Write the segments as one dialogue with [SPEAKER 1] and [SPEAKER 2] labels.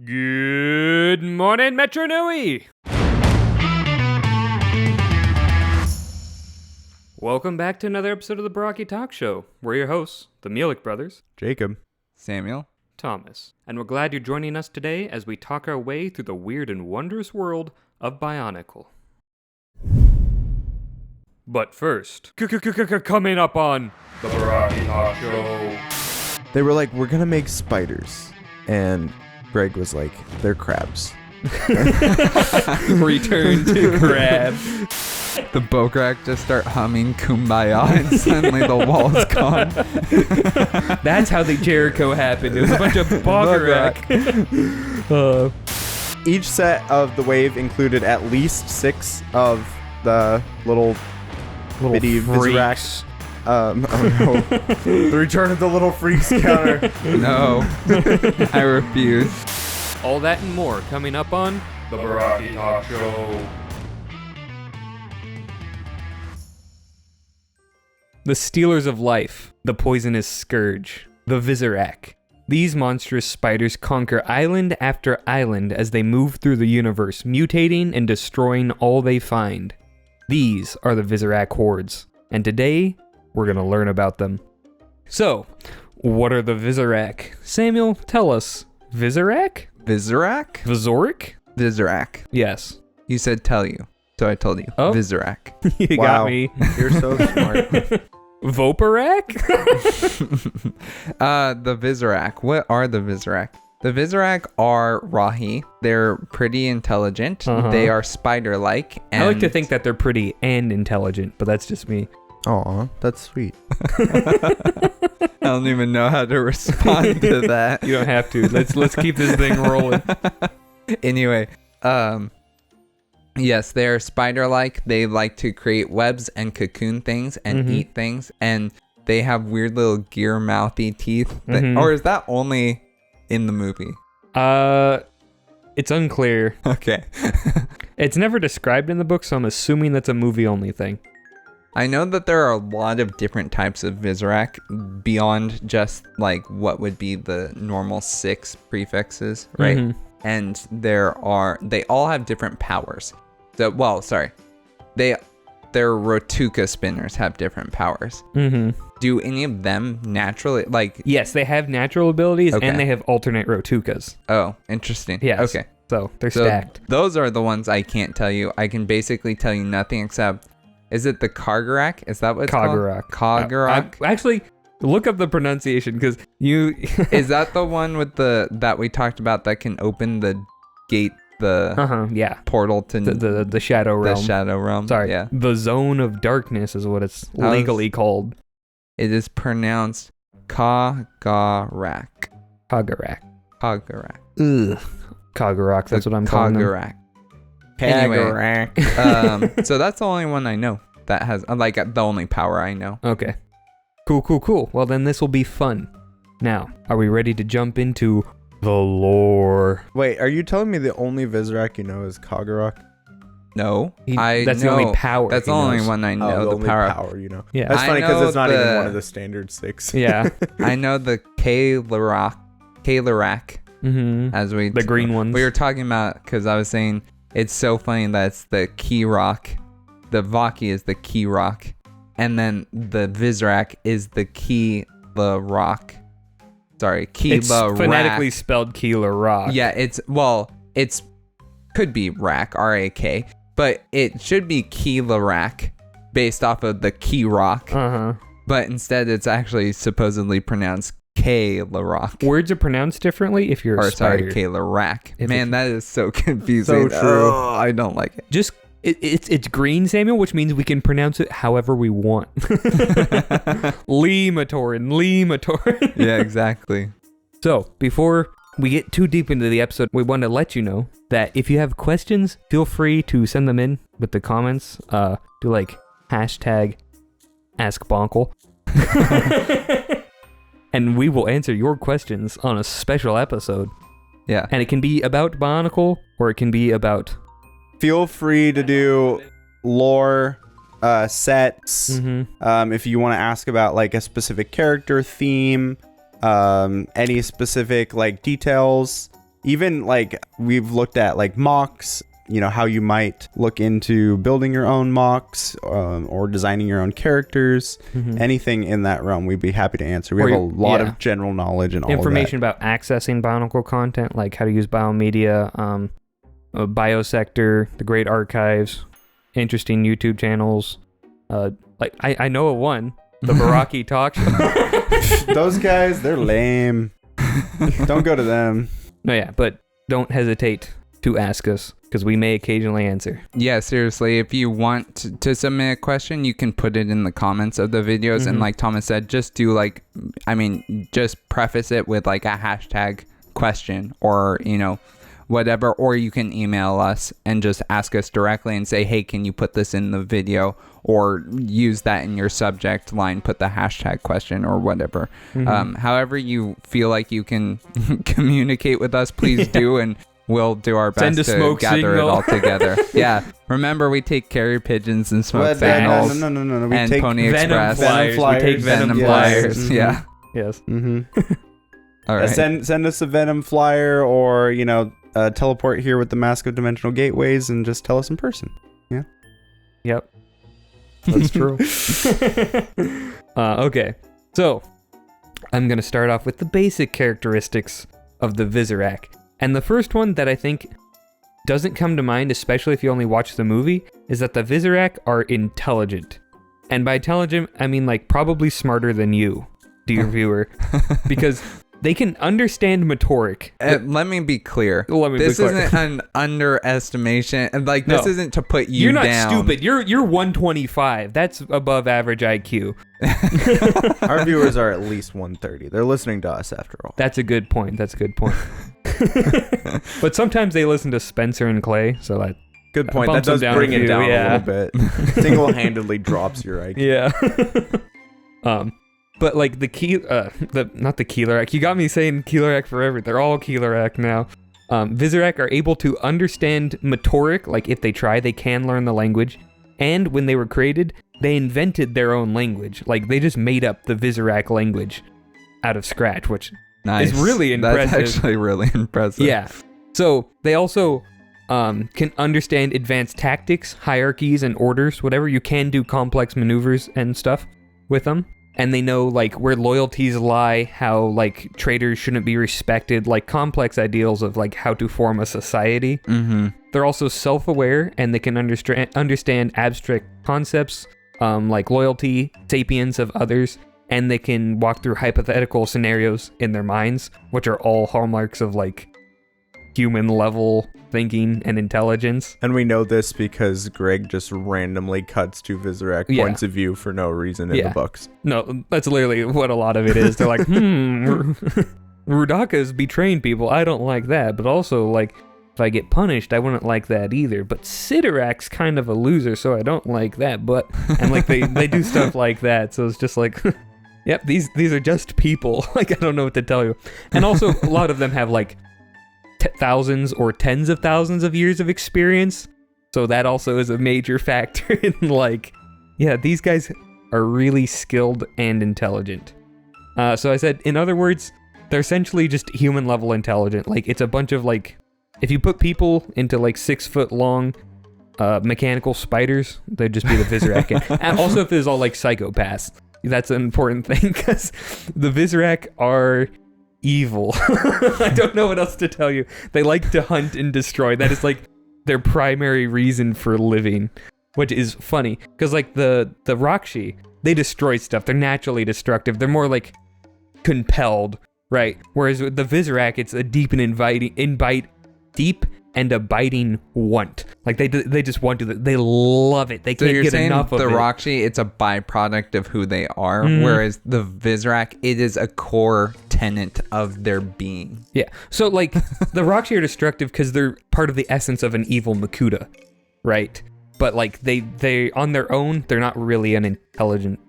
[SPEAKER 1] Good morning, Metro Nui! Welcome back to another episode of the Barraki Talk Show. We're your hosts, the Mielik brothers,
[SPEAKER 2] Jacob,
[SPEAKER 3] Samuel,
[SPEAKER 1] Thomas, and we're glad you're joining us today as we talk our way through the weird and wondrous world of Bionicle. But first, coming up on the Barraki Talk Show.
[SPEAKER 2] they were like, we're gonna make spiders, and Greg was like, they're crabs.
[SPEAKER 1] Return to crab.
[SPEAKER 3] the Bograk just start humming Kumbaya and suddenly the wall's gone.
[SPEAKER 1] That's how the Jericho happened. It was a bunch of Bograk.
[SPEAKER 2] Each set of the wave included at least 6 of the little bitty Visorak. Oh no. The return of the little freaks counter.
[SPEAKER 3] No, I refuse.
[SPEAKER 1] All that and more coming up on the Barraki Talk Show. The Stealers of Life, the Poisonous Scourge, the Visorak. These monstrous spiders conquer island after island as they move through the universe, mutating and destroying all they find. These are the Visorak hordes, and today we're going to learn about them. So, what are the Visorak? Samuel, tell us. Visorak?
[SPEAKER 3] Visorak?
[SPEAKER 1] Visorak?
[SPEAKER 3] Visorak.
[SPEAKER 1] Yes.
[SPEAKER 3] You said tell you, so I told you.
[SPEAKER 1] Oh.
[SPEAKER 3] Visorak.
[SPEAKER 1] You got me.
[SPEAKER 2] You're so smart.
[SPEAKER 1] Voparak?
[SPEAKER 3] The Visorak. What are the Visorak? The Visorak are Rahi. They're pretty intelligent.
[SPEAKER 1] Uh-huh.
[SPEAKER 3] They are spider-like. And
[SPEAKER 1] I like to think that they're pretty and intelligent, but that's just me.
[SPEAKER 2] Aw, that's sweet.
[SPEAKER 3] I don't even know how to respond to that.
[SPEAKER 1] You don't have to. Let's keep this thing rolling.
[SPEAKER 3] Anyway, yes, they're spider-like. They like to create webs and cocoon things and eat things, and they have weird little gear-mouthy teeth. Or is that only in the movie?
[SPEAKER 1] It's unclear.
[SPEAKER 3] Okay.
[SPEAKER 1] It's never described in the book, so I'm assuming that's a movie-only thing.
[SPEAKER 3] I know that there are a lot of different types of Visorak beyond just like what would be the normal 6 prefixes, right? And they all have different powers. Their Rotuka spinners have different powers. Do any of them naturally, like...
[SPEAKER 1] Yes, they have natural abilities,
[SPEAKER 3] Okay.
[SPEAKER 1] and they have alternate Rotukas.
[SPEAKER 3] Oh, interesting.
[SPEAKER 1] Yes.
[SPEAKER 3] Okay.
[SPEAKER 1] So, they're
[SPEAKER 3] So
[SPEAKER 1] stacked.
[SPEAKER 3] those are the ones I can't tell you. I can basically tell you nothing except... Is it the Kagarak? Is that what it's
[SPEAKER 1] Kagarak.
[SPEAKER 3] called? Kagarak?
[SPEAKER 1] Actually, look up the pronunciation, because you...
[SPEAKER 3] Is that the one with that we talked about that can open the gate,
[SPEAKER 1] yeah.
[SPEAKER 3] portal to
[SPEAKER 1] The Shadow Realm.
[SPEAKER 3] the Shadow Realm?
[SPEAKER 1] Sorry.
[SPEAKER 3] Yeah.
[SPEAKER 1] The Zone of Darkness is what it's legally called.
[SPEAKER 3] It is pronounced Kagarak.
[SPEAKER 1] Kagarak.
[SPEAKER 3] Kagarak.
[SPEAKER 1] Ugh. Kagarak, that's what I'm calling them.
[SPEAKER 3] Kagarak. Anyway, so that's the only one I know that has, like, the only power I know.
[SPEAKER 1] Okay. Cool. Well, then this will be fun. Now, are we ready to jump into the lore?
[SPEAKER 2] Wait, are you telling me the only Visorak you know is Kagarak?
[SPEAKER 3] No,
[SPEAKER 1] That's the only power.
[SPEAKER 3] That's
[SPEAKER 1] he
[SPEAKER 3] the only
[SPEAKER 1] knows.
[SPEAKER 3] one I know.
[SPEAKER 2] the
[SPEAKER 3] the
[SPEAKER 2] only
[SPEAKER 3] power.
[SPEAKER 2] power you know.
[SPEAKER 1] Yeah.
[SPEAKER 2] That's
[SPEAKER 3] I
[SPEAKER 2] funny because
[SPEAKER 3] know
[SPEAKER 2] it's not even
[SPEAKER 3] the-
[SPEAKER 2] one of the standard 6.
[SPEAKER 1] Yeah.
[SPEAKER 3] I know the Kalarak, as we
[SPEAKER 1] The green ones.
[SPEAKER 3] we were talking about, because I was saying it's so funny that it's the key rock. The Vaki is the key rock, and then the Visorak is the key the rock. Sorry, key
[SPEAKER 1] It's
[SPEAKER 3] the
[SPEAKER 1] phonetically spelled Keeler Rock.
[SPEAKER 3] Yeah, it's could be Rak, R-A-K, but it should be Keelarak based off of the key rock. But instead it's actually supposedly pronounced K-La-Rock.
[SPEAKER 1] Words are pronounced differently if you're a spider.
[SPEAKER 3] K-La-Rack.
[SPEAKER 1] If
[SPEAKER 3] Man, that is so confusing.
[SPEAKER 2] So true.
[SPEAKER 3] Oh, I don't like it.
[SPEAKER 1] Just it's green, Samuel, which means we can pronounce it however we want. Lematorin.
[SPEAKER 3] Yeah, exactly.
[SPEAKER 1] So, before we get too deep into the episode, we want to let you know that if you have questions, feel free to send them in with the comments. Do like #AskBonkle. And we will answer your questions on a special episode.
[SPEAKER 3] Yeah.
[SPEAKER 1] And it can be about Bionicle, or it can be about...
[SPEAKER 2] Feel free to do lore, sets. If you want to ask about like a specific character theme, any specific like details, even like we've looked at like MOCs, you know, how you might look into building your own MOCs or designing your own characters, anything in that realm, we'd be happy to answer. We have a lot of general knowledge and all
[SPEAKER 1] information
[SPEAKER 2] of that.
[SPEAKER 1] about accessing Bionicle content, like how to use BioMedia, Biosector, the Great Archives, interesting YouTube channels. Like I know of one, the Barraki talk show.
[SPEAKER 2] Those guys, they're lame. Don't go to them.
[SPEAKER 1] No, yeah, but don't hesitate to ask us, because we may occasionally answer.
[SPEAKER 3] Yeah, seriously, if you want to submit a question, you can put it in the comments of the videos. And like Thomas said, just do like, just preface it with like a hashtag question or, you know, whatever. Or you can email us and just ask us directly and say, hey, can you put this in the video? Or use that in your subject line, put the hashtag question or whatever. However you feel like you can communicate with us, please do. And we'll do our best to gather it all together. Yeah. Remember, we take carrier pigeons and smoke signals.
[SPEAKER 2] No. We
[SPEAKER 3] and
[SPEAKER 2] take
[SPEAKER 3] Pony Express.
[SPEAKER 2] Venom flyers.
[SPEAKER 1] We take venom
[SPEAKER 3] flyers. Yeah.
[SPEAKER 1] Yes.
[SPEAKER 3] All right.
[SPEAKER 2] Send us a venom flyer, or, you know, teleport here with the Mask of Dimensional Gateways and just tell us in person. Yeah.
[SPEAKER 1] Yep.
[SPEAKER 2] That's true.
[SPEAKER 1] Okay. So, I'm going to start off with the basic characteristics of the Visorak. And the first one that I think doesn't come to mind, especially if you only watch the movie, is that the Visorak are intelligent. And by intelligent, I mean like probably smarter than you, dear viewer, because they can understand Motoric.
[SPEAKER 3] Let me be clear. This isn't an underestimation. Like, this isn't to put you down.
[SPEAKER 1] You're not stupid. You're 125. That's above average IQ.
[SPEAKER 2] Our viewers are at least 130. They're listening to us after all.
[SPEAKER 1] That's a good point. But sometimes they listen to Spencer and Clay, so that
[SPEAKER 2] good point. That does bring it down a little bit. Single-handedly drops your IQ.
[SPEAKER 1] Yeah. But like not the Keelorak. You got me saying Keelorak forever. They're all Keelorak now. Visorak are able to understand Motoric. Like if they try, they can learn the language. And when they were created, they invented their own language. Like they just made up the Visorak language out of scratch, which is really impressive.
[SPEAKER 3] That's actually really impressive.
[SPEAKER 1] Yeah. So they also can understand advanced tactics, hierarchies, and orders. Whatever, you can do complex maneuvers and stuff with them. And they know like where loyalties lie, how like traitors shouldn't be respected, like complex ideals of like how to form a society. They're also self-aware, and they can understand abstract concepts like loyalty, sapience of others, and they can walk through hypothetical scenarios in their minds, which are all hallmarks of like human level thinking and intelligence.
[SPEAKER 2] And we know this because Greg just randomly cuts to Visorak points of view for no reason in the books.
[SPEAKER 1] No, that's literally what a lot of it is. They're like, Rudaka's betraying people. I don't like that. But also, like, if I get punished, I wouldn't like that either. But Sidorak's kind of a loser, so I don't like that. But, and like, they do stuff like that. So it's just like, yep, these are just people. Like, I don't know what to tell you. And also, a lot of them have like thousands or tens of thousands of years of experience, so that also is a major factor in like, yeah, these guys are really skilled and intelligent. So I said, in other words, they're essentially just human level intelligent. Like it's a bunch of like, if you put people into like 6 foot long mechanical spiders, they'd just be the Visorak. And also if there's all like psychopaths, that's an important thing, because the Visorak are evil. I don't know what else to tell you. They like to hunt and destroy. That is like their primary reason for living, which is funny because like the Rakshi, they destroy stuff. They're naturally destructive. They're more like compelled, right? Whereas with the Visorak, it's a deep and abiding want. Like they just want to. They love it. They can't get enough of it.
[SPEAKER 3] The Rakshi, it's a byproduct of who they are, whereas the Visorak, it is a core tenet of their being.
[SPEAKER 1] Yeah. So like the Rakshi are destructive because they're part of the essence of an evil Makuta, right? But like they on their own, they're not really an intelligent,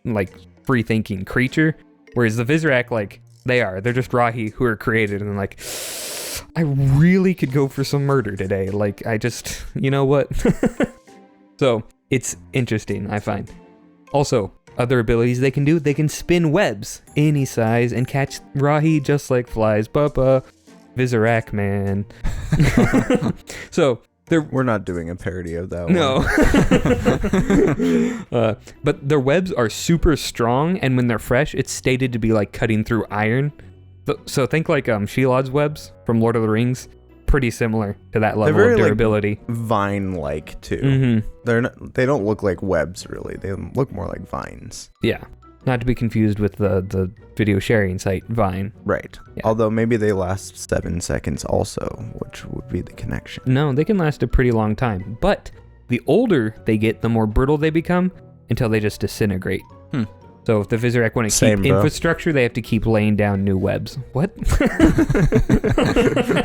[SPEAKER 1] like free thinking creature. Whereas the Visorak, like they're just Rahi who are created and like, I really could go for some murder today. Like, I just, you know what? So, it's interesting, I find. Also, other abilities they can spin webs any size and catch Rahi just like flies. Visorak, man. So
[SPEAKER 2] we're not doing a parody of that
[SPEAKER 1] one. But their webs are super strong, and when they're fresh, it's stated to be like cutting through iron. So think like Shelodd's webs from Lord of the Rings. Pretty similar to that level of durability.
[SPEAKER 2] Like, vine-like too.
[SPEAKER 1] Mm-hmm.
[SPEAKER 2] They don't look like webs really. They look more like vines.
[SPEAKER 1] Yeah. Not to be confused with the video sharing site Vine.
[SPEAKER 2] Right. Yeah. Although maybe they last 7 seconds also, which would be the connection.
[SPEAKER 1] No, they can last a pretty long time. But the older they get, the more brittle they become until they just disintegrate. So if the Visorak want to keep infrastructure, they have to keep laying down new webs. What?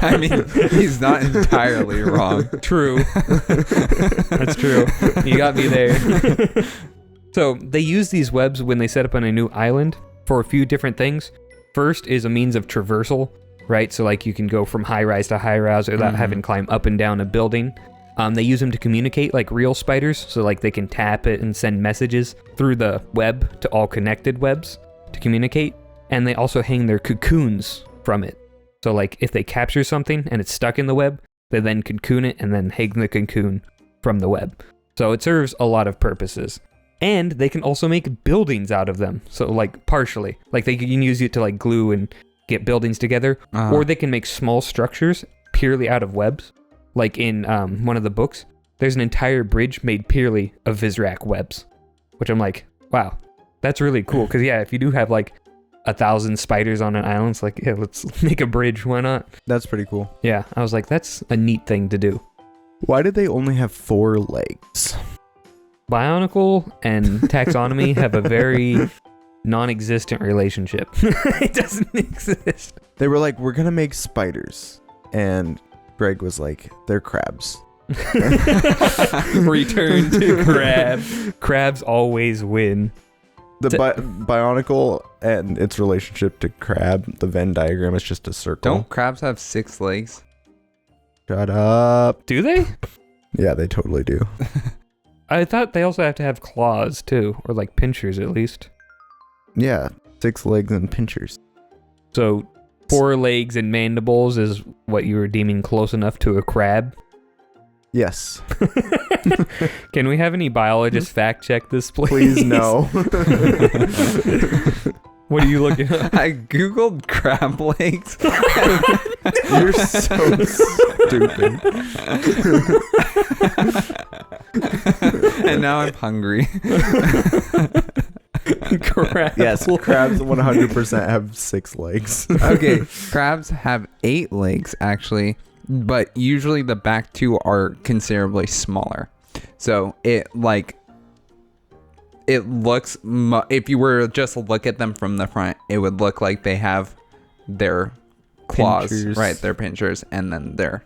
[SPEAKER 3] I mean, he's not entirely wrong.
[SPEAKER 1] True. That's true. You got me there. So they use these webs when they set up on a new island for a few different things. First is a means of traversal, right? So like you can go from high rise to high rise without having to climb up and down a building. They use them to communicate like real spiders. So like they can tap it and send messages through the web to all connected webs to communicate. And they also hang their cocoons from it. So like if they capture something and it's stuck in the web, they then cocoon it and then hang the cocoon from the web. So it serves a lot of purposes. And they can also make buildings out of them. So like partially, like they can use it to like glue and get buildings together, or they can make small structures purely out of webs. Like in one of the books, there's an entire bridge made purely of Visorak webs, which I'm like, wow, that's really cool. Because yeah, if you do have like 1,000 spiders on an island, it's like, yeah, let's make a bridge. Why not?
[SPEAKER 2] That's pretty cool.
[SPEAKER 1] Yeah, I was like, that's a neat thing to do.
[SPEAKER 2] Why did they only have 4 legs?
[SPEAKER 1] Bionicle and taxonomy have a very non-existent relationship. It doesn't exist.
[SPEAKER 2] They were like, we're going to make spiders. And Greg was like, they're crabs.
[SPEAKER 1] Return to crab. Crabs always win.
[SPEAKER 2] The Bionicle and its relationship to crab, the Venn diagram is just a circle.
[SPEAKER 3] Don't crabs have 6 legs?
[SPEAKER 2] Shut up.
[SPEAKER 1] Do they?
[SPEAKER 2] Yeah, they totally do.
[SPEAKER 1] I thought they also have to have claws too, or like pinchers at least.
[SPEAKER 2] Yeah, 6 legs and pinchers.
[SPEAKER 1] So 4 legs and mandibles is what you were deeming close enough to a crab?
[SPEAKER 2] Yes.
[SPEAKER 1] Can we have any biologists fact check this, please?
[SPEAKER 2] Please, no.
[SPEAKER 1] What are you looking at?
[SPEAKER 3] I googled crab legs.
[SPEAKER 2] You're so stupid.
[SPEAKER 3] And now I'm hungry.
[SPEAKER 1] Crab.
[SPEAKER 2] Yes, crabs 100% have 6 legs.
[SPEAKER 3] Okay, crabs have 8 legs actually, but usually the back 2 are considerably smaller. So it looks, if you were just to look at them from the front, it would look like they have their claws,
[SPEAKER 2] pinchers.
[SPEAKER 3] Right, their pinchers, and then their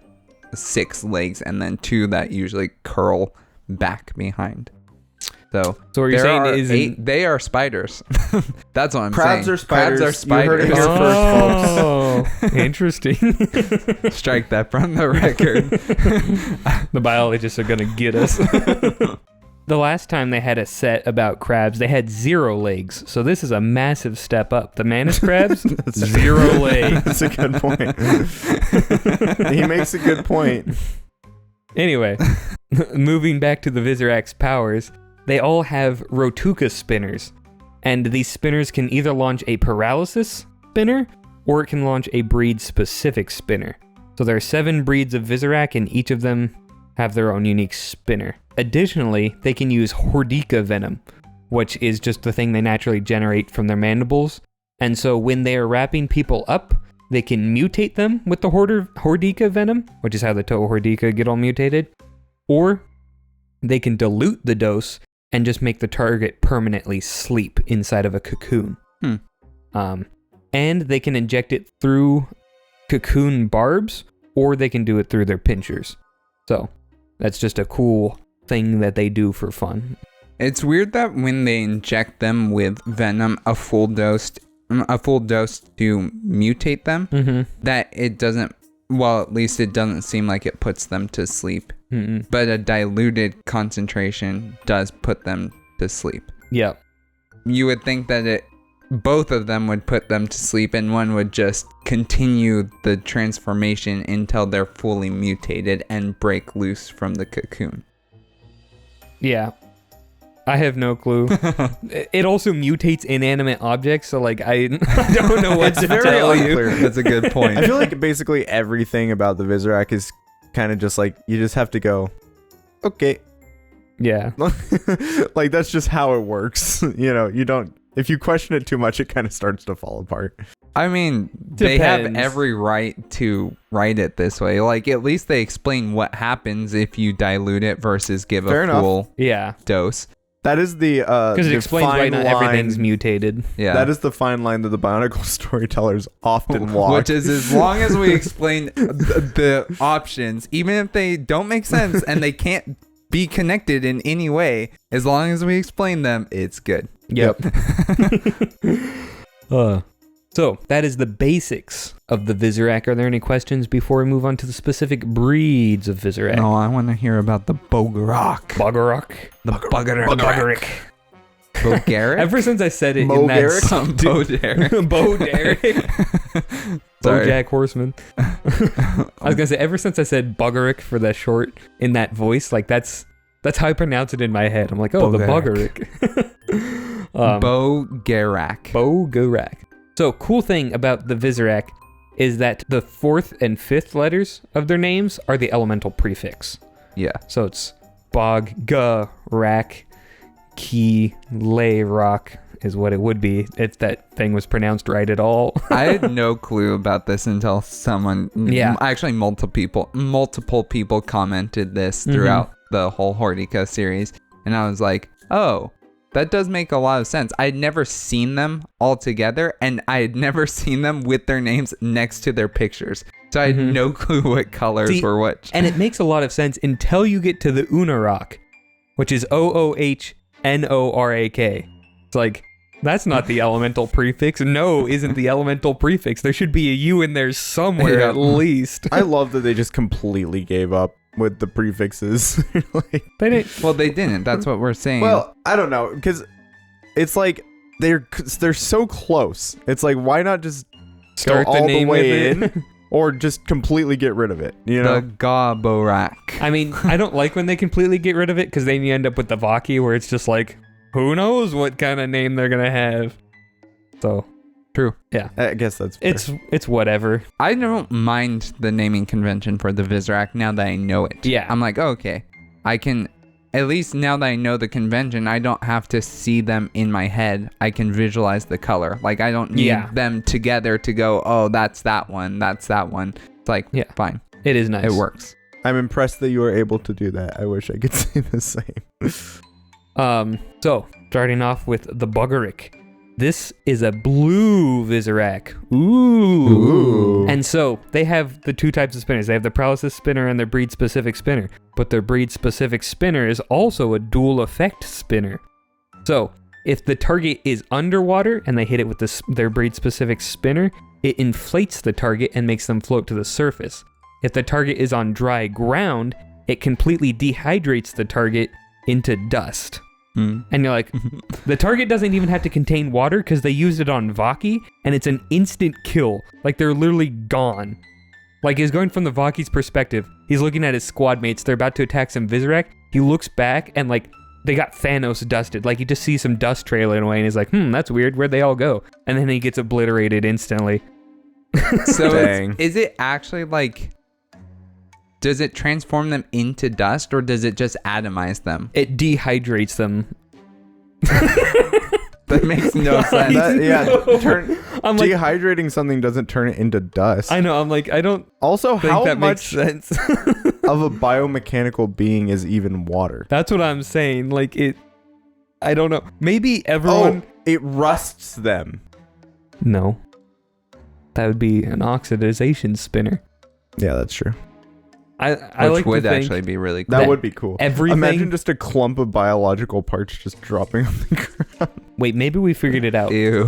[SPEAKER 3] 6 legs, and then 2 that usually curl back behind. So
[SPEAKER 1] what you're saying is
[SPEAKER 3] 8, they are spiders. That's what I'm
[SPEAKER 2] crabs
[SPEAKER 3] saying.
[SPEAKER 2] Are spiders.
[SPEAKER 3] Crabs are spiders.
[SPEAKER 2] You heard it here first,
[SPEAKER 1] folks. Interesting.
[SPEAKER 3] Strike that from the record.
[SPEAKER 1] The biologists are gonna get us. The last time they had a set about crabs, they had 0 legs. So this is a massive step up. The mantis crabs, 0 legs.
[SPEAKER 2] That's a good point. He makes a good point.
[SPEAKER 1] Anyway, moving back to the Visorak's powers, they all have Rotuka spinners. And these spinners can either launch a paralysis spinner, or it can launch a breed-specific spinner. So there are 7 breeds of Visorak, and each of them have their own unique spinner. Additionally, they can use Hordika venom, which is just the thing they naturally generate from their mandibles. And so when they are wrapping people up, they can mutate them with the Hordika venom, which is how the Toho Hordika get all mutated. Or they can dilute the dose and just make the target permanently sleep inside of a cocoon. And they can inject it through cocoon barbs, or they can do it through their pinchers. So that's just a cool thing that they do for fun.
[SPEAKER 3] It's weird that when they inject them with venom, a full dose to mutate them, that it doesn't, well, at least it doesn't seem like it puts them to sleep. But a diluted concentration does put them to sleep.
[SPEAKER 1] Yeah.
[SPEAKER 3] You would think that both of them would put them to sleep, and one would just continue the transformation until they're fully mutated and break loose from the cocoon.
[SPEAKER 1] Yeah. I have no clue. It also mutates inanimate objects, so like I don't know what to tell you.
[SPEAKER 3] That's a good point.
[SPEAKER 2] I feel like basically everything about the Visorak is kind of just like, you just have to go, okay.
[SPEAKER 1] Yeah.
[SPEAKER 2] Like, that's just how it works. You know, you don't, if you question it too much, it kind of starts to fall apart.
[SPEAKER 3] I mean, they have every right to write it this way. Like, at least they explain what happens if you dilute it versus give
[SPEAKER 2] Fair
[SPEAKER 3] a full dose.
[SPEAKER 2] That is the
[SPEAKER 1] because it explains why not everything's mutated.
[SPEAKER 3] Yeah,
[SPEAKER 2] that is the fine line that the Bionicle storytellers often walk.
[SPEAKER 3] Which is, as long as we explain the options, even if they don't make sense and they can't be connected in any way, as long as we explain them, it's good.
[SPEAKER 1] Yep. So that is the basics of the Visorak. Are there any questions before we move on to the specific breeds of Visorak?
[SPEAKER 3] No, I want to hear about the Bogarak.
[SPEAKER 1] Bogarak?
[SPEAKER 3] The Bogarak. Bogarak?
[SPEAKER 1] Ever since I said it
[SPEAKER 2] Mo
[SPEAKER 1] in that
[SPEAKER 3] Bo-Derek.
[SPEAKER 1] Bo-Derek. Bojack Horseman. I was gonna say, ever since I said Bogarak for that short in that voice, like that's how I pronounce it in my head. I'm like, oh,
[SPEAKER 3] Bogarak.
[SPEAKER 1] the Bogarak.
[SPEAKER 3] Bogarak.
[SPEAKER 1] Bogarak. So, cool thing about the Visorak is that the 4th and 5th letters of their names are the elemental prefix.
[SPEAKER 3] Yeah.
[SPEAKER 1] So it's Bog-Ga-Rak, Ki-Le-Rock is what it would be if that thing was pronounced right at all.
[SPEAKER 3] I had no clue about this until someone, actually multiple people commented this throughout the whole Hortica series. And I was like, oh, that does make a lot of sense. I had never seen them all together, and I had never seen them with their names next to their pictures. So I had no clue what colors were what.
[SPEAKER 1] And it makes a lot of sense until you get to the Unarak, which is Ohnorak. It's like, that's not the elemental prefix. No, isn't the elemental prefix. There should be a U in there somewhere at least.
[SPEAKER 2] I love that they just completely gave up with the prefixes.
[SPEAKER 1] They didn't.
[SPEAKER 3] Well, they didn't. That's what we're saying.
[SPEAKER 2] Well, I don't know, because it's like they're so close. It's like, why not just
[SPEAKER 1] start
[SPEAKER 2] go
[SPEAKER 1] the
[SPEAKER 2] all
[SPEAKER 1] name
[SPEAKER 2] the way
[SPEAKER 1] with
[SPEAKER 2] in, or just completely get rid of it? You know,
[SPEAKER 3] the Gaborak.
[SPEAKER 1] I mean, I don't like when they completely get rid of it, because then you end up with the Vaki, where it's just like, who knows what kind of name they're gonna have. So true. Yeah.
[SPEAKER 2] I guess that's fair.
[SPEAKER 1] It's whatever.
[SPEAKER 3] I don't mind the naming convention for the Visorak now that I know it.
[SPEAKER 1] Yeah.
[SPEAKER 3] I'm like, oh, okay. I can, at least now that I know the convention, I don't have to see them in my head. I can visualize the color. Like, I don't need them together to go, oh, that's that one. That's that one. It's like, fine.
[SPEAKER 1] It is nice.
[SPEAKER 3] It works.
[SPEAKER 2] I'm impressed that you were able to do that. I wish I could say the same.
[SPEAKER 1] So starting off with the Bogarak. This is a blue Visorak. Ooh. And so they have the 2 types of spinners. They have the paralysis spinner and their breed specific spinner. But their breed specific spinner is also a dual effect spinner. So if the target is underwater and they hit it with their breed specific spinner, it inflates the target and makes them float to the surface. If the target is on dry ground, it completely dehydrates the target into dust. And you're like, the target doesn't even have to contain water because they used it on Vaki, and it's an instant kill. Like, they're literally gone. Like, he's going from the Vaki's perspective. He's looking at his squad mates. They're about to attack some Visorak. He looks back, and like, they got Thanos dusted. Like, you just see some dust trailing away, and he's like, that's weird. Where'd they all go? And then he gets obliterated instantly.
[SPEAKER 3] So is it actually like, does it transform them into dust, or does it just atomize them?
[SPEAKER 1] It dehydrates them.
[SPEAKER 3] That makes no sense.
[SPEAKER 2] Dehydrating something doesn't turn it into dust.
[SPEAKER 1] I know. I'm like, I don't.
[SPEAKER 2] Also,
[SPEAKER 1] think
[SPEAKER 2] how
[SPEAKER 1] that
[SPEAKER 2] much
[SPEAKER 1] makes sense
[SPEAKER 2] of a biomechanical being is even water?
[SPEAKER 1] That's what I'm saying. Like, it. I don't know. Maybe everyone.
[SPEAKER 2] Oh, it rusts them.
[SPEAKER 1] No. That would be an oxidization spinner.
[SPEAKER 2] Yeah, that's true.
[SPEAKER 1] I
[SPEAKER 3] Which
[SPEAKER 1] like
[SPEAKER 3] would
[SPEAKER 1] to think
[SPEAKER 3] actually be really cool.
[SPEAKER 2] That would be cool.
[SPEAKER 1] Everything.
[SPEAKER 2] Imagine just a clump of biological parts just dropping on the ground.
[SPEAKER 1] Wait, maybe we figured it out.
[SPEAKER 3] Ew.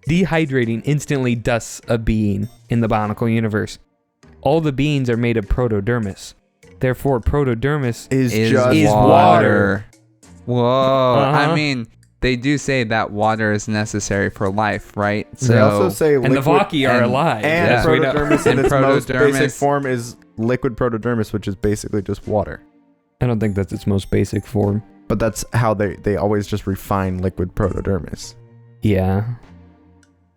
[SPEAKER 1] Dehydrating instantly dusts a being in the Bionicle universe. All the beings are made of protodermis. Therefore, protodermis
[SPEAKER 2] is
[SPEAKER 1] water.
[SPEAKER 3] Whoa. I mean, they do say that water is necessary for life, right?
[SPEAKER 2] They also say
[SPEAKER 1] and the Vaki are alive.
[SPEAKER 2] And protodermis in
[SPEAKER 3] And
[SPEAKER 2] its most
[SPEAKER 3] protodermis-
[SPEAKER 2] basic form is liquid protodermis, which is basically just water.
[SPEAKER 1] I don't think that's its most basic form.
[SPEAKER 2] But that's how they always just refine liquid protodermis.
[SPEAKER 1] Yeah.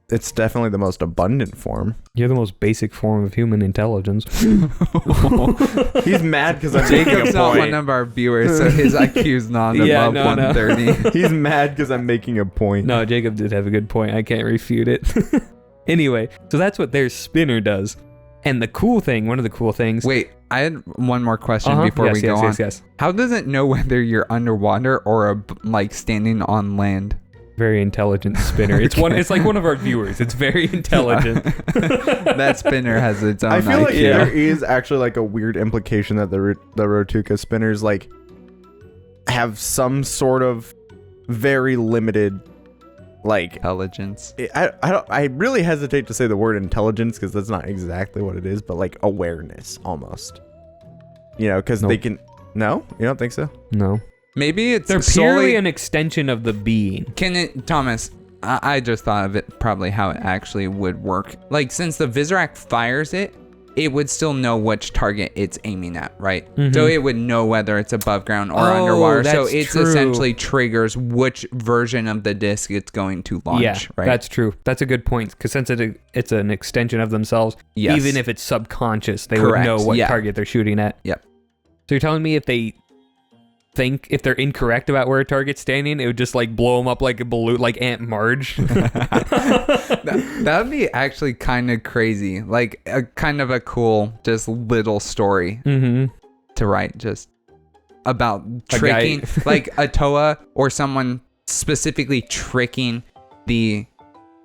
[SPEAKER 2] It's definitely the most abundant form.
[SPEAKER 1] You're the most basic form of human intelligence.
[SPEAKER 2] He's mad because I'm making a
[SPEAKER 3] Jacob's not one
[SPEAKER 2] point.
[SPEAKER 3] of our viewers, so his IQ's not
[SPEAKER 1] Yeah,
[SPEAKER 3] above
[SPEAKER 1] no.
[SPEAKER 3] 130.
[SPEAKER 2] He's mad because I'm making a point.
[SPEAKER 1] No, Jacob did have a good point. I can't refute it. Anyway, so that's what their spinner does. And the cool thing, one of the cool things...
[SPEAKER 3] Wait, I had one more question before we go on.
[SPEAKER 1] Yes.
[SPEAKER 3] How does it know whether you're underwater or like standing on land?
[SPEAKER 1] Very intelligent spinner. It's one. It's like one of our viewers. It's very intelligent.
[SPEAKER 3] That spinner has its own
[SPEAKER 2] I feel like
[SPEAKER 3] IQ.
[SPEAKER 2] there is actually like a weird implication that the Rotuka spinners like have some sort of very limited like
[SPEAKER 3] Intelligence.
[SPEAKER 2] I really hesitate to say the word intelligence because that's not exactly what it is, but like awareness almost. You know, because they can. No, you don't think so?
[SPEAKER 1] No.
[SPEAKER 3] Maybe it's
[SPEAKER 1] They're
[SPEAKER 3] solely...
[SPEAKER 1] purely an extension of the being.
[SPEAKER 3] Can it, Thomas? I just thought of it probably how it actually would work. Like since the Visorak fires it, it would still know which target it's aiming at, right?
[SPEAKER 1] Mhm.
[SPEAKER 3] So it would know whether it's above ground or
[SPEAKER 1] Oh,
[SPEAKER 3] underwater. So
[SPEAKER 1] that's
[SPEAKER 3] it
[SPEAKER 1] true.
[SPEAKER 3] essentially triggers which version of the disc it's going to launch,
[SPEAKER 1] Yeah,
[SPEAKER 3] right?
[SPEAKER 1] that's true. That's a good point. Because since it's an extension of themselves,
[SPEAKER 3] Yes.
[SPEAKER 1] even if it's subconscious, they
[SPEAKER 3] Correct,
[SPEAKER 1] would know what
[SPEAKER 3] yeah.
[SPEAKER 1] target they're shooting at.
[SPEAKER 3] Yep.
[SPEAKER 1] So you're telling me if they think if they're incorrect about where a target's standing, it would just like blow them up like a balloon, like Aunt Marge.
[SPEAKER 3] That would be actually kind of crazy. Like a kind of a cool, just little story
[SPEAKER 1] Mm-hmm.
[SPEAKER 3] to write just about
[SPEAKER 1] A
[SPEAKER 3] tricking,
[SPEAKER 1] guy-
[SPEAKER 3] like a Toa or someone specifically tricking the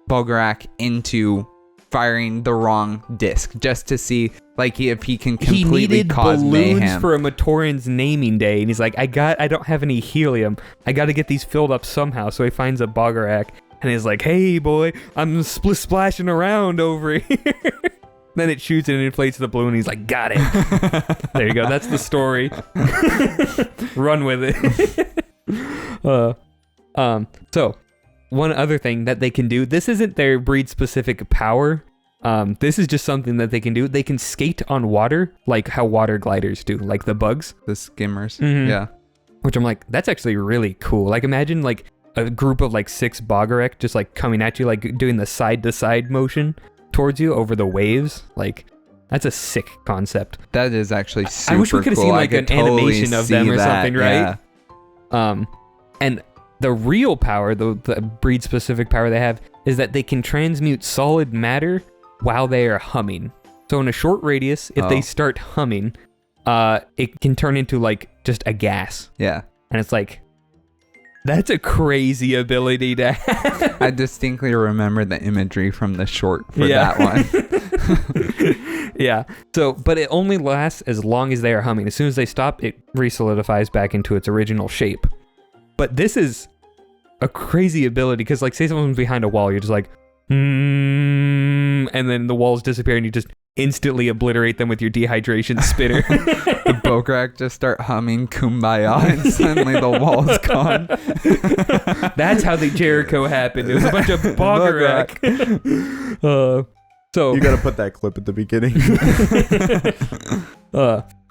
[SPEAKER 3] Bogarak into firing the wrong disc just to see like if he can
[SPEAKER 1] He
[SPEAKER 3] completely
[SPEAKER 1] needed
[SPEAKER 3] cause
[SPEAKER 1] balloons
[SPEAKER 3] mayhem.
[SPEAKER 1] for a Matoran's naming day, and he's like, I don't have any helium. I got to get these filled up somehow. So he finds a Bogarak, and he's like, hey boy, I'm splashing around over here. Then it shoots and it inflates the balloon. And he's like, got it. There you go. That's the story. Run with it. So one other thing that they can do. This isn't their breed specific power. This is just something that they can do. They can skate on water like how water gliders do, like the bugs.
[SPEAKER 3] The skimmers.
[SPEAKER 1] Mhm.
[SPEAKER 3] Yeah.
[SPEAKER 1] Which I'm like, that's actually really cool. Like imagine like a group of like 6 Bogarak just like coming at you, like doing the side to side motion towards you over the waves. Like that's a sick concept.
[SPEAKER 3] That is actually super
[SPEAKER 1] I wish we could have
[SPEAKER 3] cool.
[SPEAKER 1] seen
[SPEAKER 3] I
[SPEAKER 1] like
[SPEAKER 3] could
[SPEAKER 1] an
[SPEAKER 3] totally
[SPEAKER 1] animation of
[SPEAKER 3] see
[SPEAKER 1] them or
[SPEAKER 3] that,
[SPEAKER 1] something, right?
[SPEAKER 3] yeah.
[SPEAKER 1] And the real power, the breed specific power they have is that they can transmute solid matter while they are humming. So in a short radius, if they start humming, it can turn into like just a gas.
[SPEAKER 3] Yeah.
[SPEAKER 1] And it's like, that's a crazy ability to have.
[SPEAKER 3] I distinctly remember the imagery from the short for
[SPEAKER 1] Yeah.
[SPEAKER 3] that one.
[SPEAKER 1] Yeah. So, but it only lasts as long as they are humming. As soon as they stop, it resolidifies back into its original shape. But this is a crazy ability because, like, say someone's behind a wall, you're just like, and then the walls disappear and you just instantly obliterate them with your dehydration spinner.
[SPEAKER 3] The Bogarak just start humming Kumbaya and suddenly the wall's gone.
[SPEAKER 1] That's how the Jericho happened. It was a bunch of Bogarak. So
[SPEAKER 2] You gotta put that clip at the beginning.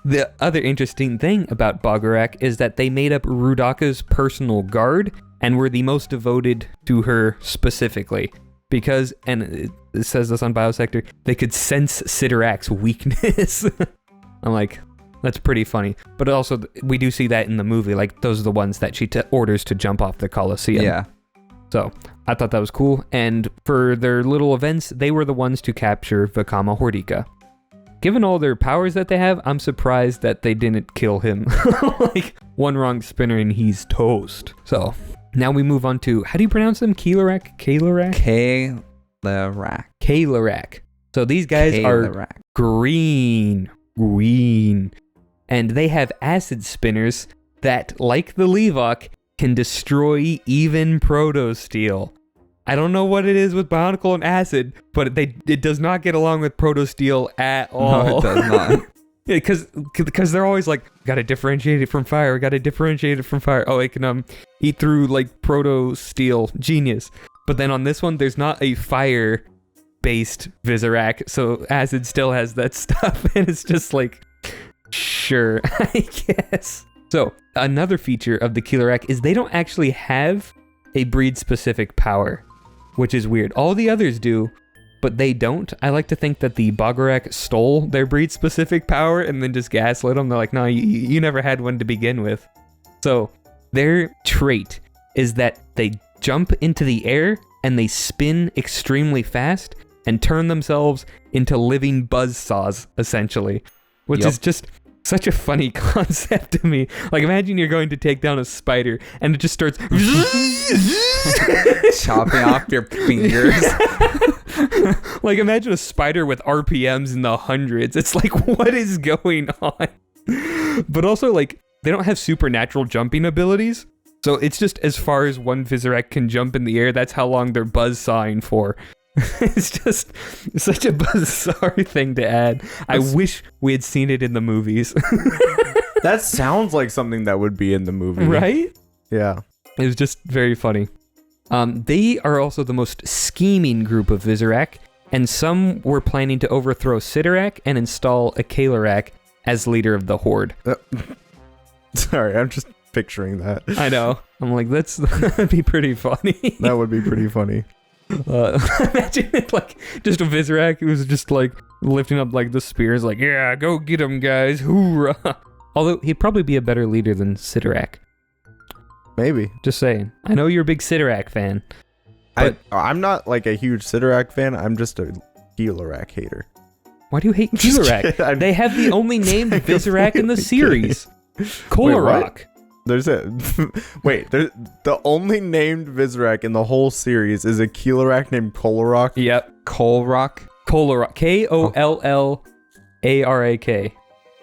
[SPEAKER 1] The other interesting thing about Bogarak is that they made up Rudaka's personal guard and were the most devoted to her specifically. Because, and it says this on Biosector, they could sense Sidorak's weakness. I'm like, that's pretty funny. But also, we do see that in the movie. Like, those are the ones that she orders to jump off the Colosseum.
[SPEAKER 3] Yeah.
[SPEAKER 1] So, I thought that was cool. And for their little events, they were the ones to capture Vakama Hordika. Given all their powers that they have, I'm surprised that they didn't kill him. Like, one wrong spinner and he's toast. So, now we move on to, how do you pronounce them? Kailarak? Kailarak. So these guys are green. And they have acid spinners that, like the Levok, can destroy even Protosteel. I don't know what it is with Bionicle and acid, but it does not get along with Protosteel at all.
[SPEAKER 3] No, it does not.
[SPEAKER 1] Yeah, because they're always like, gotta differentiate it from fire, gotta differentiate it from fire. Oh, it can eat through like proto steel, genius. But then on this one, there's not a fire-based Visorak, so acid still has that stuff, and it's just like, sure, I guess. So another feature of the Keelorak is they don't actually have a breed-specific power, which is weird. All the others do, but they don't. I like to think that the Bogorak stole their breed-specific power and then just gaslit them. They're like, no, you never had one to begin with. So their trait is that they jump into the air and they spin extremely fast and turn themselves into living buzzsaws, essentially, which is just such a funny concept to me. Like, imagine you're going to take down a spider and it just starts
[SPEAKER 3] chopping off your fingers.
[SPEAKER 1] Like, imagine a spider with RPMs in the hundreds. It's like, what is going on? But also, like, they don't have supernatural jumping abilities. So it's just as far as one Visorak can jump in the air, that's how long they're buzzsawing for. It's just such a bizarre thing to add. I wish we had seen it in the movies.
[SPEAKER 2] That sounds like something that would be in the movie.
[SPEAKER 1] Right?
[SPEAKER 2] Yeah.
[SPEAKER 1] It was just very funny. They are also the most scheming group of Visorak, and some were planning to overthrow Sidorak and install a Keelorak as leader of the Horde.
[SPEAKER 2] Sorry, I'm just picturing that.
[SPEAKER 1] I know. I'm like, that'd be pretty funny.
[SPEAKER 2] That would be pretty funny.
[SPEAKER 1] Imagine it like just a Visorak who was just like lifting up like the spears, like, yeah, go get him, guys, hoorah. Although he'd probably be a better leader than Sidorak.
[SPEAKER 2] Maybe.
[SPEAKER 1] Just saying. I know you're a big Sidorak fan. But
[SPEAKER 2] I'm not like a huge Sidorak fan. I'm just a Keelorak hater.
[SPEAKER 1] Why do you hate Keelorak? They have the only named Visorak in the series. Kolarok.
[SPEAKER 2] There's the only named Visorak in the whole series is a Keelorak named Kolarok.
[SPEAKER 1] Yep.
[SPEAKER 3] Kolarok.
[SPEAKER 1] Kolarok. Kollarak,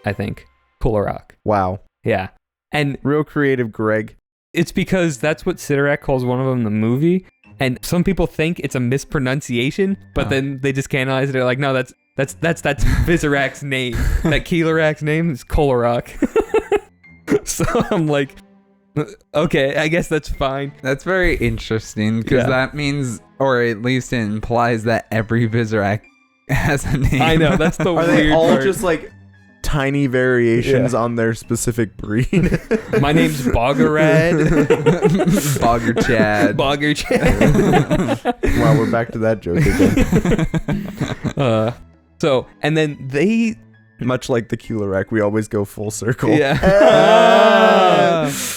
[SPEAKER 1] I think. Kolarok.
[SPEAKER 2] Wow.
[SPEAKER 1] Yeah. And
[SPEAKER 2] real creative, Greg.
[SPEAKER 1] It's because that's what Sidorak calls one of them in the movie, and some people think it's a mispronunciation, but then they just canonize it. They're like, no, that's Visorak's name. That Keelorak's name is Kolarok. So I'm like, okay, I guess that's fine.
[SPEAKER 3] That's very interesting because that means, or at least it implies that every Visorak has a name.
[SPEAKER 1] I know, that's the
[SPEAKER 2] Are
[SPEAKER 1] weird
[SPEAKER 2] they all
[SPEAKER 1] part.
[SPEAKER 2] Just like tiny variations on their specific breed?
[SPEAKER 1] My name's Boggerad.
[SPEAKER 3] Bogger Chad.
[SPEAKER 1] Bogger Chad.
[SPEAKER 2] Wow, we're back to that joke again.
[SPEAKER 1] So, and then they...
[SPEAKER 2] Much like the Keelorak, we always go full circle.
[SPEAKER 1] Yeah.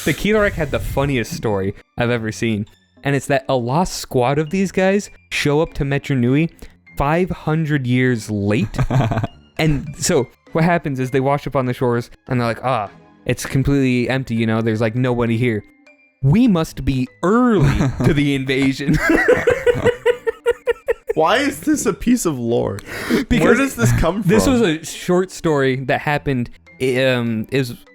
[SPEAKER 1] The Keelorak had the funniest story I've ever seen. And it's that a lost squad of these guys show up to Metru Nui 500 years late. And so what happens is they wash up on the shores and they're like, it's completely empty, you know, there's like nobody here. We must be early to the invasion.
[SPEAKER 2] Why is this a piece of lore?
[SPEAKER 1] Because
[SPEAKER 2] where does this come from?
[SPEAKER 1] This was a short story that happened. I don't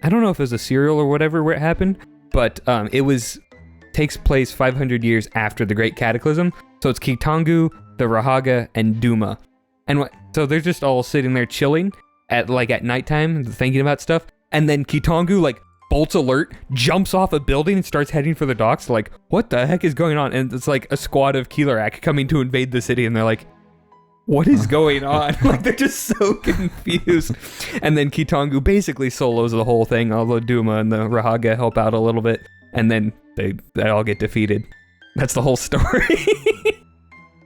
[SPEAKER 1] know if it was a serial or whatever where it happened, but it takes place 500 years after the Great Cataclysm. So it's Kitangu, the Rahaga, and Duma. And so they're just all sitting there chilling at nighttime, thinking about stuff. And then Kitangu bolts alert, jumps off a building and starts heading for the docks. Like, what the heck is going on? And it's like a squad of Keelorak coming to invade the city, and they're like, what is going on? They're just so confused. And then Kitangu basically solos the whole thing, although Duma and the Rahaga help out a little bit, and then they all get defeated. That's the whole story.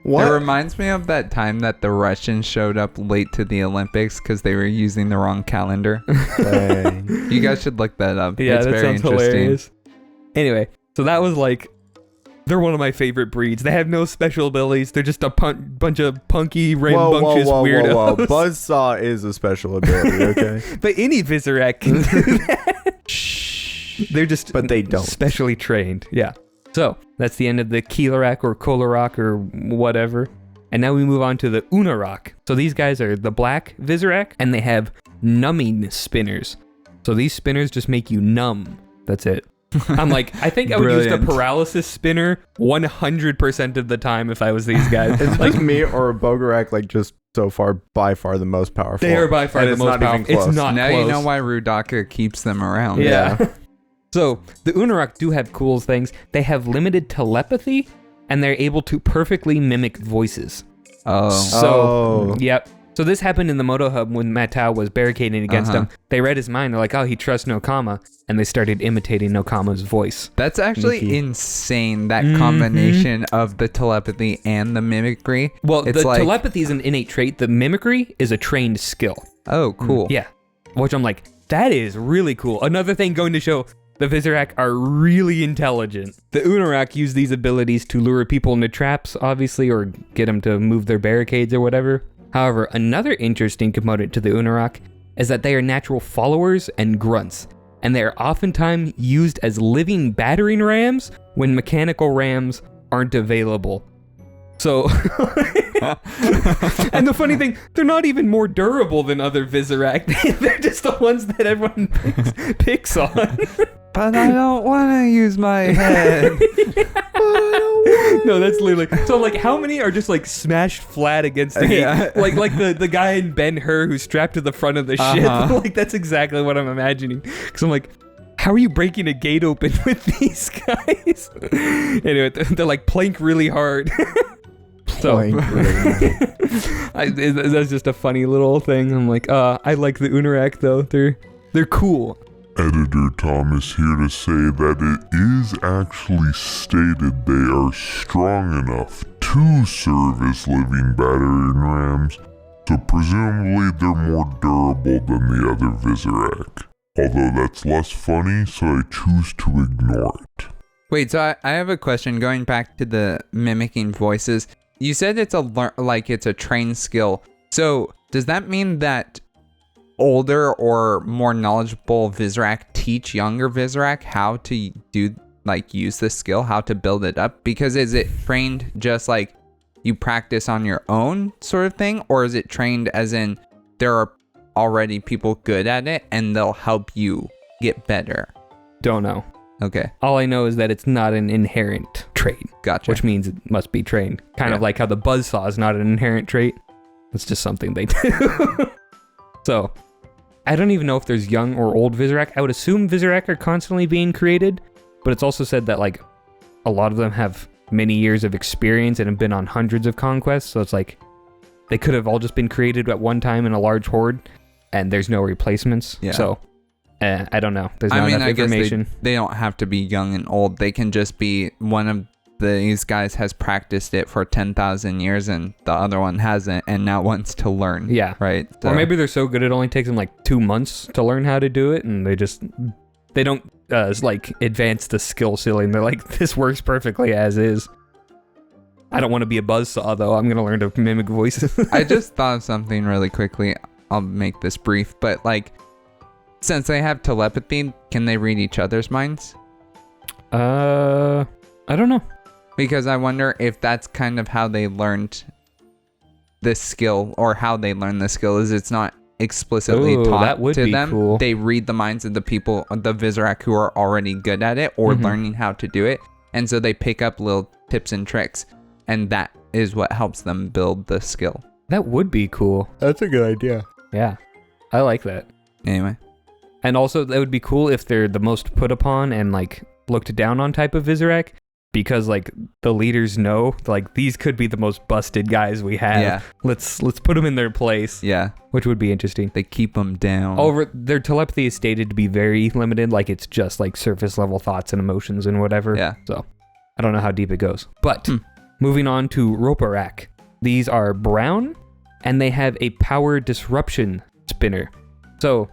[SPEAKER 3] What? It reminds me of that time that the Russians showed up late to the Olympics because they were using the wrong calendar. You guys should look that up.
[SPEAKER 1] Yeah,
[SPEAKER 3] it's
[SPEAKER 1] that
[SPEAKER 3] very
[SPEAKER 1] sounds
[SPEAKER 3] interesting.
[SPEAKER 1] Hilarious. Anyway, so that was they're one of my favorite breeds. They have no special abilities. They're just a bunch of punky, rambunctious weirdos.
[SPEAKER 2] Whoa. Buzzsaw is a special ability, okay?
[SPEAKER 1] But any Visorak can do that. Shh. They're just
[SPEAKER 2] they don't.
[SPEAKER 1] Specially trained. Yeah. So that's the end of the Keelorak or Kolarok or whatever. And now we move on to the Unarak. So these guys are the black Visorak, and they have numbing spinners. So these spinners just make you numb. That's it. I'm like, I think I would use the
[SPEAKER 3] Brilliant.
[SPEAKER 1] paralysis spinner 100% of the time if I was these guys.
[SPEAKER 2] It's
[SPEAKER 1] like
[SPEAKER 2] like me or a Bogarak, like just so far, by far the most powerful.
[SPEAKER 1] they are by far
[SPEAKER 2] And
[SPEAKER 1] the
[SPEAKER 2] it's
[SPEAKER 1] most
[SPEAKER 2] not even
[SPEAKER 1] powerful. It's
[SPEAKER 2] close.
[SPEAKER 1] not
[SPEAKER 3] Now
[SPEAKER 1] close.
[SPEAKER 3] you know why Rudaka keeps them around.
[SPEAKER 1] Yeah. So the Unarak do have cool things. They have limited telepathy, and they're able to perfectly mimic voices.
[SPEAKER 3] Oh.
[SPEAKER 1] So, yep. So this happened in the Moto Hub when Matau was barricading against
[SPEAKER 3] Uh-huh.
[SPEAKER 1] him. They read his mind. They're like, oh, he trusts Nokama. And they started imitating Nokama's voice.
[SPEAKER 3] That's actually
[SPEAKER 2] Sneaky.
[SPEAKER 3] insane, that
[SPEAKER 1] Mhm.
[SPEAKER 3] combination of the telepathy and the mimicry.
[SPEAKER 1] Well,
[SPEAKER 3] It's
[SPEAKER 1] the
[SPEAKER 3] like-
[SPEAKER 1] telepathy is an innate trait. The mimicry is a trained skill.
[SPEAKER 3] Oh, cool.
[SPEAKER 1] Yeah. Which I'm like, that is really cool. Another thing going to show the Visorak are really intelligent. The Unarak use these abilities to lure people into traps, obviously, or get them to move their barricades or whatever. However, another interesting component to the Unarak is that they are natural followers and grunts, and they are oftentimes used as living battering rams when mechanical rams aren't available. So, and the funny thing, they're not even more durable than other Visorak. They're just the ones that everyone picks on.
[SPEAKER 3] But I don't want to use my head.
[SPEAKER 1] No, that's literally. So, like, how many are just like smashed flat against the gate?
[SPEAKER 3] Yeah.
[SPEAKER 1] Like the guy in Ben-Hur who's strapped to the front of the ship. Like, that's exactly what I'm imagining. Because I'm like, how are you breaking a gate open with these guys? Anyway, they're like plank really hard. So that's just a funny little thing. I'm like, I like the Unarak though. They're cool.
[SPEAKER 4] Editor Thomas here to say that it is actually stated they are strong enough to serve as living battering rams, so presumably they're more durable than the other Visorak. Although that's less funny, so I choose to ignore it.
[SPEAKER 3] Wait, so I have a question going back to the mimicking voices. You said it's it's a trained skill. So does that mean that older or more knowledgeable Visorak teach younger Visorak how to use this skill, how to build it up? Because is it trained just like you practice on your own sort of thing, or is it trained as in there are already people good at it and they'll help you get better?
[SPEAKER 1] Don't know.
[SPEAKER 3] Okay,
[SPEAKER 1] All I know is that it's not an inherent trait,
[SPEAKER 3] gotcha.
[SPEAKER 1] which means it must be trained. Kind of like how the buzzsaw is not an inherent trait. It's just something they do. So, I don't even know if there's young or old Visorak. I would assume Visorak are constantly being created, but it's also said that like a lot of them have many years of experience and have been on hundreds of conquests. So it's like they could have all just been created at one time in a large horde, and there's no replacements.
[SPEAKER 3] Yeah.
[SPEAKER 1] So, I don't know. There's not enough
[SPEAKER 3] I guess
[SPEAKER 1] information.
[SPEAKER 3] they don't have to be young and old. They can just be one of these guys has practiced it for 10,000 years and the other one hasn't and now wants to learn.
[SPEAKER 1] Yeah.
[SPEAKER 3] Right.
[SPEAKER 1] Or maybe they're so good it only takes them like 2 months to learn how to do it, and they don't advance the skill ceiling. They're like, this works perfectly as is. I don't want to be a buzzsaw though. I'm gonna learn to mimic voices.
[SPEAKER 3] I just thought of something really quickly. I'll make this brief, but like, since they have telepathy, can they read each other's minds?
[SPEAKER 1] I don't know.
[SPEAKER 3] Because I wonder if that's kind of how they learned this skill, or how they learn this skill is it's not explicitly
[SPEAKER 1] Ooh,
[SPEAKER 3] taught
[SPEAKER 1] that would
[SPEAKER 3] to
[SPEAKER 1] be
[SPEAKER 3] them.
[SPEAKER 1] cool.
[SPEAKER 3] They read the minds of the people, the Visorak who are already good at it or
[SPEAKER 1] Mhm.
[SPEAKER 3] learning how to do it. And so they pick up little tips and tricks, and that is what helps them build the skill.
[SPEAKER 1] That would be cool.
[SPEAKER 2] That's a good idea.
[SPEAKER 1] Yeah, I like that.
[SPEAKER 3] Anyway,
[SPEAKER 1] And also, that would be cool if they're the most put upon and like looked down on type of Visorak, because like the leaders know like these could be the most busted guys we have.
[SPEAKER 3] Yeah.
[SPEAKER 1] Let's put them in their place.
[SPEAKER 3] yeah,
[SPEAKER 1] Which would be interesting.
[SPEAKER 3] they keep them down.
[SPEAKER 1] Over their telepathy is stated to be very limited, like it's just like surface level thoughts and emotions and whatever.
[SPEAKER 3] Yeah.
[SPEAKER 1] So I don't know how deep it goes. But moving on to Roparak. These are brown and they have a power disruption spinner. So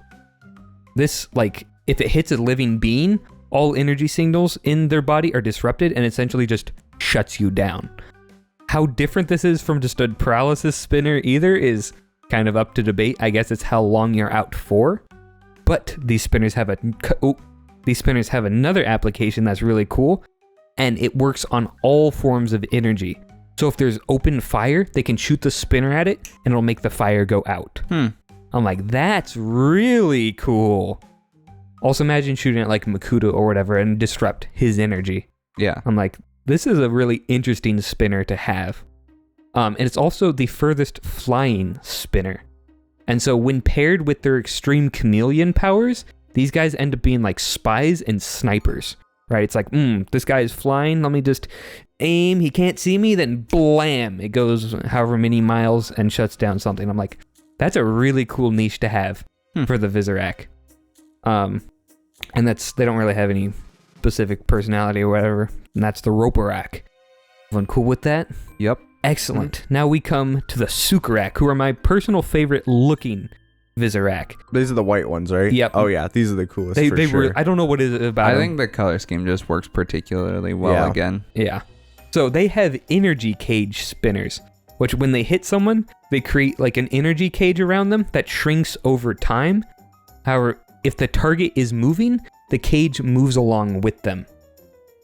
[SPEAKER 1] this, like, if it hits a living being, all energy signals in their body are disrupted and essentially just shuts you down. How different this is from just a paralysis spinner either is kind of up to debate. I guess it's how long you're out for. But these spinners have another application that's really cool, and it works on all forms of energy. So if there's open fire, they can shoot the spinner at it and it'll make the fire go out. I'm like, that's really cool. Also imagine shooting at like Makuta or whatever and disrupt his energy.
[SPEAKER 3] Yeah.
[SPEAKER 1] I'm like, this is a really interesting spinner to have. And it's also the furthest flying spinner. And so when paired with their extreme chameleon powers, these guys end up being like spies and snipers, right? It's like, this guy is flying. Let me just aim. He can't see me. Then blam, it goes however many miles and shuts down something. I'm like, that's a really cool niche to have for the Visorak. And they don't really have any specific personality or whatever. And that's the Roporak. Everyone cool with that?
[SPEAKER 3] Yep.
[SPEAKER 1] Excellent. Now we come to the Sukarak, who are my personal favorite looking Visorak.
[SPEAKER 2] These are the white ones, right?
[SPEAKER 1] Yep.
[SPEAKER 2] Oh yeah, these are the coolest for sure.
[SPEAKER 1] I don't know what it is about
[SPEAKER 3] I
[SPEAKER 1] them.
[SPEAKER 3] think the color scheme just works particularly well again.
[SPEAKER 1] Yeah. So they have energy cage spinners, which when they hit someone, they create like an energy cage around them that shrinks over time. However, if the target is moving, the cage moves along with them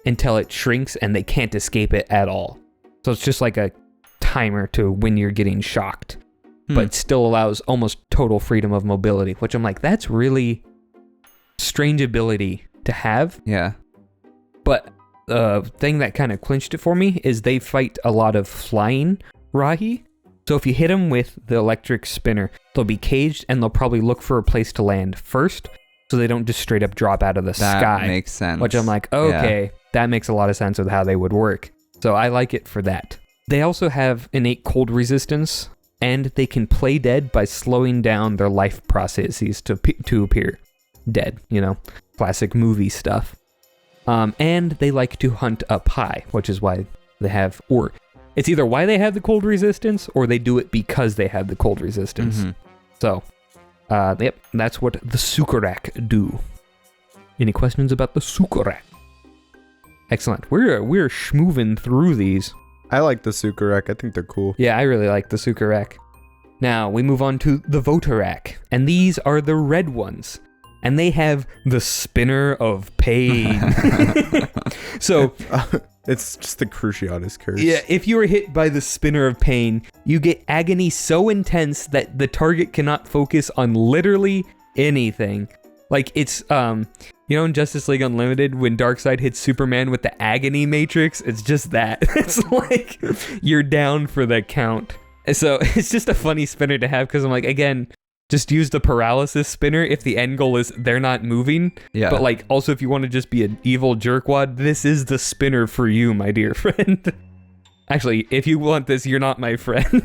[SPEAKER 1] until it shrinks and they can't escape it at all. So it's just like a timer to when you're getting shocked, but still allows almost total freedom of mobility, which I'm like, that's really strange ability to have.
[SPEAKER 3] Yeah.
[SPEAKER 1] But the thing that kind of clinched it for me is they fight a lot of flying Rahi. So if you hit them with the electric spinner, they'll be caged and they'll probably look for a place to land first, so they don't just straight up drop out of the sky.
[SPEAKER 3] That makes sense.
[SPEAKER 1] Which I'm like, okay, that makes a lot of sense with how they would work. So I like it for that. They also have innate cold resistance, and they can play dead by slowing down their life processes to appear dead, classic movie stuff. And they like to hunt up high, which is why they have, or it's either why they have the cold resistance or they do it because they have the cold resistance.
[SPEAKER 3] Mm-hmm.
[SPEAKER 1] So, yep, that's what the Sukarak do. Any questions about the Sukarak? Excellent. We're schmoving through these.
[SPEAKER 2] I like the Sukarak. I think they're cool.
[SPEAKER 1] Yeah, I really like the Sukarak. Now, we move on to the Votarak, and these are the red ones. And they have the spinner of pain. So,
[SPEAKER 2] it's just the Cruciatus curse.
[SPEAKER 1] yeah, if you are hit by the spinner of pain, you get agony so intense that the target cannot focus on literally anything. Like, it's, in Justice League Unlimited, when Darkseid hits Superman with the agony matrix, it's just that. It's like, you're down for the count. So, it's just a funny spinner to have, because I'm like, again, just use the paralysis spinner if the end goal is they're not moving. Yeah. But, like, also if you want to just be an evil jerkwad, this is the spinner for you, my dear friend. Actually, if you want this, you're not my friend.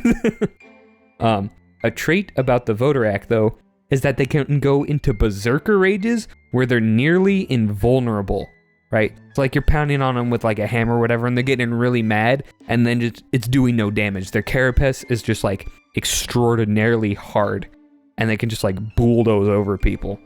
[SPEAKER 1] A trait about the Votarak, though, is that they can go into berserker rages where they're nearly invulnerable, right? It's like you're pounding on them with like a hammer or whatever, and they're getting really mad, and then it's doing no damage. Their carapace is just like extraordinarily hard, and they can just like bulldoze over people.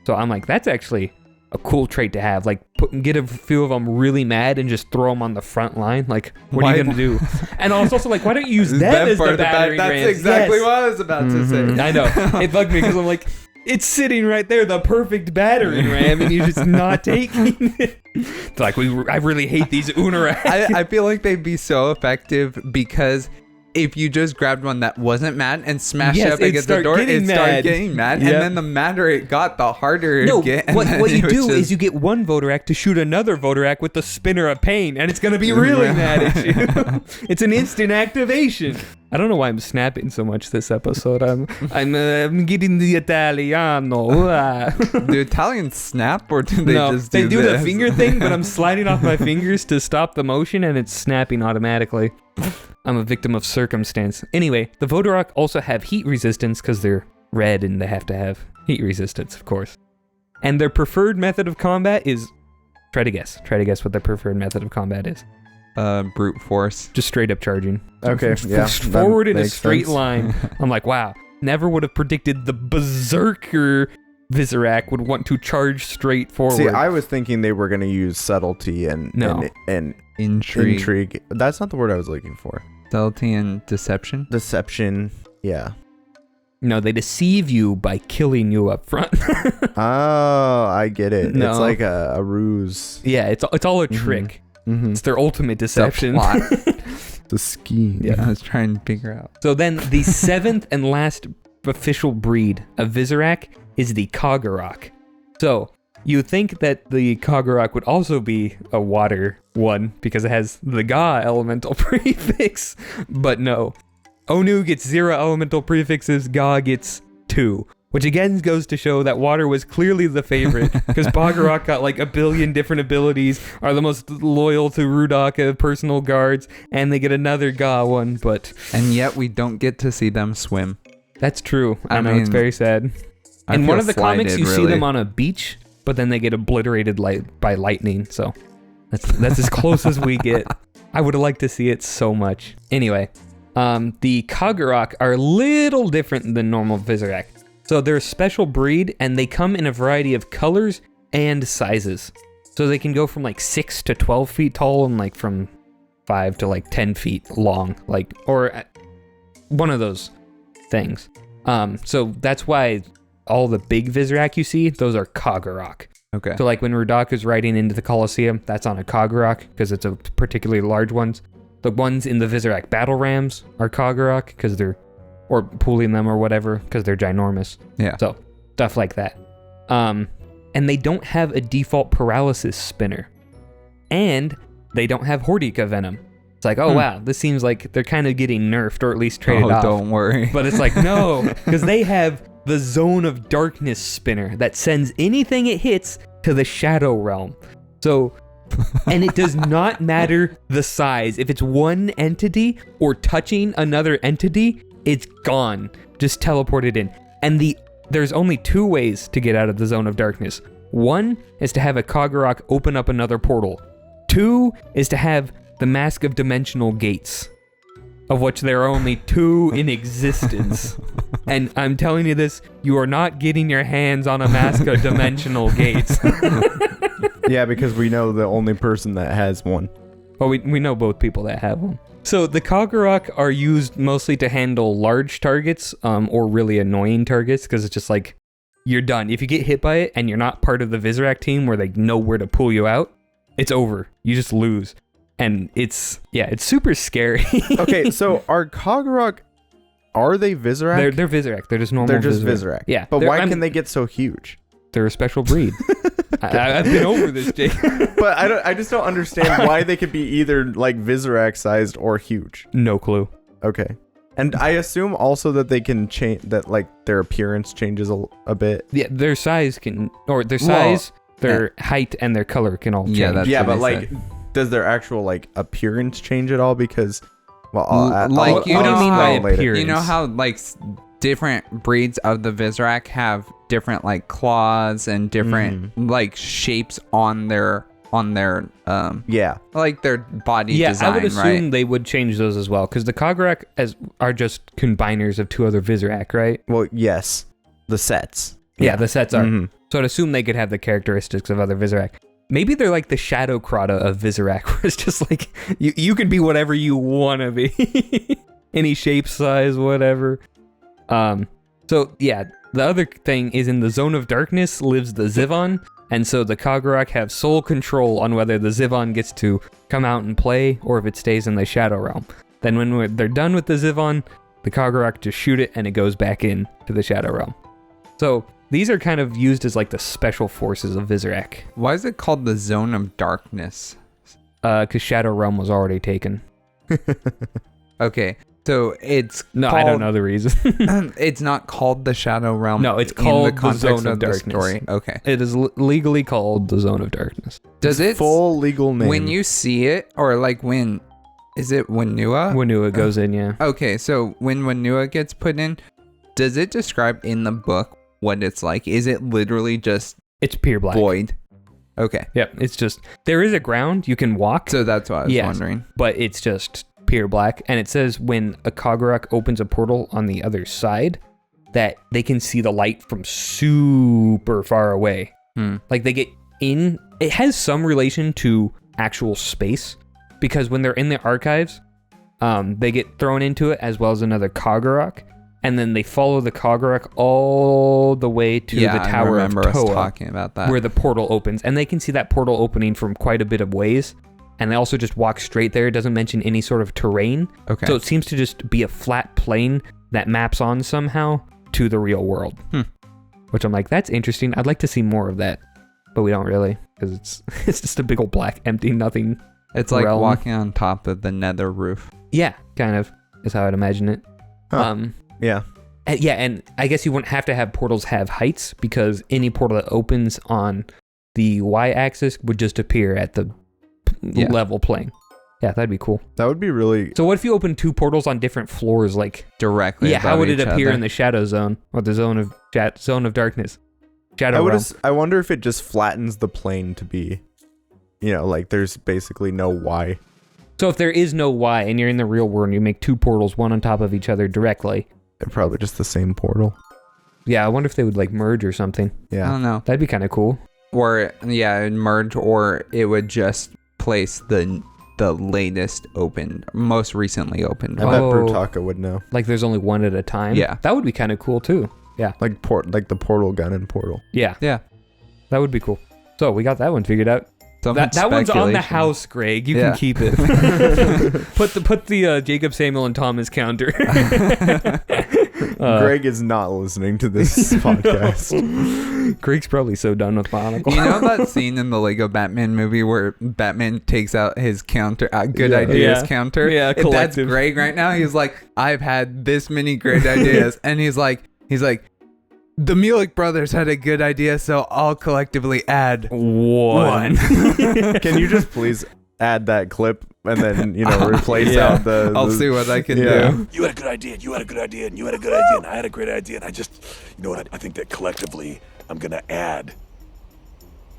[SPEAKER 1] So I'm like, that's actually a cool trait to have. Like, get a few of them really mad and just throw them on the front line. Like, what are you gonna do? And I was also like, why don't you use them as the battering rams?
[SPEAKER 3] That's exactly what I was about to say.
[SPEAKER 1] I know. It bugged me because I'm like, it's sitting right there, the perfect battering ram, and you're just not taking it. It's like, I really hate these Unarak.
[SPEAKER 3] I feel like they'd be so effective because if you just grabbed one that wasn't mad and smashed it up against the door, it started getting mad. Yep. And then the madder it got, the harder it get.
[SPEAKER 1] What you do is you get one Votarak to shoot another Votarak with the spinner of pain, and it's going to be really mad at you. It's an instant activation. I don't know why I'm snapping so much this episode. I'm getting the Italiano.
[SPEAKER 3] Do Italians snap, or do they just do
[SPEAKER 1] they do
[SPEAKER 3] this?
[SPEAKER 1] the finger thing, but I'm sliding off my fingers to stop the motion, and it's snapping automatically. I'm a victim of circumstance. Anyway, the Votarak also have heat resistance because they're red and they have to have heat resistance, of course. And their preferred method of combat is... Try to guess what their preferred method of combat is.
[SPEAKER 3] Brute force.
[SPEAKER 1] Just straight up charging.
[SPEAKER 2] Okay, yeah.
[SPEAKER 1] Forward in a straight line. I'm like, wow. Never would have predicted the Berserker Visorak would want to charge straight forward.
[SPEAKER 2] See, I was thinking they were going to use subtlety and intrigue. That's not the word I was looking for.
[SPEAKER 3] Subtlety and deception?
[SPEAKER 2] Deception, yeah.
[SPEAKER 1] No, they deceive you by killing you up front.
[SPEAKER 2] Oh, I get it.
[SPEAKER 1] No.
[SPEAKER 2] It's like a ruse.
[SPEAKER 1] Yeah, it's all a trick. Mm-hmm. It's their ultimate deception.
[SPEAKER 2] The scheme.
[SPEAKER 3] Yeah, I was trying to figure out.
[SPEAKER 1] So then the seventh and last official breed of Visorak is the Kagarak. So You think that the Kagurok would also be a water one because it has the Ga elemental prefix, but no. Onu gets 0 elemental prefixes, Ga gets 2, which again goes to show that water was clearly the favorite because Kagurok got like a billion different abilities, are the most loyal to Rudaka personal guards, and they get another Ga one, but...
[SPEAKER 3] And yet we don't get to see them swim.
[SPEAKER 1] That's true. I know,
[SPEAKER 3] mean,
[SPEAKER 1] it's very sad.
[SPEAKER 3] I
[SPEAKER 1] In
[SPEAKER 3] feel
[SPEAKER 1] one of the comics,
[SPEAKER 3] slighted,
[SPEAKER 1] you see
[SPEAKER 3] really.
[SPEAKER 1] them on a beach, but then they get obliterated by lightning, so that's as close as we get. I would have liked to see it so much. Anyway, the Kagurok are a little different than normal Visorak. So they're a special breed, and they come in a variety of colors and sizes. So they can go from like 6 to 12 feet tall and like from 5 to like 10 feet long, like, or one of those things. So that's why all the big Visorak you see, those are Kagurok.
[SPEAKER 3] Okay.
[SPEAKER 1] So like when Rudaka's riding into the Colosseum, that's on a Kagurok because it's a particularly large ones. The ones in the Visorak battle rams are Kagurok because they're, or pooling them or whatever because they're ginormous.
[SPEAKER 3] Yeah.
[SPEAKER 1] So stuff like that. And they don't have a default paralysis spinner. And they don't have Hordika venom. It's like, oh wow, this seems like they're kind of getting nerfed or at least traded off.
[SPEAKER 3] Don't worry.
[SPEAKER 1] But it's like, no, because they have the Zone of Darkness spinner that sends anything it hits to the Shadow Realm. So, and it does not matter the size. If it's one entity or touching another entity, it's gone. Just teleport it in. And there's only 2 ways to get out of the Zone of Darkness. 1 is to have a Kagurok open up another portal. 2 is to have the Mask of Dimensional Gates, of which there are only 2 in existence. And I'm telling you this, you are not getting your hands on a Mask of Dimensional Gates.
[SPEAKER 2] Yeah, because we know the only person that has one.
[SPEAKER 1] Well, we know both people that have one. So the Kagurok are used mostly to handle large targets, or really annoying targets, because it's just like, you're done. If you get hit by it and you're not part of the Visorak team where they know where to pull you out, it's over. You just lose. And it's super scary.
[SPEAKER 2] Okay, so are Kagurok, are they Visorak?
[SPEAKER 1] They're Visorak. They're just normal
[SPEAKER 2] They're just Visorak.
[SPEAKER 1] Yeah.
[SPEAKER 2] But why can they get so huge?
[SPEAKER 1] They're a special breed. I've been over this, Jake.
[SPEAKER 2] But I just don't understand why they could be either like Visorak sized or huge.
[SPEAKER 1] No clue.
[SPEAKER 2] Okay. And I assume also that they can change, that like their appearance changes a bit.
[SPEAKER 1] Yeah, their size can, or their size, their height, and their color can all change.
[SPEAKER 3] Yeah,
[SPEAKER 2] but like, does their actual like appearance change at all? Because, well,
[SPEAKER 3] what do you mean by
[SPEAKER 1] appearance?
[SPEAKER 3] You know how like different breeds of the Visorak have different like claws and different like shapes on their like their body design,
[SPEAKER 1] I would assume
[SPEAKER 3] right?
[SPEAKER 1] they would change those as well, because the Kagurok are just combiners of 2 other Visorak, right?
[SPEAKER 2] Well, yes, the sets.
[SPEAKER 1] Yeah, the sets are.
[SPEAKER 2] Mhm.
[SPEAKER 1] So I'd assume they could have the characteristics of other Visorak. Maybe they're like the Shadow Krata of Visorak, where it's just like, you can be whatever you want to be. Any shape, size, whatever. So yeah, the other thing is in the Zone of Darkness lives the Zivon, and so the Kagurok have sole control on whether the Zivon gets to come out and play or if it stays in the Shadow Realm. Then when they're done with the Zivon, the Kagurok just shoot it and it goes back in to the Shadow Realm. So these are kind of used as like the special forces of Visorak.
[SPEAKER 3] Why is it called the Zone of Darkness?
[SPEAKER 1] Because Shadow Realm was already taken.
[SPEAKER 3] Okay, so it's
[SPEAKER 1] No,
[SPEAKER 3] called,
[SPEAKER 1] I don't know the reason.
[SPEAKER 3] it's not called the Shadow Realm.
[SPEAKER 1] No, it's
[SPEAKER 3] in
[SPEAKER 1] called
[SPEAKER 3] the
[SPEAKER 1] the
[SPEAKER 3] context
[SPEAKER 1] Zone of
[SPEAKER 3] of the
[SPEAKER 1] Darkness.
[SPEAKER 3] story. Okay.
[SPEAKER 1] It is legally called the Zone of Darkness.
[SPEAKER 3] Does it
[SPEAKER 2] Full legal name.
[SPEAKER 3] when you see it, or like when is it Wanua?
[SPEAKER 1] Wanua goes in, yeah.
[SPEAKER 3] Okay, so when Wanua gets put in, does it describe in the book what it's like? Is it literally just
[SPEAKER 1] It's pure black.
[SPEAKER 3] void? Okay,
[SPEAKER 1] Yep, it's just, there is a ground you can walk,
[SPEAKER 3] so that's what I was
[SPEAKER 1] Yes.
[SPEAKER 3] wondering.
[SPEAKER 1] but it's just pure black. And it says when a Kagurok opens a portal on the other side, that they can see the light from super far away. Like they get in, it has some relation to actual space, because when they're in the archives, they get thrown into it as well as another Kagurok, and then they follow the Kagurok all the way to the Tower
[SPEAKER 3] I remember
[SPEAKER 1] of
[SPEAKER 3] us
[SPEAKER 1] Toa,
[SPEAKER 3] talking about that.
[SPEAKER 1] where the portal opens, and they can see that portal opening from quite a bit of ways, and they also just walk straight there. It doesn't mention any sort of terrain,
[SPEAKER 3] Okay.
[SPEAKER 1] so it seems to just be a flat plane that maps on somehow to the real world. Which I'm like, that's interesting. I'd like to see more of that. but we don't really because it's just a big old black empty nothing.
[SPEAKER 3] It's like
[SPEAKER 1] realm.
[SPEAKER 3] walking on top of the nether roof.
[SPEAKER 1] Yeah, kind of is how I'd imagine it.
[SPEAKER 2] Huh. Yeah.
[SPEAKER 1] And I guess you wouldn't have to have portals have heights because any portal that opens on the y-axis would just appear at the level plane. Yeah, that'd be cool.
[SPEAKER 2] That would be really...
[SPEAKER 1] So what if you open 2 portals on different floors, like
[SPEAKER 3] directly?
[SPEAKER 1] Yeah, how would it
[SPEAKER 3] above each
[SPEAKER 1] appear
[SPEAKER 3] other?
[SPEAKER 1] in the shadow zone or the zone of darkness? Shadow realm.
[SPEAKER 2] I wonder if it just flattens the plane to be, like there's basically no Y.
[SPEAKER 1] So if there is no Y and you're in the real world and you make 2 portals, one on top of each other directly.
[SPEAKER 2] They're probably just the same portal.
[SPEAKER 1] Yeah, I wonder if they would like merge or something.
[SPEAKER 3] I
[SPEAKER 2] Yeah.
[SPEAKER 3] don't know.
[SPEAKER 1] That'd be kind of cool.
[SPEAKER 3] Or it'd merge, or it would just place the latest opened, most recently opened.
[SPEAKER 2] I
[SPEAKER 3] one.
[SPEAKER 2] bet
[SPEAKER 1] Oh.
[SPEAKER 2] Brutaka would know.
[SPEAKER 1] Like there's only one at a time.
[SPEAKER 3] Yeah.
[SPEAKER 1] That would be kind of cool too. Yeah.
[SPEAKER 2] Like the portal gun in Portal.
[SPEAKER 1] Yeah.
[SPEAKER 3] Yeah.
[SPEAKER 1] That would be cool. So we got that one figured out.
[SPEAKER 3] So
[SPEAKER 1] That
[SPEAKER 3] much
[SPEAKER 1] one's on the
[SPEAKER 3] speculation.
[SPEAKER 1] house, Greg. You
[SPEAKER 3] Yeah.
[SPEAKER 1] can keep it. put the Jacob, Samuel, and Thomas counter.
[SPEAKER 2] Greg is not listening to this podcast.
[SPEAKER 1] Greg's probably so done with Bionicle.
[SPEAKER 3] You know that scene in the Lego Batman movie where Batman takes out his counter, good ideas
[SPEAKER 1] Yeah.
[SPEAKER 3] counter?
[SPEAKER 1] Yeah,
[SPEAKER 3] That's
[SPEAKER 1] collective.
[SPEAKER 3] Greg right now. He's like, I've had this many great ideas. And he's like, the Mulek brothers had a good idea, so I'll collectively add
[SPEAKER 1] One.
[SPEAKER 2] Can you just please add that clip and then, replace
[SPEAKER 3] Yeah.
[SPEAKER 2] out the...
[SPEAKER 3] I'll see what I can
[SPEAKER 2] Yeah.
[SPEAKER 3] do.
[SPEAKER 5] You had a good idea, and you had a good idea, and you had a good idea, and I had a great idea, and I just, you know what, I think that collectively I'm gonna add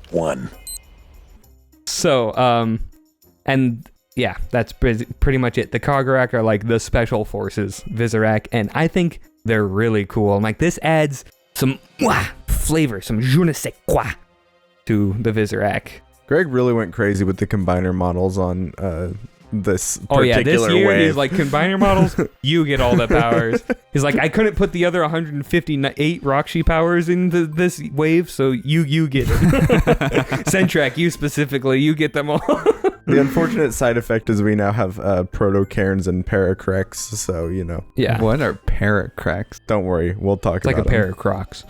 [SPEAKER 5] 1.
[SPEAKER 1] So, and yeah, that's pretty much it. The Kagarak are like the special forces, Visorak, and I think they're really cool. I'm like, this adds some flavor, some je ne sais quoi to the Visorak.
[SPEAKER 2] Greg really went crazy with the combiner models on this particular
[SPEAKER 1] Oh yeah, this year
[SPEAKER 2] wave.
[SPEAKER 1] he's like, combiner models, you get all the powers. He's like, I couldn't put the other 158 Rockshi powers in this wave, so you get it. Sentrak, you specifically, you get them all.
[SPEAKER 2] The unfortunate side effect is we now have Proto-Cairns and Paracrex, so,
[SPEAKER 1] Yeah.
[SPEAKER 3] What are paracracks?
[SPEAKER 2] don't worry. We'll talk
[SPEAKER 1] It's like
[SPEAKER 2] about
[SPEAKER 1] a pair of Crocs.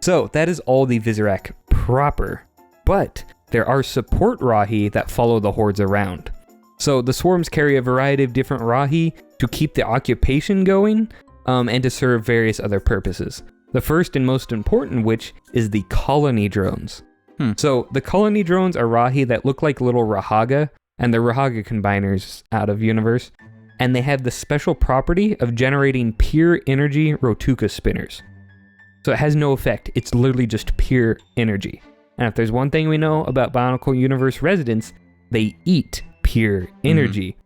[SPEAKER 1] So that is all the Visorak proper, but there are support Rahi that follow the hordes around. So the swarms carry a variety of different Rahi to keep the occupation going, and to serve various other purposes. The first and most important which is the colony drones. So the colony drones are Rahi that look like little Rahaga, and they're Rahaga combiners out of universe, and they have the special property of generating pure energy Rotuka spinners. So it has no effect, it's literally just pure energy. And if there's one thing we know about Bionicle Universe residents, they eat pure energy.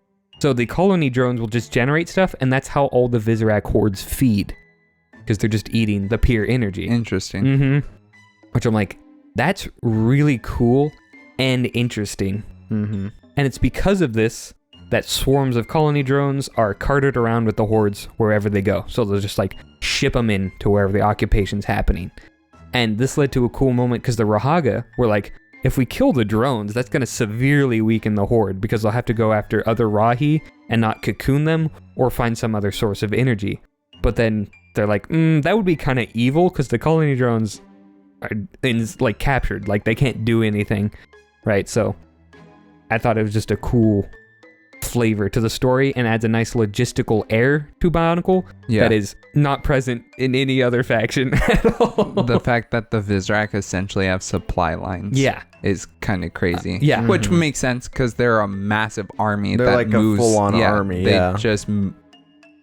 [SPEAKER 1] So the colony drones will just generate stuff, and that's how all the Visorak hordes feed. Because they're just eating the pure energy.
[SPEAKER 3] Interesting.
[SPEAKER 1] Mm-hmm. Which I'm like, that's really cool and interesting.
[SPEAKER 2] Mm-hmm.
[SPEAKER 1] And it's because of this that swarms of colony drones are carted around with the hordes wherever they go. So they'll just like ship them in to wherever the occupation's happening. And this led to a cool moment because the Rahaga were like, if we kill the drones, that's going to severely weaken the horde because they'll have to go after other Rahi and not cocoon them or find some other source of energy. But then they're like, that would be kind of evil because the colony drones are like captured, like they can't do anything, right? So I thought it was just a cool flavor to the story and adds a nice logistical air to Bionicle that is not present in any other faction at all.
[SPEAKER 3] The fact that the Visorak essentially have supply lines is kind of crazy.
[SPEAKER 1] Yeah.
[SPEAKER 3] Which makes sense because they're a massive army
[SPEAKER 2] They're
[SPEAKER 3] that
[SPEAKER 2] like
[SPEAKER 3] moves.
[SPEAKER 2] a full-on army,
[SPEAKER 3] They just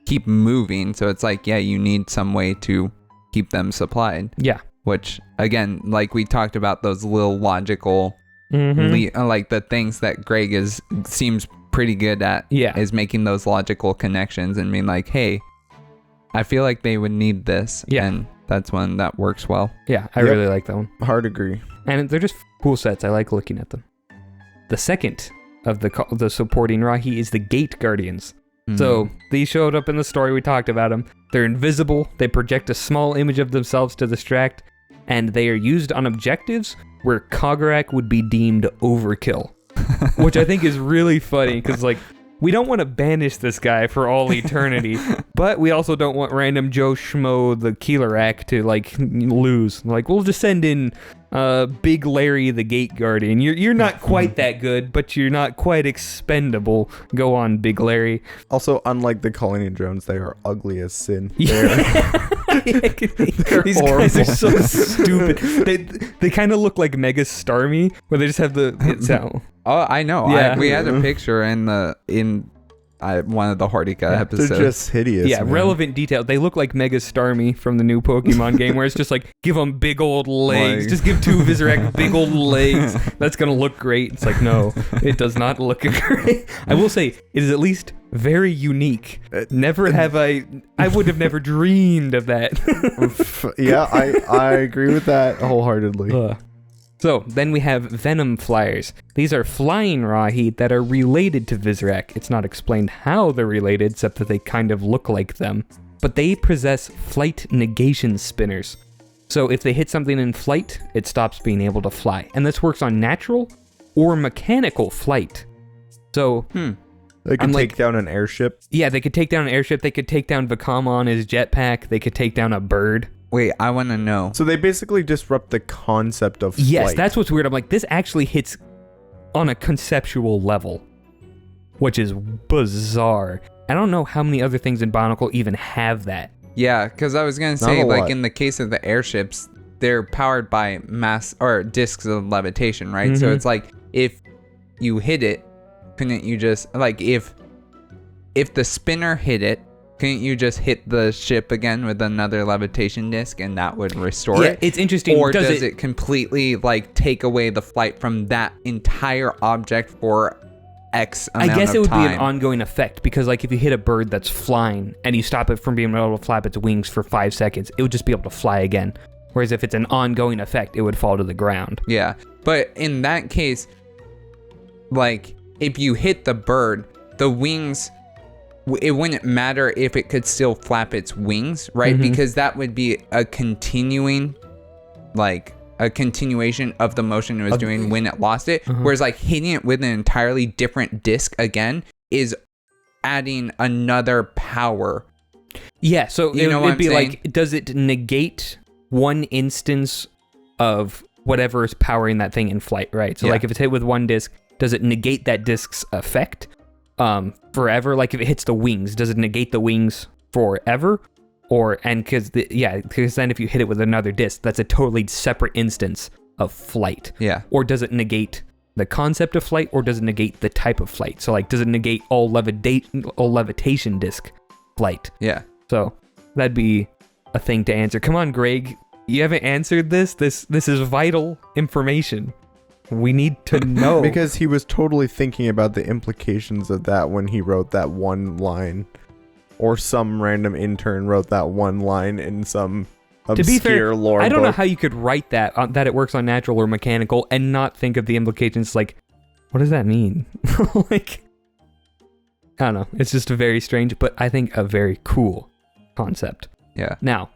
[SPEAKER 3] keep moving. So it's like, you need some way to keep them supplied.
[SPEAKER 1] Yeah.
[SPEAKER 3] Which, again, like we talked about those little logical, like the things that Greg seems pretty good at is making those logical connections and being like, hey, I feel like they would need this. And that's one that works well.
[SPEAKER 1] Yeah, I really like that one.
[SPEAKER 2] Hard agree.
[SPEAKER 1] And they're just cool sets. I like looking at them. The second of the supporting Rahi is the Gate Guardians. So these showed up in the story. We talked about them. They're invisible. They project a small image of themselves to distract. And they are used on objectives where Kagarak would be deemed overkill. Which I think is really funny because, like, we don't want to banish this guy for all eternity, but we also don't want random Joe Schmo the Keelorak to like lose. Like, we'll just send in Big Larry the Gate Guardian. You're not quite that good, but you're not quite expendable. Go on, Big Larry.
[SPEAKER 2] Also, unlike the colony drones, they are ugly as sin.
[SPEAKER 1] Yeah. These guys are so stupid. They kind of look like Mega Starmie, where they just have the sound.
[SPEAKER 3] Oh, I know.
[SPEAKER 1] Yeah.
[SPEAKER 3] We had a picture in one of the Hardika episodes.
[SPEAKER 2] They're just hideous.
[SPEAKER 1] Yeah,
[SPEAKER 2] man.
[SPEAKER 1] relevant detail. They look like Mega Starmie from the new Pokemon game, where it's just like, give them big old legs. Just give 2 Visorak big old legs. That's going to look great. It's like, no, it does not look great. I will say, it is at least very unique. Never have I would have never dreamed of that.
[SPEAKER 2] Yeah, I agree with that wholeheartedly.
[SPEAKER 1] So, then we have Venom Flyers. These are flying Rahi that are related to Visorak. It's not explained how they're related, except that they kind of look like them. But they possess flight negation spinners. So if they hit something in flight, it stops being able to fly. And this works on natural or mechanical flight. So,
[SPEAKER 2] They could take down an airship.
[SPEAKER 1] Yeah, they could take down an airship. They could take down Vakama on his jetpack. They could take down a bird.
[SPEAKER 3] Wait, I want to know.
[SPEAKER 2] So they basically disrupt the concept of flight.
[SPEAKER 1] Yes, that's what's weird. I'm like, this actually hits on a conceptual level, which is bizarre. I don't know how many other things in Bionicle even have that.
[SPEAKER 3] Yeah, because I was going to say,
[SPEAKER 2] Not a
[SPEAKER 3] like,
[SPEAKER 2] lot.
[SPEAKER 3] in the case of the airships, they're powered by mass or discs of levitation, right? So it's like, if you hit it, couldn't you just, like, if the spinner hit it, couldn't you just hit the ship again with another levitation disc and that would restore it?
[SPEAKER 1] It's interesting.
[SPEAKER 3] Or does it completely, like, take away the flight from that entire object for X amount of time?
[SPEAKER 1] I guess it would be an ongoing effect, because, like, if you hit a bird that's flying and you stop it from being able to flap its wings for 5 seconds, it would just be able to fly again. Whereas if it's an ongoing effect, it would fall to the ground.
[SPEAKER 3] Yeah, but in that case, like, if you hit the bird, the wings, it wouldn't matter if it could still flap its wings, right? Because that would be a continuation of the motion it was doing when it lost it. Whereas, like, hitting it with an entirely different disc again is adding another power.
[SPEAKER 1] Yeah, so
[SPEAKER 3] You know what
[SPEAKER 1] it'd be
[SPEAKER 3] I'm saying?
[SPEAKER 1] like, does it negate one instance of whatever is powering that thing in flight, right? So, like, if it's hit with one disc, does it negate that disc's effect forever? Like, if it hits the wings, does it negate the wings forever? Because then if you hit it with another disc, that's a totally separate instance of flight.
[SPEAKER 3] Yeah.
[SPEAKER 1] Or does it negate the concept of flight, or does it negate the type of flight? So, like, does it negate all levitation disc flight?
[SPEAKER 3] Yeah.
[SPEAKER 1] So that'd be a thing to answer. Come on, Greg. You haven't answered this. This is vital information. We need to know.
[SPEAKER 2] Because he was totally thinking about the implications of that when he wrote that one line. Or some random intern wrote that one line in some obscure
[SPEAKER 1] to be fair,
[SPEAKER 2] lore
[SPEAKER 1] I don't know
[SPEAKER 2] book.
[SPEAKER 1] how you could write that it works on natural or mechanical and not think of the implications. Like, what does that mean? Like, I don't know. It's just a very strange, but I think a very cool concept.
[SPEAKER 3] Yeah.
[SPEAKER 1] Now,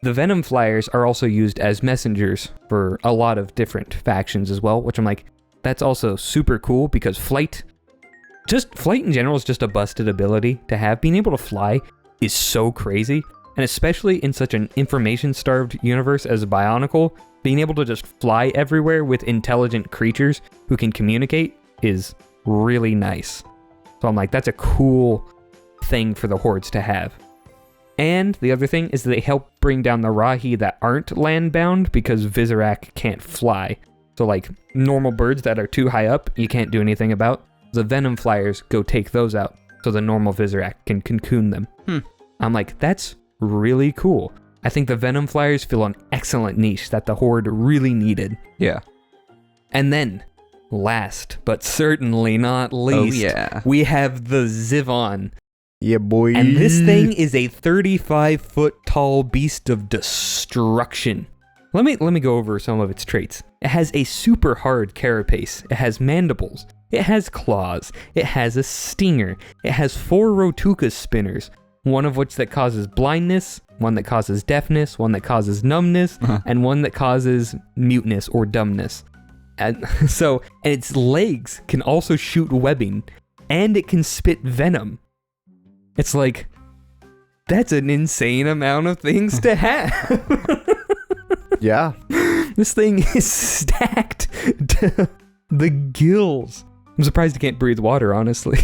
[SPEAKER 1] the Venom Flyers are also used as messengers for a lot of different factions as well, which I'm like, that's also super cool, because flight in general is just a busted ability to have. Being able to fly is so crazy, and especially in such an information-starved universe as Bionicle, being able to just fly everywhere with intelligent creatures who can communicate is really nice. So I'm like, that's a cool thing for the Hordes to have. And the other thing is that they help bring down the Rahi that aren't land-bound, because Visorak can't fly. So, like, normal birds that are too high up, you can't do anything about. The Venom Flyers go take those out, so the normal Visorak can cocoon them. I'm like, that's really cool. I think the Venom Flyers fill an excellent niche that the Horde really needed.
[SPEAKER 3] Yeah.
[SPEAKER 1] And then, last but certainly not least, we have the Zivon.
[SPEAKER 2] Yeah, boy.
[SPEAKER 1] And this thing is a 35-foot tall beast of destruction. Let me go over some of its traits. It has a super hard carapace. It has mandibles. It has claws. It has a stinger. It has 4 Rotuka spinners, one of which that causes blindness, one that causes deafness, one that causes numbness, and one that causes muteness or dumbness. And its legs can also shoot webbing, and it can spit venom. It's like, that's an insane amount of things to have.
[SPEAKER 2] Yeah.
[SPEAKER 1] This thing is stacked to the gills. I'm surprised it can't breathe water, honestly.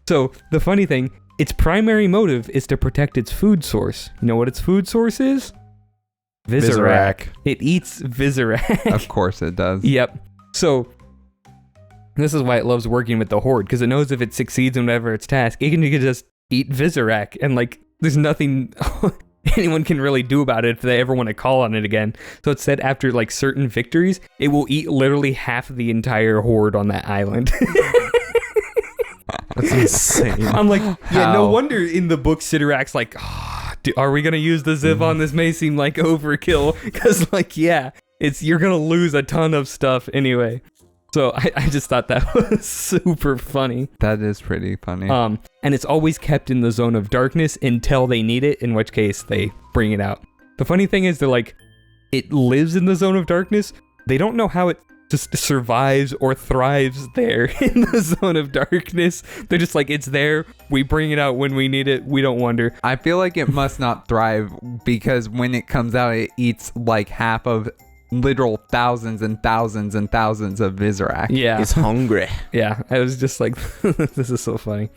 [SPEAKER 1] So the funny thing, its primary motive is to protect its food source. You know what its food source is? Visorak. It eats Visorak.
[SPEAKER 3] Of course it does.
[SPEAKER 1] Yep. So this is why it loves working with the Horde, because it knows if it succeeds in whatever its task, it can just eat Visorak, and like there's nothing anyone can really do about it if they ever want to call on it again. So it said after like certain victories, it will eat literally half the entire Horde on that island.
[SPEAKER 2] That's insane.
[SPEAKER 1] I'm like, yeah,
[SPEAKER 3] How?
[SPEAKER 1] no wonder in the book Sidorak's like, are we gonna use the Zivon? This may seem like overkill, because like, yeah, you're gonna lose a ton of stuff anyway. So I just thought that was super funny.
[SPEAKER 3] That is pretty funny.
[SPEAKER 1] And it's always kept in the zone of darkness until they need it, in which case they bring it out. The funny thing is, they're like, it lives in the zone of darkness. They don't know how it just survives or thrives there in the zone of darkness. They're just like, it's there. We bring it out when we need it. We don't wonder.
[SPEAKER 3] I feel like it must not thrive, because when it comes out, it eats like half of literal thousands and thousands and thousands of Visorak.
[SPEAKER 1] Yeah.
[SPEAKER 2] It's hungry.
[SPEAKER 1] Yeah. I was just like, this is so funny.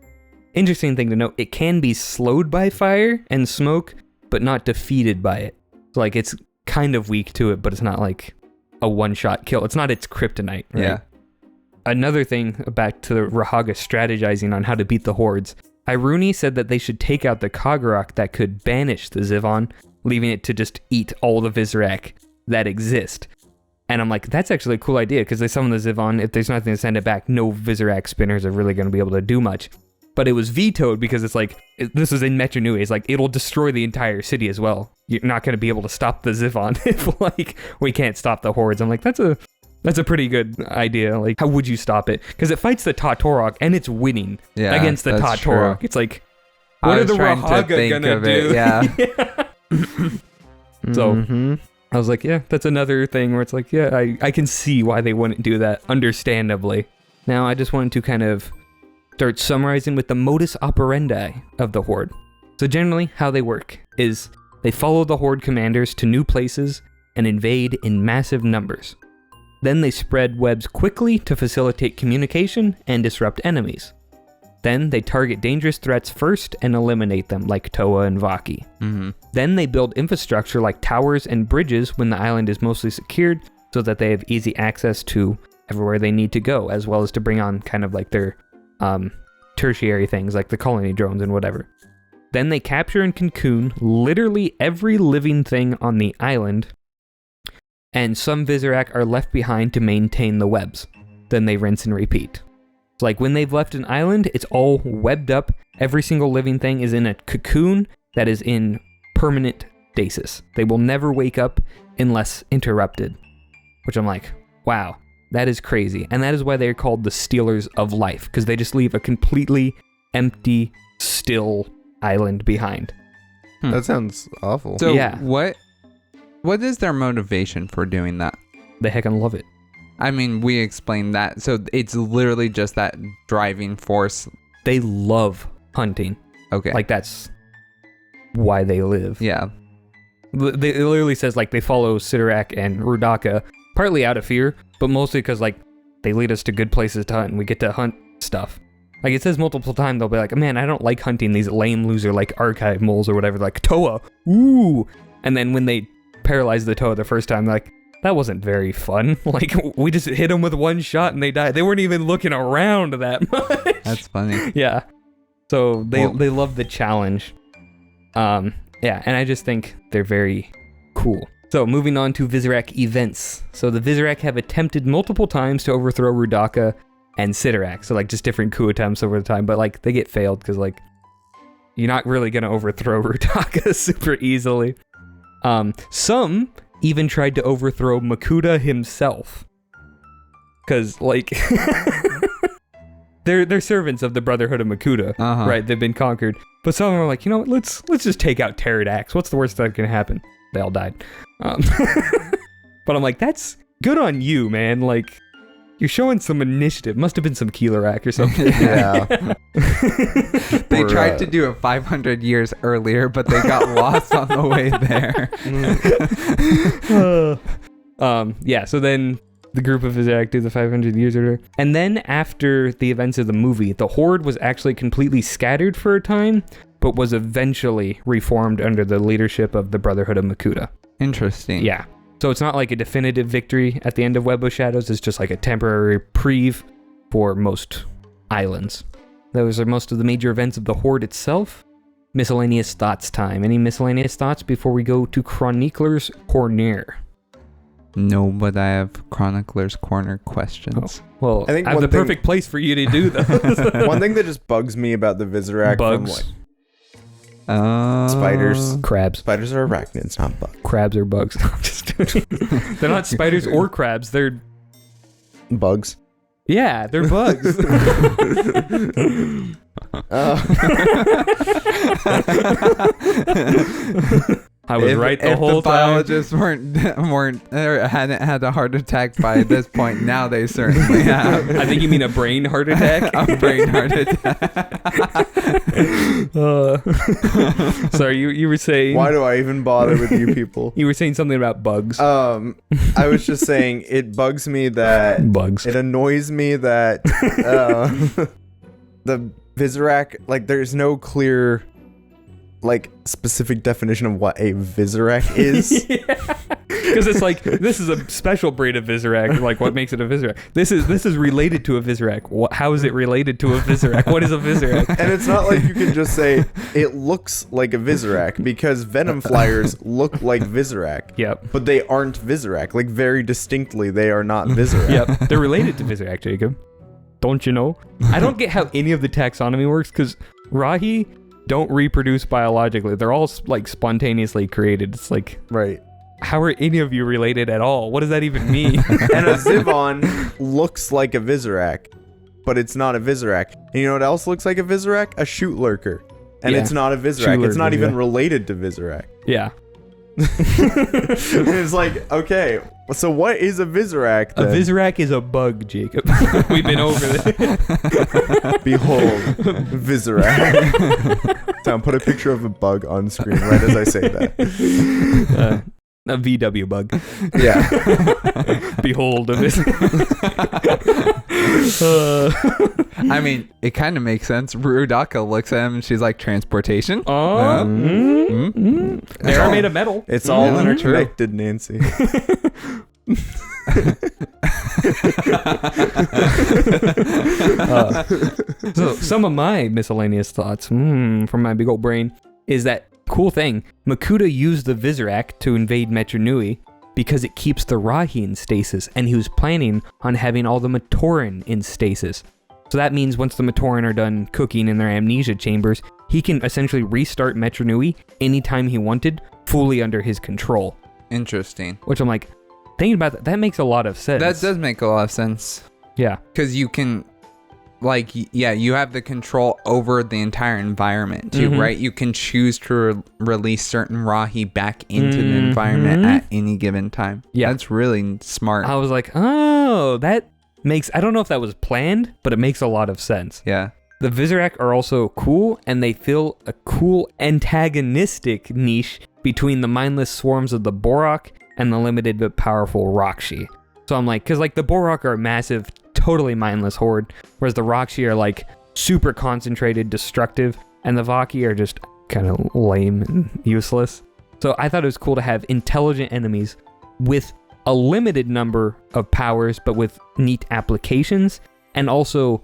[SPEAKER 1] Interesting thing to note, it can be slowed by fire and smoke, but not defeated by it. So like, it's kind of weak to it, but it's not like a one-shot kill. It's not its kryptonite, right?
[SPEAKER 3] Yeah.
[SPEAKER 1] Another thing, back to Rahaga strategizing on how to beat the hordes, Iruni said that they should take out the Kagurok that could banish the Zivon, leaving it to just eat all the Visorak that exist. And I'm like, that's actually a cool idea, because they summon the Zivon. If there's nothing to send it back, no Visorak spinners are really going to be able to do much. But it was vetoed because it's like, this was in Metro Nui. It's like, it'll destroy the entire city as well. You're not going to be able to stop the Zivon if like we can't stop the hordes. I'm like, that's a pretty good idea. Like, how would you stop it? Because it fights the Tatorok and it's winning against the
[SPEAKER 3] that's
[SPEAKER 1] Tatorok.
[SPEAKER 3] true.
[SPEAKER 1] It's like, what are the Rahaga gonna do?
[SPEAKER 3] Yeah.
[SPEAKER 1] So I was like, yeah, that's another thing where it's like, yeah, I can see why they wouldn't do that, understandably. Now I just wanted to kind of start summarizing with the modus operandi of the Horde. So generally, how they work is they follow the Horde commanders to new places and invade in massive numbers. Then they spread webs quickly to facilitate communication and disrupt enemies. Then they target dangerous threats first and eliminate them, like Toa and Vaki. Then they build infrastructure like towers and bridges when the island is mostly secured, so that they have easy access to everywhere they need to go, as well as to bring on kind of like their tertiary things like the colony drones and whatever. Then they capture and cocoon literally every living thing on the island, and some Visorak are left behind to maintain the webs. Then they rinse and repeat. So like when they've left an island, it's all webbed up. Every single living thing is in a cocoon that is in permanent stasis. They will never wake up unless interrupted, which I'm like, wow. That is crazy. And that is why they're called the Stealers of Life, because they just leave a completely empty, still island behind.
[SPEAKER 2] That sounds awful.
[SPEAKER 3] So
[SPEAKER 1] Yeah.
[SPEAKER 3] what is their motivation for doing that?
[SPEAKER 1] They heckin' love it.
[SPEAKER 3] I mean, we explained that. So it's literally just that driving force.
[SPEAKER 1] They love hunting.
[SPEAKER 3] Okay.
[SPEAKER 1] Like, that's why they live.
[SPEAKER 3] Yeah.
[SPEAKER 1] It literally says, like, they follow Sidorak and Rudaka, partly out of fear, but mostly because, like, they lead us to good places to hunt, and we get to hunt stuff. Like, it says multiple times, they'll be like, man, I don't like hunting these lame loser, like, archive moles or whatever. Like, Toa, ooh! And then when they paralyzed the Toa the first time, they're like, that wasn't very fun. Like, we just hit them with one shot and they died. They weren't even looking around that much.
[SPEAKER 3] That's funny.
[SPEAKER 1] Yeah. So they love the challenge. Yeah, and I just think they're very cool. So moving on to Visorak events. So the Visorak have attempted multiple times to overthrow Rudaka and Sidorak. So like just different coup attempts over the time, but like they get failed because like you're not really gonna overthrow Rudaka super easily. Some even tried to overthrow Makuta himself. Cause like they're servants of the Brotherhood of Makuta, right? They've been conquered. But some of them are like, you know what, let's just take out Pterodax. What's the worst that can happen? They all died. But I'm like, that's good on you, man. Like, You're showing some initiative. Must have been some Keelorak or something.
[SPEAKER 2] Yeah.
[SPEAKER 3] They
[SPEAKER 2] Or,
[SPEAKER 3] tried to do it 500 years earlier, but they got lost on the way there.
[SPEAKER 1] Yeah, so then the group of Visorak do the 500 years order. And then after the events of the movie, the Horde was actually completely scattered for a time, but was eventually reformed under the leadership of the Brotherhood of Makuta.
[SPEAKER 3] Interesting.
[SPEAKER 1] Yeah. So it's not like a definitive victory at the end of Web of Shadows. It's just like a temporary reprieve for most islands. Those are most of the major events of the Horde itself. Miscellaneous thoughts time. Any miscellaneous thoughts before we go to Chronicler's Corner?
[SPEAKER 3] No, but I have Chronicler's Corner questions.
[SPEAKER 1] Well,
[SPEAKER 2] I think
[SPEAKER 1] I have
[SPEAKER 2] one
[SPEAKER 1] the
[SPEAKER 2] thing-
[SPEAKER 1] perfect place for you to do those.
[SPEAKER 2] One thing that just bugs me about the Visorak from
[SPEAKER 1] Bugs.
[SPEAKER 2] spiders.
[SPEAKER 1] Crabs.
[SPEAKER 2] Spiders are arachnids, not bugs.
[SPEAKER 1] Crabs are bugs. I'm just kidding. They're not spiders or crabs. They're,
[SPEAKER 2] Bugs.
[SPEAKER 1] yeah, they're bugs. I was right the whole
[SPEAKER 3] if the
[SPEAKER 1] time.
[SPEAKER 3] biologists weren't or hadn't had a heart attack by this point, now they certainly have.
[SPEAKER 1] I think you mean a brain heart attack.
[SPEAKER 3] A brain heart attack.
[SPEAKER 1] Sorry, you were saying.
[SPEAKER 2] Why do I even bother with you people?
[SPEAKER 1] You were saying something about bugs.
[SPEAKER 2] I was just saying it bugs me that
[SPEAKER 1] Bugs.
[SPEAKER 2] it annoys me that the Visorak, like, there's no clear, like, specific definition of what a Visorak is.
[SPEAKER 1] Because it's like, this is a special breed of Visorak. Like, what makes it a Visorak? This is related to a Visorak. How is it related to a Visorak? What is a Visorak?
[SPEAKER 2] And it's not like you can just say it looks like a Visorak, because Venom Flyers look like Visorak.
[SPEAKER 1] Yep.
[SPEAKER 2] But they aren't Visorak. Like, very distinctly, they are not Visorak.
[SPEAKER 1] Yep. They're related to Visorak, Jacob. Don't you know? I don't get how any of the taxonomy works, because Rahi don't reproduce biologically. They're all like spontaneously created. It's like,
[SPEAKER 2] Right.
[SPEAKER 1] how are any of you related at all? What does that even mean?
[SPEAKER 2] And a Zivon looks like a Visorak, but it's not a Visorak. And you know what else looks like a Visorak? A shoot lurker. And
[SPEAKER 1] Yeah.
[SPEAKER 2] it's not a Visorak.
[SPEAKER 1] Shoot
[SPEAKER 2] It's not
[SPEAKER 1] lurker,
[SPEAKER 2] even
[SPEAKER 1] yeah.
[SPEAKER 2] related to Visorak.
[SPEAKER 1] Yeah.
[SPEAKER 2] And it's like, okay, so what is a Visorak
[SPEAKER 1] A
[SPEAKER 2] then?
[SPEAKER 1] Visorak is a bug, Jacob. We've been over this.
[SPEAKER 2] Behold, Visorak. Tom, put a picture of a bug on screen right as I say that.
[SPEAKER 1] A VW bug.
[SPEAKER 2] Yeah.
[SPEAKER 1] Behold a Visorak.
[SPEAKER 3] I mean, it kind of makes sense. Rudaka looks at him and she's like, transportation?
[SPEAKER 1] They are made of metal.
[SPEAKER 2] It's all
[SPEAKER 3] Yeah,
[SPEAKER 2] interconnected, Nancy.
[SPEAKER 1] So some of my miscellaneous thoughts from my big old brain is that cool thing. Makuta used the Visorak to invade Metru Nui because it keeps the Rahi in stasis, and he was planning on having all the Matoran in stasis. So that means once the Matoran are done cooking in their amnesia chambers, he can essentially restart Metru Nui anytime he wanted, fully under his control.
[SPEAKER 3] Interesting.
[SPEAKER 1] Which I'm like, thinking about that makes a lot of sense.
[SPEAKER 3] That does make a lot of sense.
[SPEAKER 1] Yeah.
[SPEAKER 3] Because you can, like, yeah, you have the control over the entire environment too, right? You can choose to release certain Rahi back into the environment at any given time.
[SPEAKER 1] Yeah.
[SPEAKER 3] That's really smart.
[SPEAKER 1] I was like, oh, that makes, I don't know if that was planned, but it makes a lot of sense.
[SPEAKER 3] Yeah.
[SPEAKER 1] The Visorak are also cool, and they fill a cool antagonistic niche between the mindless swarms of the Borak and the limited but powerful Rakshi. So I'm like, because like the Borak are a massive, totally mindless horde, whereas the Rakshi are like super concentrated, destructive, and the Vaki are just kind of lame and useless. So I thought it was cool to have intelligent enemies with a limited number of powers, but with neat applications, and also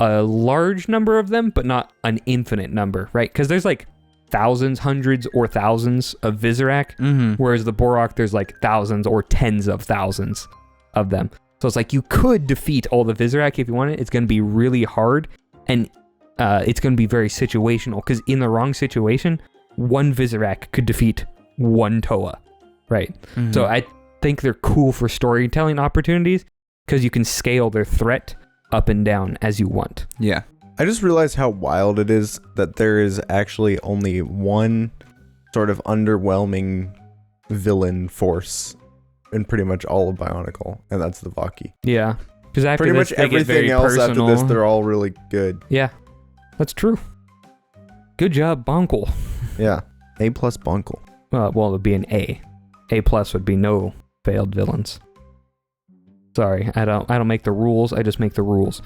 [SPEAKER 1] a large number of them, but not an infinite number, right? Because there's like thousands, hundreds, or thousands of Visorak, whereas the Borak, there's like thousands or tens of thousands of them. So it's like you could defeat all the Visorak if you wanted. It's going to be really hard, and it's going to be very situational, because in the wrong situation, one Visorak could defeat one Toa, right? So I think they're cool for storytelling opportunities, because you can scale their threat up and down as you want.
[SPEAKER 3] Yeah.
[SPEAKER 2] I just realized how wild it is that there is actually only one sort of underwhelming villain force in pretty much all of Bionicle, and that's the Vaki.
[SPEAKER 1] Yeah. Because after
[SPEAKER 2] Pretty
[SPEAKER 1] this,
[SPEAKER 2] much
[SPEAKER 1] they get
[SPEAKER 2] everything
[SPEAKER 1] very
[SPEAKER 2] else
[SPEAKER 1] personal.
[SPEAKER 2] after this, they're all really good.
[SPEAKER 1] Yeah, that's true. Good job, Bonkle.
[SPEAKER 2] Yeah. A+ Bunkle.
[SPEAKER 1] Well, it would be an A. A+ would be no failed villains. Sorry, I don't make the rules. I just make the rules.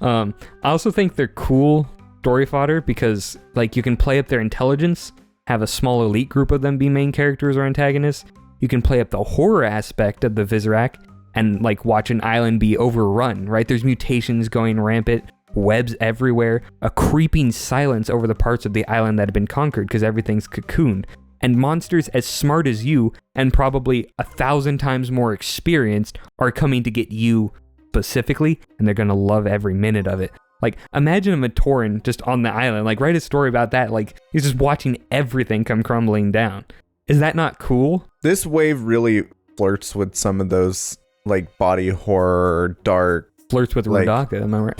[SPEAKER 1] I also think they're cool story fodder because, like, you can play up their intelligence, have a small elite group of them be main characters or antagonists. You can play up the horror aspect of the Visorak and, like, watch an island be overrun, right? There's mutations going rampant, webs everywhere, a creeping silence over the parts of the island that have been conquered because everything's cocooned, and monsters as smart as you and probably 1,000 times more experienced are coming to get you specifically, and they're gonna love every minute of it. Like, imagine a Matoran just on the island. Like, write a story about that. Like, he's just watching everything come crumbling down. Is that not cool?
[SPEAKER 2] This wave really flirts with some of those, like, body horror, dark,
[SPEAKER 1] Flirts with
[SPEAKER 2] like,
[SPEAKER 1] Rodaka, am I right?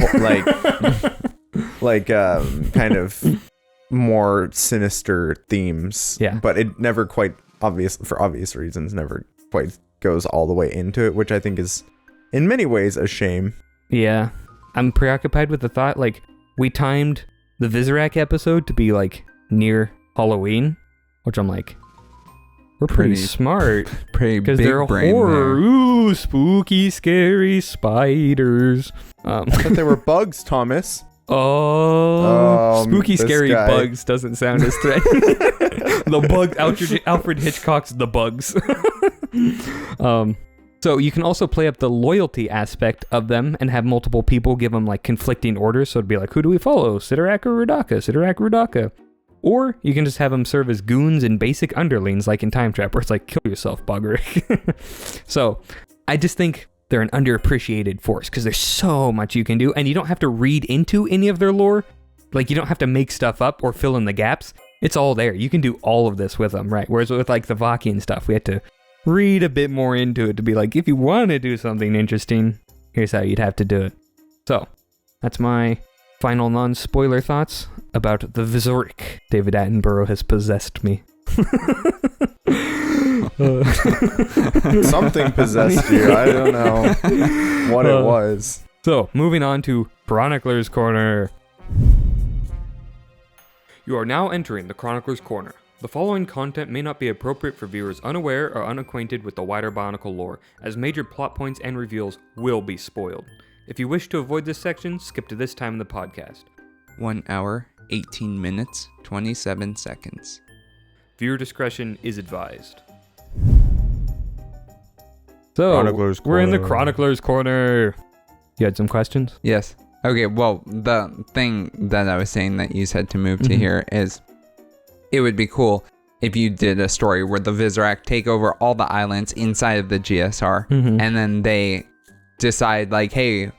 [SPEAKER 2] kind of more sinister themes.
[SPEAKER 1] Yeah.
[SPEAKER 2] But it never quite, for obvious reasons, never quite goes all the way into it, which I think is, in many ways, a shame.
[SPEAKER 1] Yeah. I'm preoccupied with the thought, like, we timed the Visorak episode to be, like, near Halloween, which I'm like, we're pretty smart.
[SPEAKER 3] Pretty
[SPEAKER 1] Because
[SPEAKER 3] big
[SPEAKER 1] they're
[SPEAKER 3] brain
[SPEAKER 1] horror.
[SPEAKER 3] there.
[SPEAKER 1] Ooh, spooky, scary spiders.
[SPEAKER 2] I thought they were bugs, Thomas.
[SPEAKER 1] Spooky,
[SPEAKER 2] this
[SPEAKER 1] scary
[SPEAKER 2] guy.
[SPEAKER 1] bugs doesn't sound as threatening. The bug, Alfred Hitchcock's The Bugs. So you can also play up the loyalty aspect of them and have multiple people give them, like, conflicting orders. So it'd be like, who do we follow? Sidorak or Rodaka? Sidorak or Rodaka? Or you can just have them serve as goons and basic underlings, like in Time Trap, where it's like, kill yourself, Bogrick. So I just think they're an underappreciated force because there's so much you can do, and you don't have to read into any of their lore. Like, you don't have to make stuff up or fill in the gaps. It's all there. You can do all of this with them, right? Whereas with, like, the Vakian stuff, we had to read a bit more into it to be like, if you want to do something interesting, here's how you'd have to do it. So that's my final non-spoiler thoughts about the Visorak. David Attenborough has possessed me.
[SPEAKER 2] Something possessed you. I don't know what it was.
[SPEAKER 1] So, moving on to Chronicler's Corner. You are now entering the Chronicler's Corner. The following content may not be appropriate for viewers unaware or unacquainted with the wider Bionicle lore, as major plot points and reveals will be spoiled. If you wish to avoid this section, skip to this time in the podcast.
[SPEAKER 3] 1 hour, 18 minutes, 27 seconds.
[SPEAKER 1] Viewer discretion is advised. So,
[SPEAKER 2] Chronicler's
[SPEAKER 1] we're in the
[SPEAKER 2] Corner.
[SPEAKER 1] Chronicler's Corner. You had some questions?
[SPEAKER 3] Yes. Okay, well, the thing that I was saying that you said to move to here is it would be cool if you did a story where the Visorak take over all the islands inside of the GSR, and then they decide, like, hey,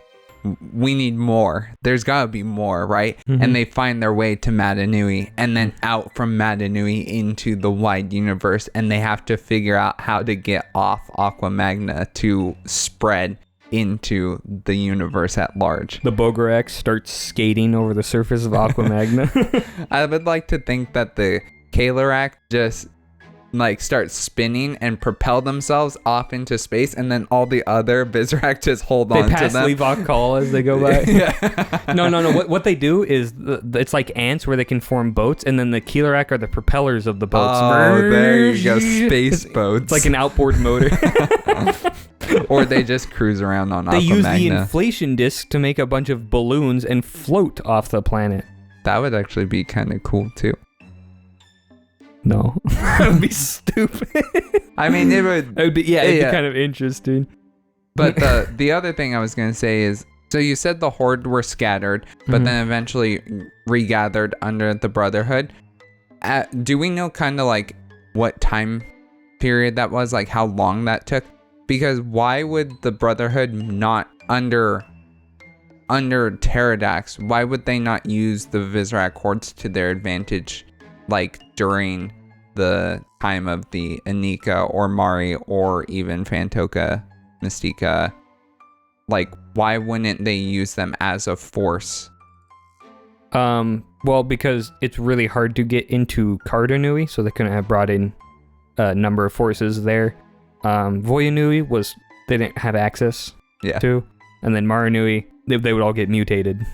[SPEAKER 3] we need more. There's gotta be more, right? And they find their way to Madanui, and then out from Madanui into the wide universe, and they have to figure out how to get off Aqua Magna to spread into the universe at large.
[SPEAKER 1] The Bogorak starts skating over the surface of Aqua Magna.
[SPEAKER 3] I would like to think that the Kalarak just, like, start spinning and propel themselves off into space, and then all the other Visorak just hold
[SPEAKER 1] They
[SPEAKER 3] on to
[SPEAKER 1] pass
[SPEAKER 3] them.
[SPEAKER 1] Levok Call as they go by. No. What they do is it's like ants where they can form boats, and then the Keelarak are the propellers of the boats.
[SPEAKER 3] Oh, there you go, space boats.
[SPEAKER 1] It's like an outboard motor.
[SPEAKER 3] Or they just cruise around on
[SPEAKER 1] They
[SPEAKER 3] Aqua
[SPEAKER 1] use the
[SPEAKER 3] Magna.
[SPEAKER 1] inflation disc to make a bunch of balloons and float off the planet.
[SPEAKER 3] That would actually be kind of cool too.
[SPEAKER 1] No, that would be stupid.
[SPEAKER 3] I mean, it would.
[SPEAKER 1] It'd be kind of interesting.
[SPEAKER 3] But the other thing I was going to say is, so you said the Horde were scattered, but then eventually regathered under the Brotherhood. Do we know kind of like what time period that was, like how long that took? Because why would the Brotherhood not under Pterodax, why would they not use the Visorak hordes to their advantage, like during the time of the Anika or Mari or even Fantoka Mystica? Like, why wouldn't they use them as a force?
[SPEAKER 1] Well, because it's really hard to get into Cardanui, so they couldn't have brought in a number of forces there. Voyanui was they didn't have access
[SPEAKER 3] Yeah.
[SPEAKER 1] to. And then Maranui, they would all get mutated.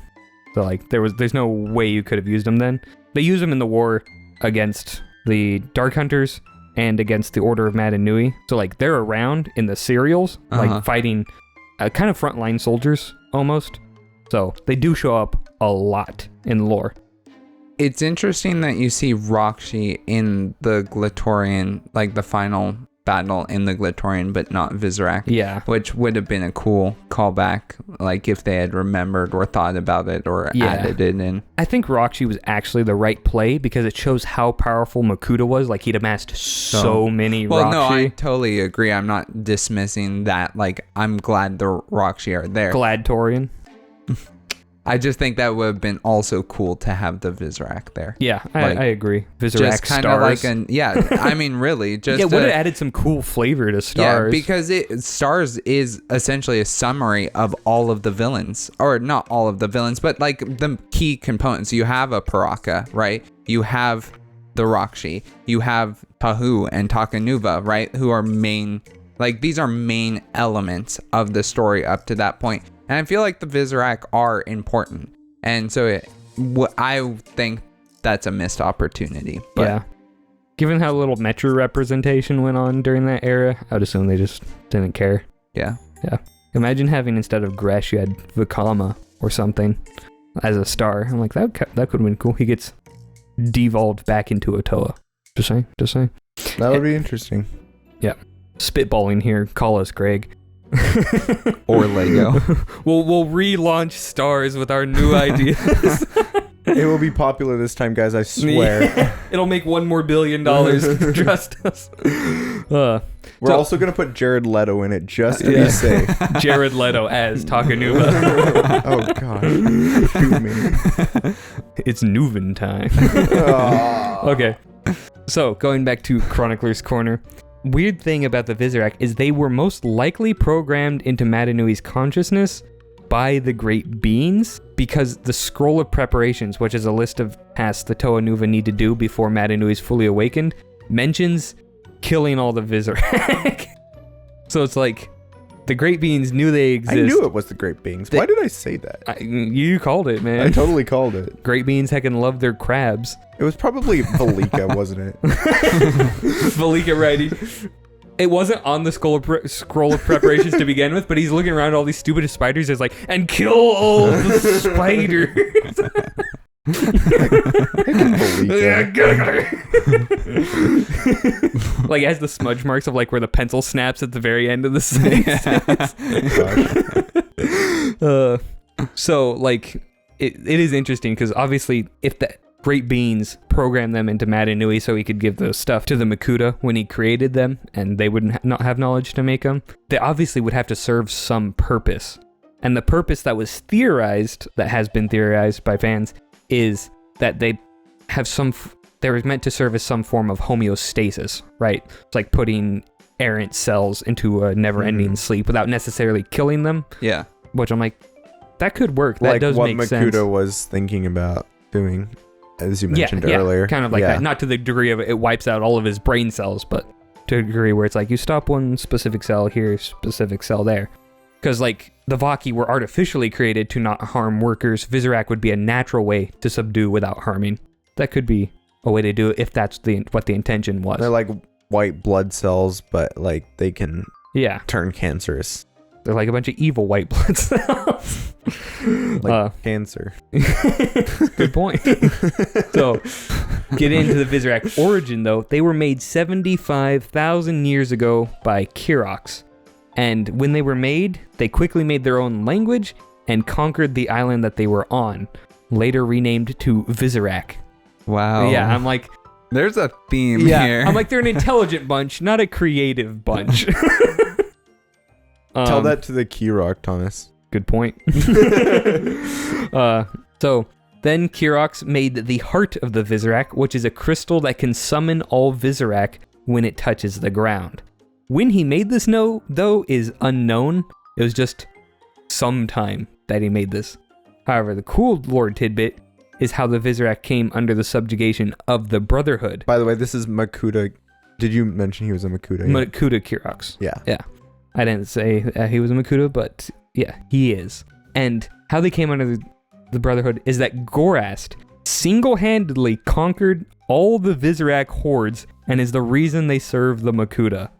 [SPEAKER 1] So like there's no way you could have used them then. They used them in the war against the Dark Hunters and against the Order of Madanui. So like they're around in the serials, like fighting kind of frontline soldiers almost. So they do show up a lot in lore.
[SPEAKER 3] It's interesting that you see Rakshi in the Glatorian, like the final battle in the Glatorian, but not Visorak.
[SPEAKER 1] Yeah.
[SPEAKER 3] Which would have been a cool callback, like if they had remembered or thought about it or added it in.
[SPEAKER 1] I think Rakshi was actually the right play because it shows how powerful Makuta was. Like he'd amassed so many Rakshi.
[SPEAKER 3] Well, no, I totally agree. I'm not dismissing that. Like, I'm glad the Rakshi are there.
[SPEAKER 1] Gladtorian.
[SPEAKER 3] I just think that would have been also cool to have the Visorak there.
[SPEAKER 1] Yeah,
[SPEAKER 3] Like,
[SPEAKER 1] I agree. Visorak
[SPEAKER 3] just kind of
[SPEAKER 1] stars.
[SPEAKER 3] like I mean, really, just
[SPEAKER 1] yeah, would have added some cool flavor to stars.
[SPEAKER 3] Yeah, because stars is essentially a summary of all of the villains, or not all of the villains, but like the key components. You have a Paraka, right? You have the Rakshi. You have Tahu and Takanuva, right? Who are main, like these are main elements of the story up to that point. And I feel like the Visorak are important. And so I think that's a missed opportunity. But
[SPEAKER 1] yeah. Given how little Metro representation went on during that era, I would assume they just didn't care.
[SPEAKER 3] Yeah.
[SPEAKER 1] Yeah. Imagine having, instead of Gresh, you had Vikama or something as a star. I'm like, that could have been cool. He gets devolved back into a Toa. Just saying.
[SPEAKER 2] That would be interesting.
[SPEAKER 1] Yeah. Spitballing here. Call us, Greg.
[SPEAKER 3] Or Lego.
[SPEAKER 1] We'll relaunch stars with our new ideas.
[SPEAKER 2] It will be popular this time, guys, I swear.
[SPEAKER 1] Yeah. It'll make $1 more billion. Trust us.
[SPEAKER 2] We're also going to put Jared Leto in it just to be safe.
[SPEAKER 1] Jared Leto as Takanuva.
[SPEAKER 2] Oh, gosh. Shoot me.
[SPEAKER 1] It's Nuven time. Okay. So, going back to Chronicler's Corner. Weird thing about the Visorak is they were most likely programmed into Madanui's consciousness by the Great Beings, because the Scroll of Preparations, which is a list of tasks the Toa Nuva need to do before Madanui is fully awakened, mentions killing all the Visorak. So it's like, the Great Beings knew they exist.
[SPEAKER 2] I knew it was the Great Beings. Why did I say that?
[SPEAKER 1] You called it, man.
[SPEAKER 2] I totally called it.
[SPEAKER 1] Great Beings heckin' love their crabs.
[SPEAKER 2] It was probably Valika, wasn't it?
[SPEAKER 1] Valika, right? It wasn't on the scroll of preparations to begin with, but he's looking around at all these stupid spiders. He's like, and kill all the spiders. Like, it has the smudge marks of like where the pencil snaps at the very end of the sentence. So like it is interesting because obviously if the Great Beings programmed them into Madanui so he could give the stuff to the Makuta when he created them, and they wouldn't not have knowledge to make them, they obviously would have to serve some purpose. And the purpose that was theorized, that has been theorized by fans, is that they have they were meant to serve as some form of homeostasis, right? It's like putting errant cells into a never-ending sleep without necessarily killing them.
[SPEAKER 3] Yeah.
[SPEAKER 1] Which I'm like, that could work. That
[SPEAKER 2] like
[SPEAKER 1] does
[SPEAKER 2] what
[SPEAKER 1] make sense.
[SPEAKER 2] Makuta was thinking about doing, as you mentioned earlier.
[SPEAKER 1] Kind of like that. Not to the degree of it wipes out all of his brain cells, but to a degree where it's like you stop one specific cell here, specific cell there. Because like the Vaki were artificially created to not harm workers. Visorak would be a natural way to subdue without harming. That could be a way to do it if that's what the intention was.
[SPEAKER 2] They're like white blood cells, but like they can turn cancerous.
[SPEAKER 1] They're like a bunch of evil white blood cells.
[SPEAKER 2] Like cancer.
[SPEAKER 1] Good point. So, get into the Visorak origin though. They were made 75,000 years ago by Kirox. And when they were made, they quickly made their own language and conquered the island that they were on, later renamed to Visorak.
[SPEAKER 3] Wow.
[SPEAKER 1] Yeah, I'm like,
[SPEAKER 3] there's a theme here.
[SPEAKER 1] I'm like, they're an intelligent bunch, not a creative bunch.
[SPEAKER 2] Tell that to the Kirok, Thomas.
[SPEAKER 1] Good point. So then Kirox made the heart of the Visorak, which is a crystal that can summon all Visorak when it touches the ground. When he made this, though, is unknown. It was just sometime that he made this. However, the cool lore tidbit is how the Visorak came under the subjugation of the Brotherhood.
[SPEAKER 2] By the way, this is Makuta. Did you mention he was a Makuta?
[SPEAKER 1] Makuta Kirox.
[SPEAKER 2] Yeah.
[SPEAKER 1] Yeah. I didn't say he was a Makuta, but yeah, he is. And how they came under the Brotherhood is that Gorast single-handedly conquered all the Visorak hordes and is the reason they serve the Makuta.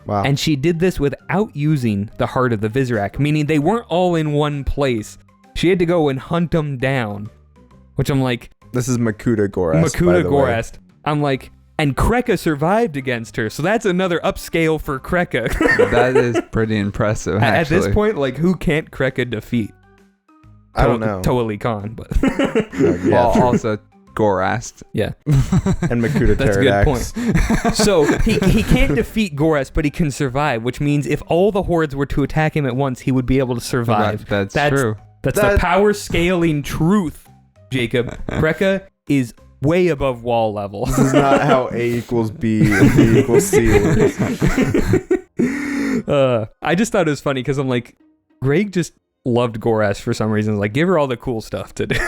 [SPEAKER 2] Wow.
[SPEAKER 1] And she did this without using the heart of the Visorak, meaning they weren't all in one place. She had to go and hunt them down, which I'm like...
[SPEAKER 2] This is Makuta Gorast.
[SPEAKER 1] Makuta Gorast. I'm like... And Kreka survived against her, so that's another upscale for Kreka.
[SPEAKER 3] That is pretty impressive, actually.
[SPEAKER 1] At this point, like, who can't Kreka defeat?
[SPEAKER 2] I don't know.
[SPEAKER 1] Toali Khan, but...
[SPEAKER 3] Well, also Gorast.
[SPEAKER 1] Yeah.
[SPEAKER 2] And Makuta
[SPEAKER 1] That's a good point.
[SPEAKER 2] Pterodax.
[SPEAKER 1] So he can't defeat Gorast, but he can survive, which means if all the hordes were to attack him at once, he would be able to survive.
[SPEAKER 3] That's true.
[SPEAKER 1] That's the power scaling truth, Jacob. Kreka is way above wall level.
[SPEAKER 2] This is not how A equals B and B equals C works.
[SPEAKER 1] I just thought it was funny because I'm like, Greg just loved Gorast for some reason. Like, give her all the cool stuff to do.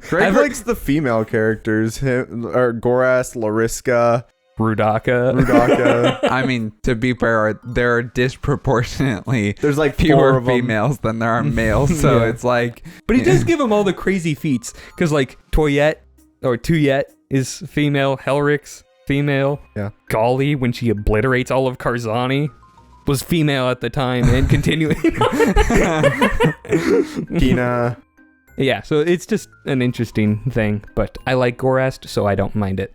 [SPEAKER 2] Greg likes the female characters. Gorast, Lariska,
[SPEAKER 1] Rudaka.
[SPEAKER 3] I mean, to be fair, there are disproportionately
[SPEAKER 2] There's like
[SPEAKER 3] fewer
[SPEAKER 2] 4 of them.
[SPEAKER 3] females than there are males, so
[SPEAKER 1] Yeah.
[SPEAKER 3] it's like...
[SPEAKER 1] But he does give him all the crazy feats because, like, Tuyet is female. Helrix, female.
[SPEAKER 2] Yeah.
[SPEAKER 1] Golly, when she obliterates all of Karzani, was female at the time and continuing.
[SPEAKER 2] Kina.
[SPEAKER 1] Yeah, so it's just an interesting thing, but I like Gorast, so I don't mind it.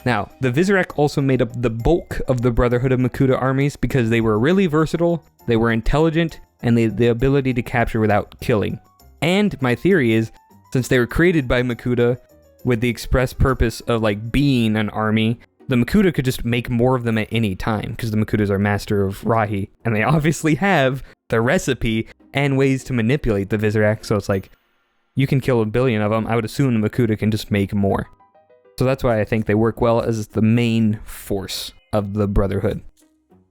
[SPEAKER 1] Now, the Visorak also made up the bulk of the Brotherhood of Makuta armies because they were really versatile, they were intelligent, and they had the ability to capture without killing. And my theory is, since they were created by Makuta with the express purpose of like being an army, the Makuta could just make more of them at any time because the Makutas are master of Rahi, and they obviously have the recipe and ways to manipulate the Visorak, so it's like, you can kill 1 billion of them. I would assume the Makuta can just make more. So that's why I think they work well as the main force of the Brotherhood.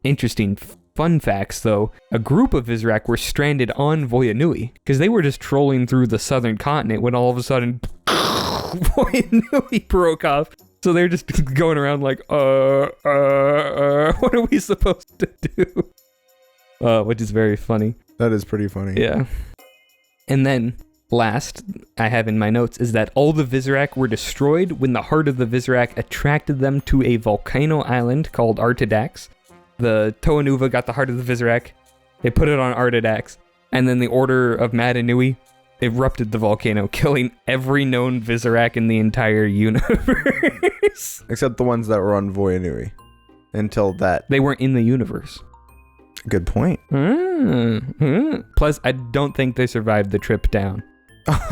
[SPEAKER 1] Interesting fun facts, though. A group of Visorak were stranded on Voyanui because they were just trolling through the southern continent when all of a sudden Voyanui broke off. So they're just going around like, what are we supposed to do? Which is very funny.
[SPEAKER 2] That is pretty funny.
[SPEAKER 1] Yeah. And then, last, I have in my notes, is that all the Visorak were destroyed when the heart of the Visorak attracted them to a volcano island called Artidax. The Toanuva got the heart of the Visorak, they put it on Artidax, and then the Order of Madanui erupted the volcano, killing every known Visorak in the entire universe.
[SPEAKER 2] Except the ones that were on Voyanui. Until that.
[SPEAKER 1] They weren't in the universe.
[SPEAKER 2] Good point.
[SPEAKER 1] Plus, I don't think they survived the trip down.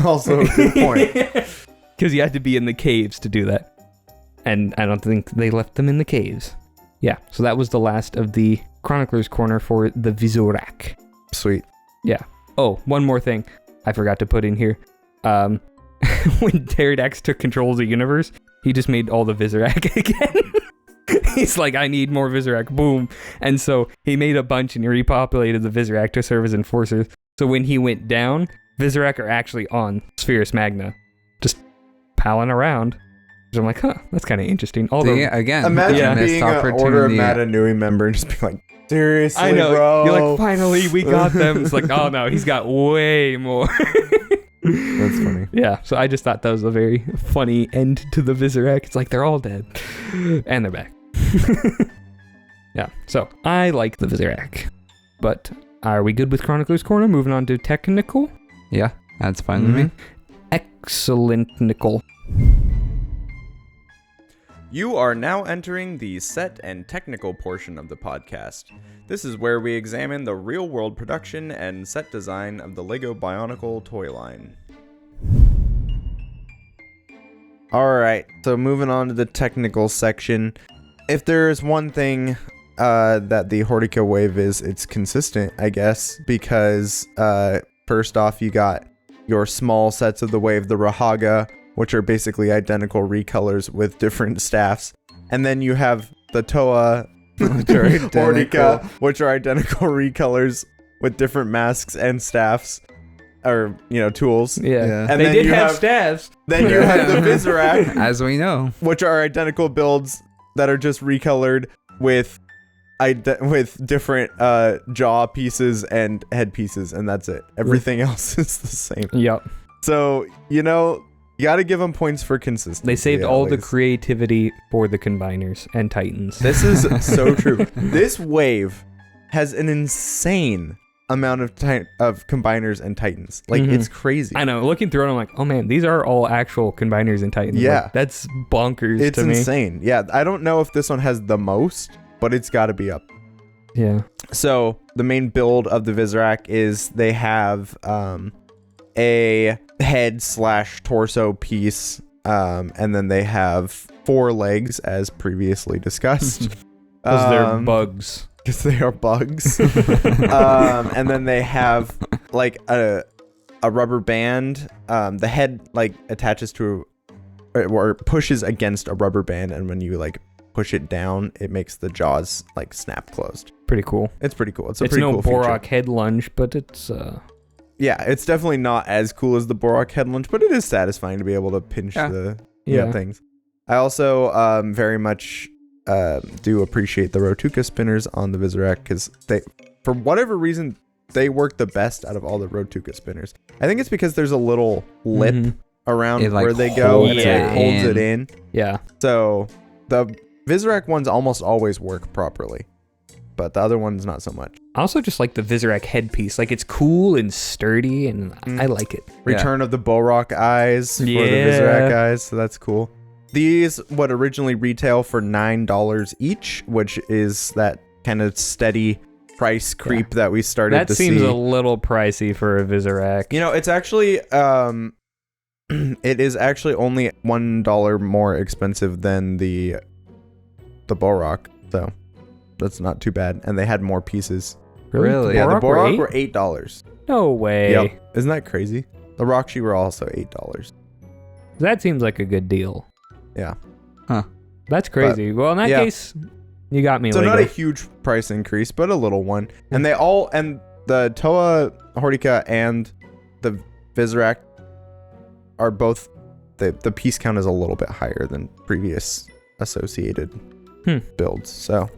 [SPEAKER 2] Also, good point.
[SPEAKER 1] Because you had to be in the caves to do that. And I don't think they left them in the caves. Yeah, so that was the last of the Chronicler's Corner for the Visorak.
[SPEAKER 2] Sweet.
[SPEAKER 1] Yeah. Oh, one more thing I forgot to put in here. When Pterodax took control of the universe, he just made all the Visorak again. He's like, I need more Visorak. Boom. And so he made a bunch and he repopulated the Visorak to serve as enforcers. So when he went down, Visorak are actually on Spherus Magna, just palling around. So I'm like, huh, that's kind of interesting.
[SPEAKER 3] Again,
[SPEAKER 2] imagine being an Order of Madanui member and just being like, seriously,
[SPEAKER 1] I know.
[SPEAKER 2] bro?
[SPEAKER 1] You're like, finally, we got them. It's like, oh no, he's got way more.
[SPEAKER 2] That's funny.
[SPEAKER 1] Yeah, so I just thought that was a very funny end to the Visorak. It's like, they're all dead. And they're back. Yeah, so I like the Visorak. But are we good with Chronicler's Corner? Moving on to Technical?
[SPEAKER 3] Yeah, that's fine with me.
[SPEAKER 1] Excellent, Nickel.
[SPEAKER 2] You are now entering the set and technical portion of the podcast. This is where we examine the real-world production and set design of the LEGO Bionicle toy line. Alright, so moving on to the technical section. If there is one thing that the Hortica wave is, it's consistent, I guess, because first off, you got your small sets of the wave, the Rahaga, which are basically identical recolors with different staffs. And then you have the Toa Hortica, which are identical recolors with different masks and staffs. Or, tools.
[SPEAKER 1] Yeah.
[SPEAKER 2] And
[SPEAKER 1] they
[SPEAKER 2] then
[SPEAKER 1] did
[SPEAKER 2] you
[SPEAKER 1] have staves.
[SPEAKER 2] Then you have the Visorak,
[SPEAKER 3] As we know.
[SPEAKER 2] which are identical builds that are just recolored with with different jaw pieces and head pieces, and that's it. Everything else is the same.
[SPEAKER 1] Yep.
[SPEAKER 2] So, you got to give them points for consistency.
[SPEAKER 1] They saved all the creativity for the combiners and titans.
[SPEAKER 2] This is so true. This wave has an insane amount of combiners and titans. Like, it's crazy.
[SPEAKER 1] I know. Looking through it, I'm like, oh man, these are all actual combiners and titans.
[SPEAKER 2] Yeah.
[SPEAKER 1] Like, that's bonkers
[SPEAKER 2] It's
[SPEAKER 1] to me.
[SPEAKER 2] insane. Yeah, I don't know if this one has the most, but it's got to be up.
[SPEAKER 1] Yeah.
[SPEAKER 2] So the main build of the Visorak is they have a head/torso piece, and then they have 4 legs, as previously discussed.
[SPEAKER 1] Because they're bugs.
[SPEAKER 2] Because they are bugs. And then they have like a rubber band. The head like attaches to or pushes against a rubber band, and when you like push it down, it makes the jaws like snap closed.
[SPEAKER 1] Pretty cool.
[SPEAKER 2] It's pretty cool. It's
[SPEAKER 1] no
[SPEAKER 2] cool
[SPEAKER 1] Borak
[SPEAKER 2] feature.
[SPEAKER 1] head lunge, but it's
[SPEAKER 2] Yeah, it's definitely not as cool as the Borak head lunge, but it is satisfying to be able to pinch the things. I also very much do appreciate the Rotuka spinners on the Visorak, because they, for whatever reason, they work the best out of all the Rotuka spinners. I think it's because there's a little lip around
[SPEAKER 3] It, like,
[SPEAKER 2] where they go, and
[SPEAKER 1] holds
[SPEAKER 2] it
[SPEAKER 1] it
[SPEAKER 2] holds it in.
[SPEAKER 1] Yeah.
[SPEAKER 2] So the Visorak ones almost always work properly, but the other ones not so much.
[SPEAKER 1] I also just like the Visorak headpiece. Like, it's cool and sturdy, and I like it.
[SPEAKER 2] Return of the Borak eyes for the Visorak eyes, so that's cool. These would originally retail for $9 each, which is that kind of steady price creep that we started to see.
[SPEAKER 1] That seems a little pricey for a Visorak.
[SPEAKER 2] It's actually it is actually only $1 more expensive than the Borak, so that's not too bad. And they had more pieces.
[SPEAKER 3] Really?
[SPEAKER 2] Yeah, the Borak
[SPEAKER 1] were
[SPEAKER 2] were $8.
[SPEAKER 1] No way.
[SPEAKER 2] Yep. Isn't that crazy? The Rakshi were also $8.
[SPEAKER 1] That seems like a good deal.
[SPEAKER 2] Yeah.
[SPEAKER 3] Huh.
[SPEAKER 1] That's crazy. Well, in that case, you got me.
[SPEAKER 2] So
[SPEAKER 1] Lego.
[SPEAKER 2] not a huge price increase, but a little one. And the Toa Hortica and the Visorak are both, the piece count is a little bit higher than previous associated builds. So,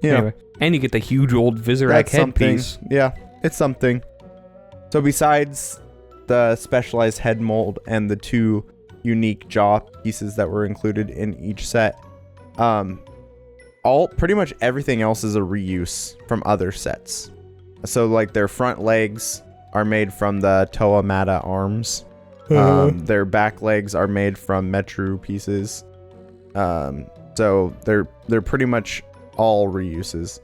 [SPEAKER 1] anyway. And you get the huge old Visorak headpiece.
[SPEAKER 2] Yeah, it's something. So besides the specialized head mold and the 2 unique jaw pieces that were included in each set, pretty much everything else is a reuse from other sets. So like their front legs are made from the Toa Mata arms. Their back legs are made from Metru pieces. So they're pretty much all reuses.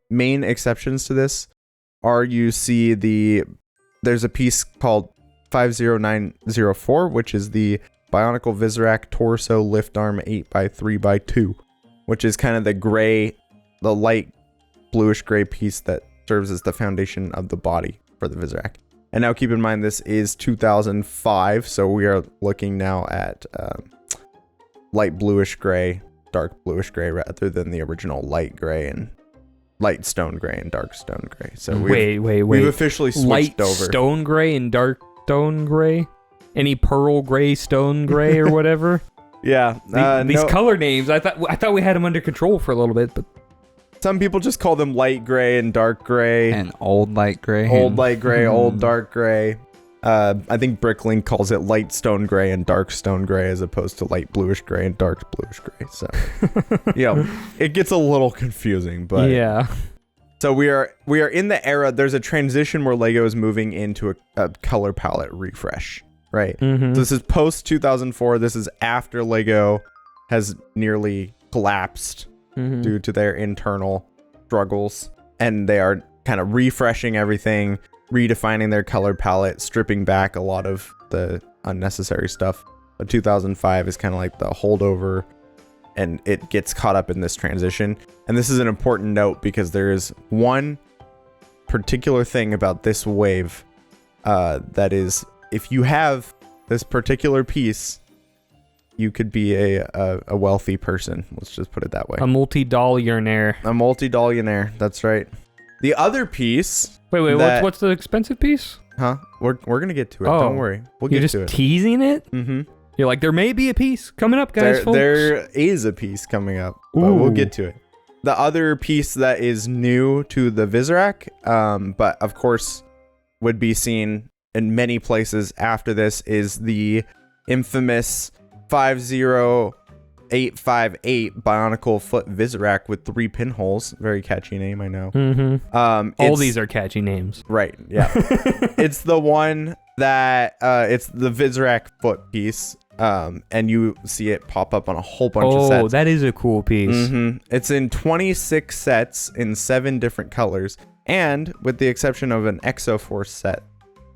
[SPEAKER 2] Main exceptions to this are you see there's a piece called 50904, which is the Bionicle Visorak torso lift arm 8x3x2, which is kind of the light bluish gray piece that serves as the foundation of the body for the Visorak. And now keep in mind, this is 2005, so we are looking now at light bluish gray, dark bluish gray, rather than the original light gray and light stone gray and dark stone gray. So we've officially switched
[SPEAKER 1] light
[SPEAKER 2] over.
[SPEAKER 1] Stone gray and dark stone gray? Any pearl gray, stone gray, or whatever?
[SPEAKER 2] Yeah.
[SPEAKER 1] These color names, I thought we had them under control for a little bit, but
[SPEAKER 2] some people just call them light gray and dark gray.
[SPEAKER 3] And old light gray.
[SPEAKER 2] Old light gray, old dark gray. I think Bricklink calls it light stone gray and dark stone gray, as opposed to light bluish gray and dark bluish gray. So, it gets a little confusing, but
[SPEAKER 1] yeah.
[SPEAKER 2] So we are in the era. There's a transition where Lego is moving into a color palette refresh, right? So this is post 2004. This is after Lego has nearly collapsed due to their internal struggles, and they are kind of refreshing everything, redefining their color palette, stripping back a lot of the unnecessary stuff. But 2005 is kind of like the holdover, and it gets caught up in this transition. And this is an important note, because there is one particular thing about this wave that is, if you have this particular piece, you could be a wealthy person. Let's just put it that way.
[SPEAKER 1] A multi-dollionaire.
[SPEAKER 2] A multi-dollionaire. That's right. The other piece.
[SPEAKER 1] Wait. What's the expensive piece?
[SPEAKER 2] Huh? We're gonna get to it.
[SPEAKER 1] Oh,
[SPEAKER 2] Don't worry. We'll get to it.
[SPEAKER 1] You're just teasing it? You're like, there may be a piece coming up, guys.
[SPEAKER 2] There is a piece coming up, but we'll get to it. the other piece that is new to the Visorak, but of course would be seen in many places after this, is the infamous 50858 Bionicle foot Visorak with 3 pinholes. Very catchy name, I know.
[SPEAKER 1] All these are catchy names.
[SPEAKER 2] Right, yeah. It's the one that, it's the Visorak foot piece, and you see it pop up on a whole bunch of sets.
[SPEAKER 1] Oh, that is a cool piece.
[SPEAKER 2] It's in 26 sets in 7 different colors, and with the exception of an Exoforce set,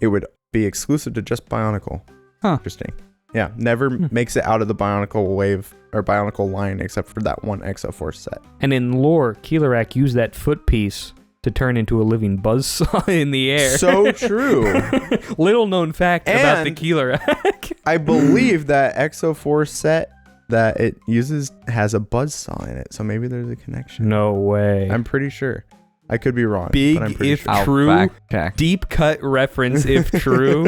[SPEAKER 2] it would be exclusive to just Bionicle.
[SPEAKER 3] Huh.
[SPEAKER 2] Interesting. Yeah, never makes it out of the Bionicle wave or Bionicle line except for that one Exoforce set.
[SPEAKER 1] And in lore, Keelorak used that foot piece to turn into a living buzzsaw in the air.
[SPEAKER 2] So true.
[SPEAKER 1] Little known fact about the
[SPEAKER 2] And
[SPEAKER 1] Keelorak.
[SPEAKER 2] I believe that Exoforce set that it uses has a buzzsaw in it, so maybe there's a connection.
[SPEAKER 1] No way.
[SPEAKER 2] I'm pretty sure. I could be wrong.
[SPEAKER 1] Big
[SPEAKER 2] but I'm pretty
[SPEAKER 1] if
[SPEAKER 2] sure.
[SPEAKER 3] I'll
[SPEAKER 1] true,
[SPEAKER 3] fact check.
[SPEAKER 1] deep cut reference if true.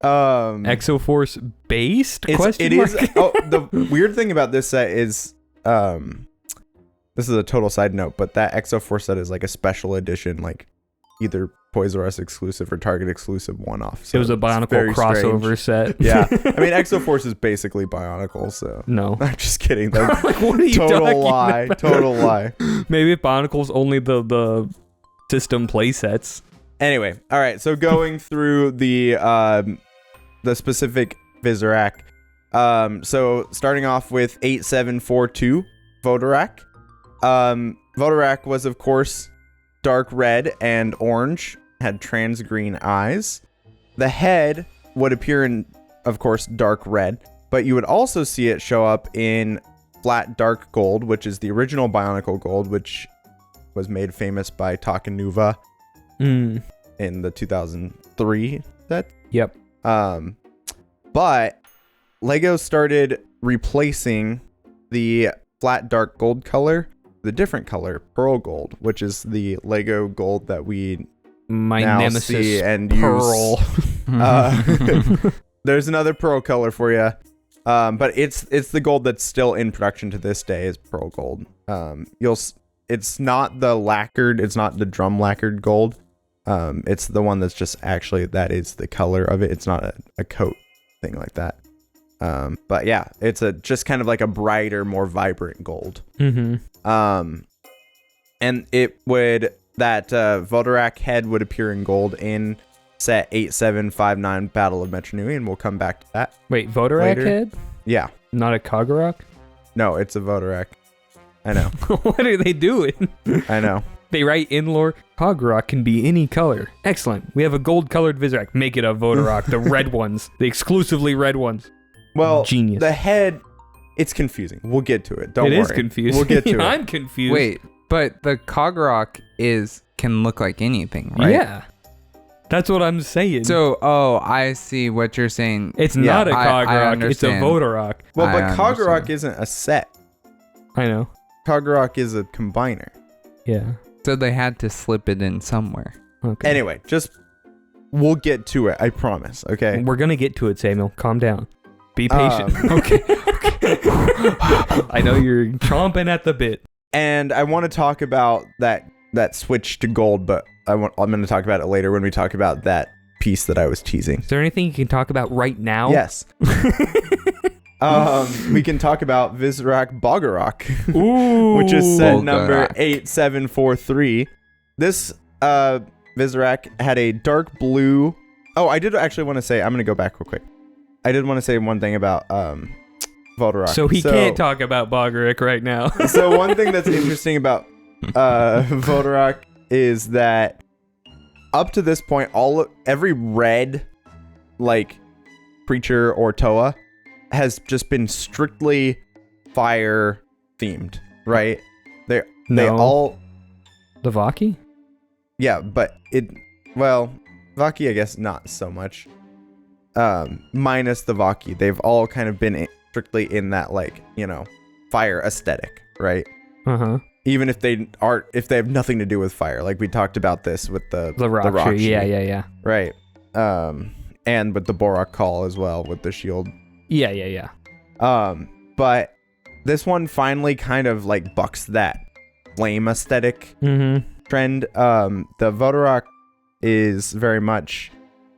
[SPEAKER 1] Exoforce based?
[SPEAKER 2] It is. Oh, the weird thing about this set is, this is a total side note, but that Exoforce set is like a special edition, like either Toys R Us exclusive or Target exclusive one-off. So
[SPEAKER 1] it was a
[SPEAKER 2] it's
[SPEAKER 1] Bionicle
[SPEAKER 2] very
[SPEAKER 1] crossover
[SPEAKER 2] strange.
[SPEAKER 1] set.
[SPEAKER 2] Yeah, I mean Exoforce is basically Bionicle, so
[SPEAKER 1] No.
[SPEAKER 2] I'm just kidding. That's
[SPEAKER 1] Like, what are you
[SPEAKER 2] total
[SPEAKER 1] talking
[SPEAKER 2] lie.
[SPEAKER 1] about?
[SPEAKER 2] Total lie.
[SPEAKER 1] Maybe Bionicle's only the system playsets.
[SPEAKER 2] Anyway, all right. So going through the specific Visorak. So starting off with 8742 Vodorak. Vodorak was of course dark red and orange, had trans green eyes. The head would appear in, of course, dark red, but you would also see it show up in flat dark gold, which is the original Bionicle gold, which was made famous by Takanuva in the 2003 set.
[SPEAKER 1] Yep.
[SPEAKER 2] But Lego started replacing the flat dark gold color with a different color, pearl gold, which is the Lego gold that we
[SPEAKER 1] My
[SPEAKER 2] now
[SPEAKER 1] nemesis
[SPEAKER 2] see and
[SPEAKER 1] Pearl.
[SPEAKER 2] use. There's another pearl color for you, but it's the gold that's still in production to this day is pearl gold. It's not the lacquered, it's not the drum lacquered gold. It's the one that's just actually that is the color of it. It's not a coat thing like that. But yeah, it's just kind of like a brighter, more vibrant gold. And it would that Vodorak head would appear in gold in set 8759 Battle of Metronui, and we'll come back to that.
[SPEAKER 1] Wait, Vodorak
[SPEAKER 2] Later.
[SPEAKER 1] head?
[SPEAKER 2] Yeah,
[SPEAKER 1] Not a Kog'Maw?
[SPEAKER 2] no, it's a Vodorak. I know,
[SPEAKER 1] What are they doing?
[SPEAKER 2] I know.
[SPEAKER 1] They write in lore, Kog'Maw can be any color. Excellent. We have a gold colored Visorak. Make it a Vodorak, the red ones, the exclusively red ones.
[SPEAKER 2] Well,
[SPEAKER 1] Genius.
[SPEAKER 2] the head, it's confusing. We'll get to it. Don't
[SPEAKER 1] It
[SPEAKER 2] worry.
[SPEAKER 1] is confusing.
[SPEAKER 2] We'll get to it.
[SPEAKER 1] I'm confused.
[SPEAKER 3] Wait, but the Cogrock can look like anything, right?
[SPEAKER 1] Yeah. That's what I'm saying.
[SPEAKER 3] So, I see what you're saying.
[SPEAKER 1] it's
[SPEAKER 2] Yeah,
[SPEAKER 1] not a
[SPEAKER 3] I
[SPEAKER 1] Kog'Maw, it's a
[SPEAKER 3] understand.
[SPEAKER 1] Vodorak.
[SPEAKER 2] Well,
[SPEAKER 3] I
[SPEAKER 2] but
[SPEAKER 3] understand.
[SPEAKER 2] Kog'Maw isn't a set.
[SPEAKER 1] I know.
[SPEAKER 2] Kog'Maw is a combiner.
[SPEAKER 1] Yeah.
[SPEAKER 3] So they had to slip it in somewhere.
[SPEAKER 1] Okay.
[SPEAKER 2] Anyway, we'll get to it. I promise. Okay.
[SPEAKER 1] We're going to get to it, Samuel. Calm down. Be patient.
[SPEAKER 2] Um,
[SPEAKER 1] Okay. I know you're chomping at the bit.
[SPEAKER 2] And I want to talk about that switch to gold, but I'm going to talk about it later when we talk about that piece that I was teasing.
[SPEAKER 1] Is there anything you can talk about right now?
[SPEAKER 2] Yes. We can talk about Visorak-Bogarok,
[SPEAKER 1] Ooh.
[SPEAKER 2] which is set
[SPEAKER 3] Bogarok.
[SPEAKER 2] number 8743. This Visorak had a dark blue. Oh, I did actually want to say, I'm going to go back real quick. I did want to say one thing about Vodorak.
[SPEAKER 1] So he can't talk about Bogarok right now.
[SPEAKER 2] So one thing that's interesting about Vodorak is that up to this point, every red like creature or Toa has just been strictly fire themed, right? They all
[SPEAKER 1] The Vaki?
[SPEAKER 2] yeah, but Vaki I guess not so much. Minus the Vaki, they've all kind of been strictly in that fire aesthetic, right?
[SPEAKER 1] Uh-huh.
[SPEAKER 2] Even if they have nothing to do with fire, like we talked about this with the
[SPEAKER 1] Rock
[SPEAKER 2] Rock
[SPEAKER 1] tree.
[SPEAKER 2] Tree.
[SPEAKER 1] Yeah.
[SPEAKER 2] Right. And with the Borak Call as well with the shield.
[SPEAKER 1] Yeah.
[SPEAKER 2] But this one finally kind of like bucks that flame aesthetic trend. The Visorak is very much,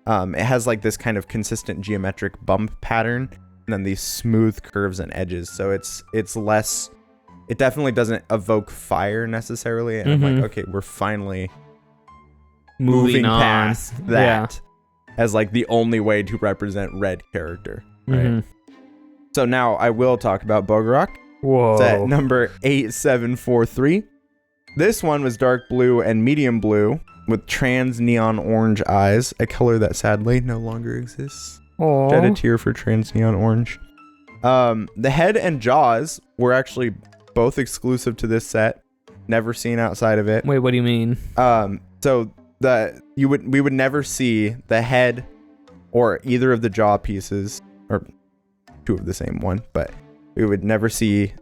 [SPEAKER 2] it has like this kind of consistent geometric bump pattern, and then these smooth curves and edges. So it's less, it definitely doesn't evoke fire necessarily. And I'm like, okay, we're finally moving past that as like the only way to represent red character. Right. So now I will talk about Visorak.
[SPEAKER 1] Whoa.
[SPEAKER 2] It's at number 8743. This one was dark blue and medium blue with trans neon orange eyes, a color that sadly no longer exists.
[SPEAKER 1] Aww.
[SPEAKER 2] Shed a tear for trans neon orange. The head and jaws were actually both exclusive to this set. Never seen outside of it.
[SPEAKER 1] Wait, what do you mean?
[SPEAKER 2] So we would never see the head or either of the jaw pieces, or two of the same one, but we would never see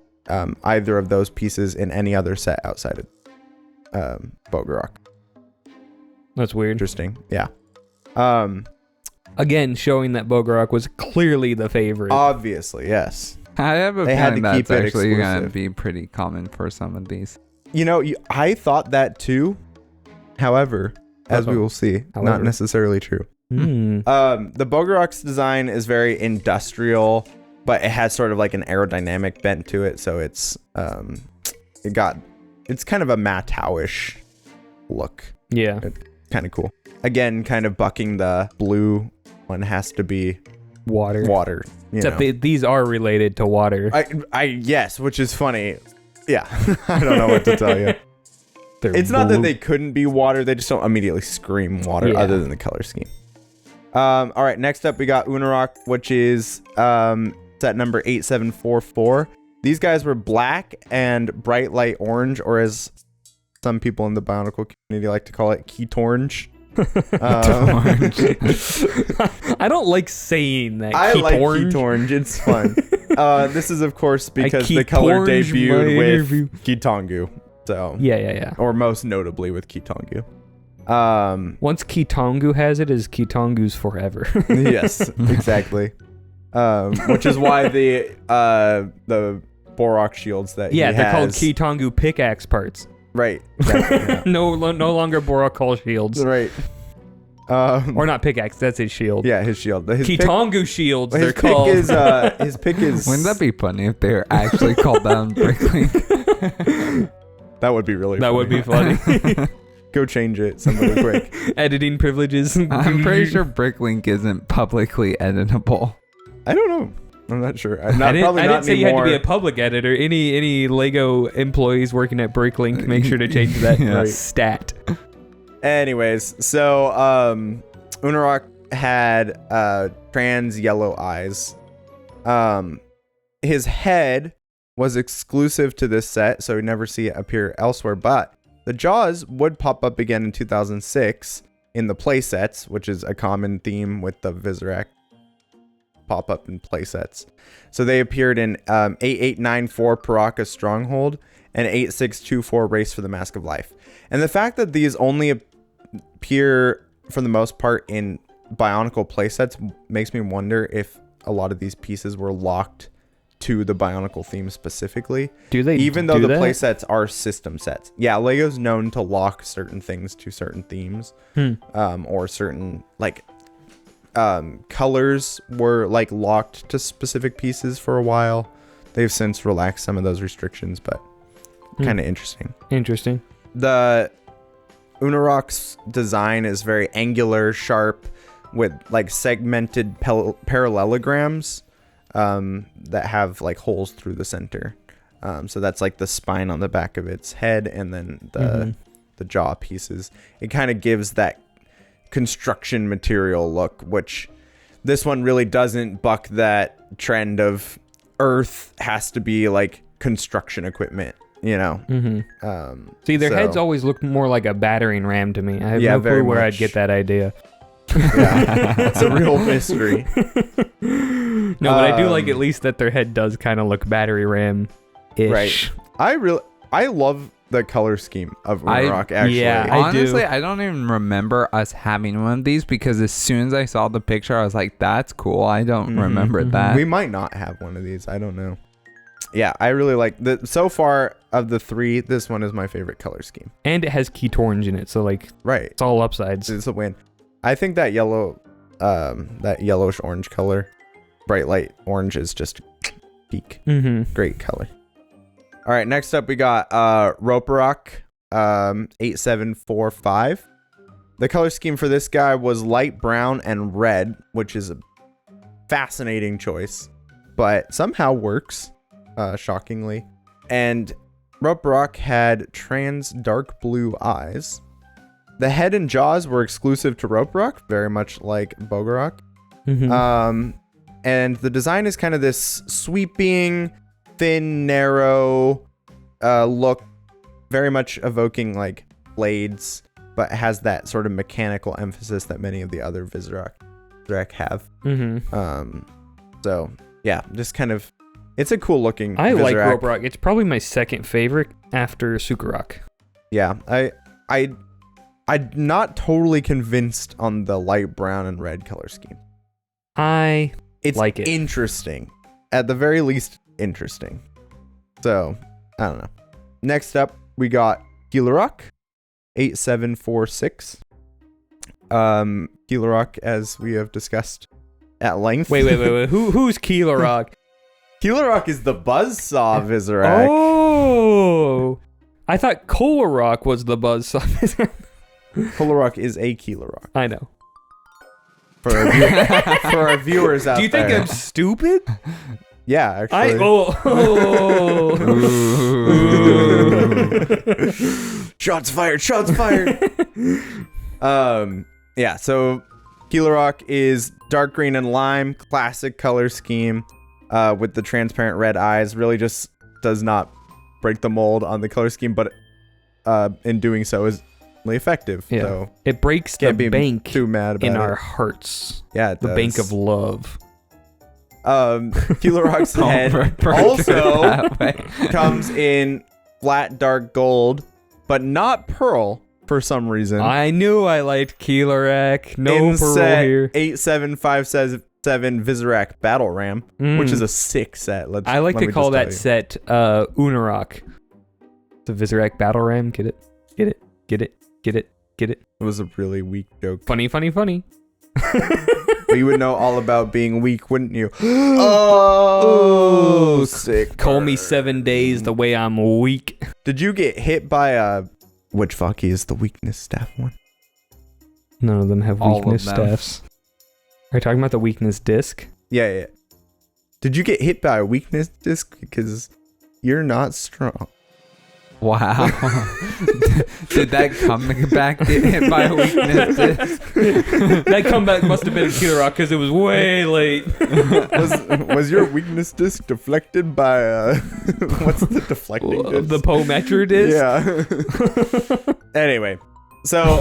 [SPEAKER 2] either of those pieces in any other set outside of Visorak.
[SPEAKER 1] That's weird.
[SPEAKER 2] Interesting. Yeah.
[SPEAKER 1] Again, showing that Visorak was clearly the favorite.
[SPEAKER 2] Obviously, yes.
[SPEAKER 3] I have a
[SPEAKER 2] They had
[SPEAKER 3] feeling
[SPEAKER 2] to keep
[SPEAKER 3] that's
[SPEAKER 2] it
[SPEAKER 3] actually going to
[SPEAKER 2] exclusive.
[SPEAKER 3] be pretty common for some of these.
[SPEAKER 2] You know, I thought that too. However, as we will see, not necessarily true. The Visorak's design is very industrial, but it has sort of like an aerodynamic bent to it, so it's it's kind of a Matau-ish look.
[SPEAKER 1] Yeah.
[SPEAKER 2] Kind of cool. Again, kind of bucking the blue one has to be
[SPEAKER 1] Water.
[SPEAKER 2] You
[SPEAKER 1] Except
[SPEAKER 2] know.
[SPEAKER 1] these are related to water.
[SPEAKER 2] Yes, which is funny. Yeah. I don't know what to tell you. It's not that they couldn't be water, they just don't immediately scream water other than the color scheme. All right, next up we got Unarak, which is set number 8744. These guys were black and bright light orange, or as some people in the Bionicle community like to call it, Keytorange.
[SPEAKER 1] I don't like saying that.
[SPEAKER 2] I like
[SPEAKER 1] Keytorange.
[SPEAKER 2] Keytorange. It's fun. This is, of course, because the color
[SPEAKER 1] Keytorange
[SPEAKER 2] debuted
[SPEAKER 1] my
[SPEAKER 2] with
[SPEAKER 1] interview.
[SPEAKER 2] Kitongu. So
[SPEAKER 1] Yeah.
[SPEAKER 2] or most notably with Kitongu.
[SPEAKER 1] Once Kitongu has it, is Kitongu's forever.
[SPEAKER 2] Yes, exactly. Which is why the Borak shields that he
[SPEAKER 1] they're called
[SPEAKER 2] has-
[SPEAKER 1] Kitongu pickaxe parts.
[SPEAKER 2] Right. Exactly, yeah.
[SPEAKER 1] No longer Borak Hall shields.
[SPEAKER 2] Right.
[SPEAKER 1] Or not pickaxe, that's his shield.
[SPEAKER 2] Yeah, his shield. His
[SPEAKER 1] Kitongu shields,
[SPEAKER 2] pick,
[SPEAKER 1] they're
[SPEAKER 2] his
[SPEAKER 1] called.
[SPEAKER 2] pick is his pick is.
[SPEAKER 3] Wouldn't that be funny if they were actually called that on Bricklink?
[SPEAKER 2] That would be really.
[SPEAKER 1] That would be funny.
[SPEAKER 2] Go change it, somebody quick.
[SPEAKER 1] Editing privileges.
[SPEAKER 3] I'm pretty sure Bricklink isn't publicly editable.
[SPEAKER 2] I don't know. I'm not sure.
[SPEAKER 1] I didn't say you had to be a public editor. Any Lego employees working at Bricklink, make sure to change that stat.
[SPEAKER 2] Anyways, so Unarak had trans yellow eyes. His head was exclusive to this set, so we never see it appear elsewhere, but the jaws would pop up again in 2006 in the playsets, which is a common theme with the Visorak pop up in playsets. So they appeared in 8894 Paraka Stronghold and 8624 Race for the Mask of Life. And the fact that these only appear for the most part in Bionicle playsets makes me wonder if a lot of these pieces were locked to the Bionicle theme specifically.
[SPEAKER 1] Do they?
[SPEAKER 2] Even though
[SPEAKER 1] do
[SPEAKER 2] the
[SPEAKER 1] that?
[SPEAKER 2] playsets are system sets. Yeah, Lego's known to lock certain things to certain themes, or certain like colors were like locked to specific pieces for a while. They've since relaxed some of those restrictions, but kind of interesting.
[SPEAKER 1] Interesting.
[SPEAKER 2] The Unarak's design is very angular, sharp, with like segmented parallelograms that have like holes through the center. So that's like the spine on the back of its head, and then the jaw pieces. It kind of gives that construction material look, which this one really doesn't buck that trend of Earth has to be like construction equipment, you know.
[SPEAKER 1] See, their
[SPEAKER 2] so-
[SPEAKER 1] heads always look more like a battering ram to me. I have
[SPEAKER 2] Yeah,
[SPEAKER 1] no
[SPEAKER 2] very
[SPEAKER 1] clue where I'd
[SPEAKER 2] much.
[SPEAKER 1] get that idea.
[SPEAKER 2] Yeah, it's a real mystery.
[SPEAKER 1] No, but I do like at least that their head does kind of look battery ram-ish.
[SPEAKER 2] Right. I love the color scheme of Unarak, actually.
[SPEAKER 1] yeah, I do.
[SPEAKER 3] Honestly, I don't even remember us having one of these because as soon as I saw the picture, I was like, that's cool. I don't remember that.
[SPEAKER 2] We might not have one of these. I don't know. Yeah, I really like so far of the 3, this one is my favorite color scheme.
[SPEAKER 1] And it has Key Orange in it, so like
[SPEAKER 2] Right.
[SPEAKER 1] it's all upsides.
[SPEAKER 2] It's a win. I think that that yellowish orange color, bright light orange, is just peak.
[SPEAKER 1] Mm-hmm.
[SPEAKER 2] Great color. All right, next up we got Roparok 8745. The color scheme for this guy was light brown and red, which is a fascinating choice, but somehow works, shockingly. And Roparok had trans dark blue eyes. The head and jaws were exclusive to Roparok, very much like Bogorok.
[SPEAKER 1] Mm-hmm.
[SPEAKER 2] And the design is kind of this sweeping, thin, narrow look, very much evoking like blades, but has that sort of mechanical emphasis that many of the other Visorak have.
[SPEAKER 1] Mm-hmm.
[SPEAKER 2] So yeah, just kind of, it's a cool looking
[SPEAKER 1] I like
[SPEAKER 2] Visorak.
[SPEAKER 1] Roparok. It's probably my second favorite after Sukarok.
[SPEAKER 2] Yeah, I'm not totally convinced on the light brown and red color scheme. It's
[SPEAKER 1] like it.
[SPEAKER 2] Interesting. At the very least, interesting. So, I don't know. Next up, we got Kilarok 8746. Kilarok, as we have discussed at length.
[SPEAKER 1] Wait. Who's Kilarok?
[SPEAKER 2] Kilarok is the buzzsaw Visorak.
[SPEAKER 1] Oh, I thought Kolarok was the buzzsaw.
[SPEAKER 2] Kilarok is a Kilarok.
[SPEAKER 1] I know.
[SPEAKER 2] For our viewers out there.
[SPEAKER 1] Do you think I'm stupid?
[SPEAKER 2] Yeah, actually. Shots fired. Yeah, so Kilarok is dark green and lime, classic color scheme, with the transparent red eyes. Really just does not break the mold on the color scheme, but in doing so is really effective.
[SPEAKER 1] Yeah.
[SPEAKER 2] So
[SPEAKER 1] It breaks the
[SPEAKER 2] can't be
[SPEAKER 1] bank
[SPEAKER 2] too mad about
[SPEAKER 1] in
[SPEAKER 2] it.
[SPEAKER 1] our hearts.
[SPEAKER 2] Yeah, it
[SPEAKER 1] The
[SPEAKER 2] does.
[SPEAKER 1] bank of love.
[SPEAKER 2] Kilarok's head also comes in flat dark gold, but not pearl for some reason.
[SPEAKER 1] I knew I liked Kilarok. No
[SPEAKER 2] in
[SPEAKER 1] pearl
[SPEAKER 2] set
[SPEAKER 1] here.
[SPEAKER 2] 8757 Visorak Battle Ram, which is a sick set.
[SPEAKER 1] I like
[SPEAKER 2] let
[SPEAKER 1] to
[SPEAKER 2] me
[SPEAKER 1] call
[SPEAKER 2] just
[SPEAKER 1] that
[SPEAKER 2] tell you.
[SPEAKER 1] set Unarok. The Visorak Battle Ram. Get it? Get it? Get it? Get it? Get it?
[SPEAKER 2] It was a really weak joke.
[SPEAKER 1] Funny.
[SPEAKER 2] But you would know all about being weak, wouldn't you? Oh, sick.
[SPEAKER 1] Call me 7 days the way I'm weak.
[SPEAKER 2] Did you get hit by which Vaki is the weakness staff one?
[SPEAKER 1] None of them have
[SPEAKER 3] All of
[SPEAKER 1] weakness
[SPEAKER 3] them.
[SPEAKER 1] staffs. Are you talking about the weakness disc?
[SPEAKER 2] Yeah. Did you get hit by a weakness disc? Because you're not strong.
[SPEAKER 3] Wow. Did that comeback get hit by a weakness disc?
[SPEAKER 1] That comeback must have been a Kilarok because it was way late.
[SPEAKER 2] Was your weakness disc deflected by what's the deflecting disc?
[SPEAKER 1] The Pometro disc?
[SPEAKER 2] Yeah. Anyway, so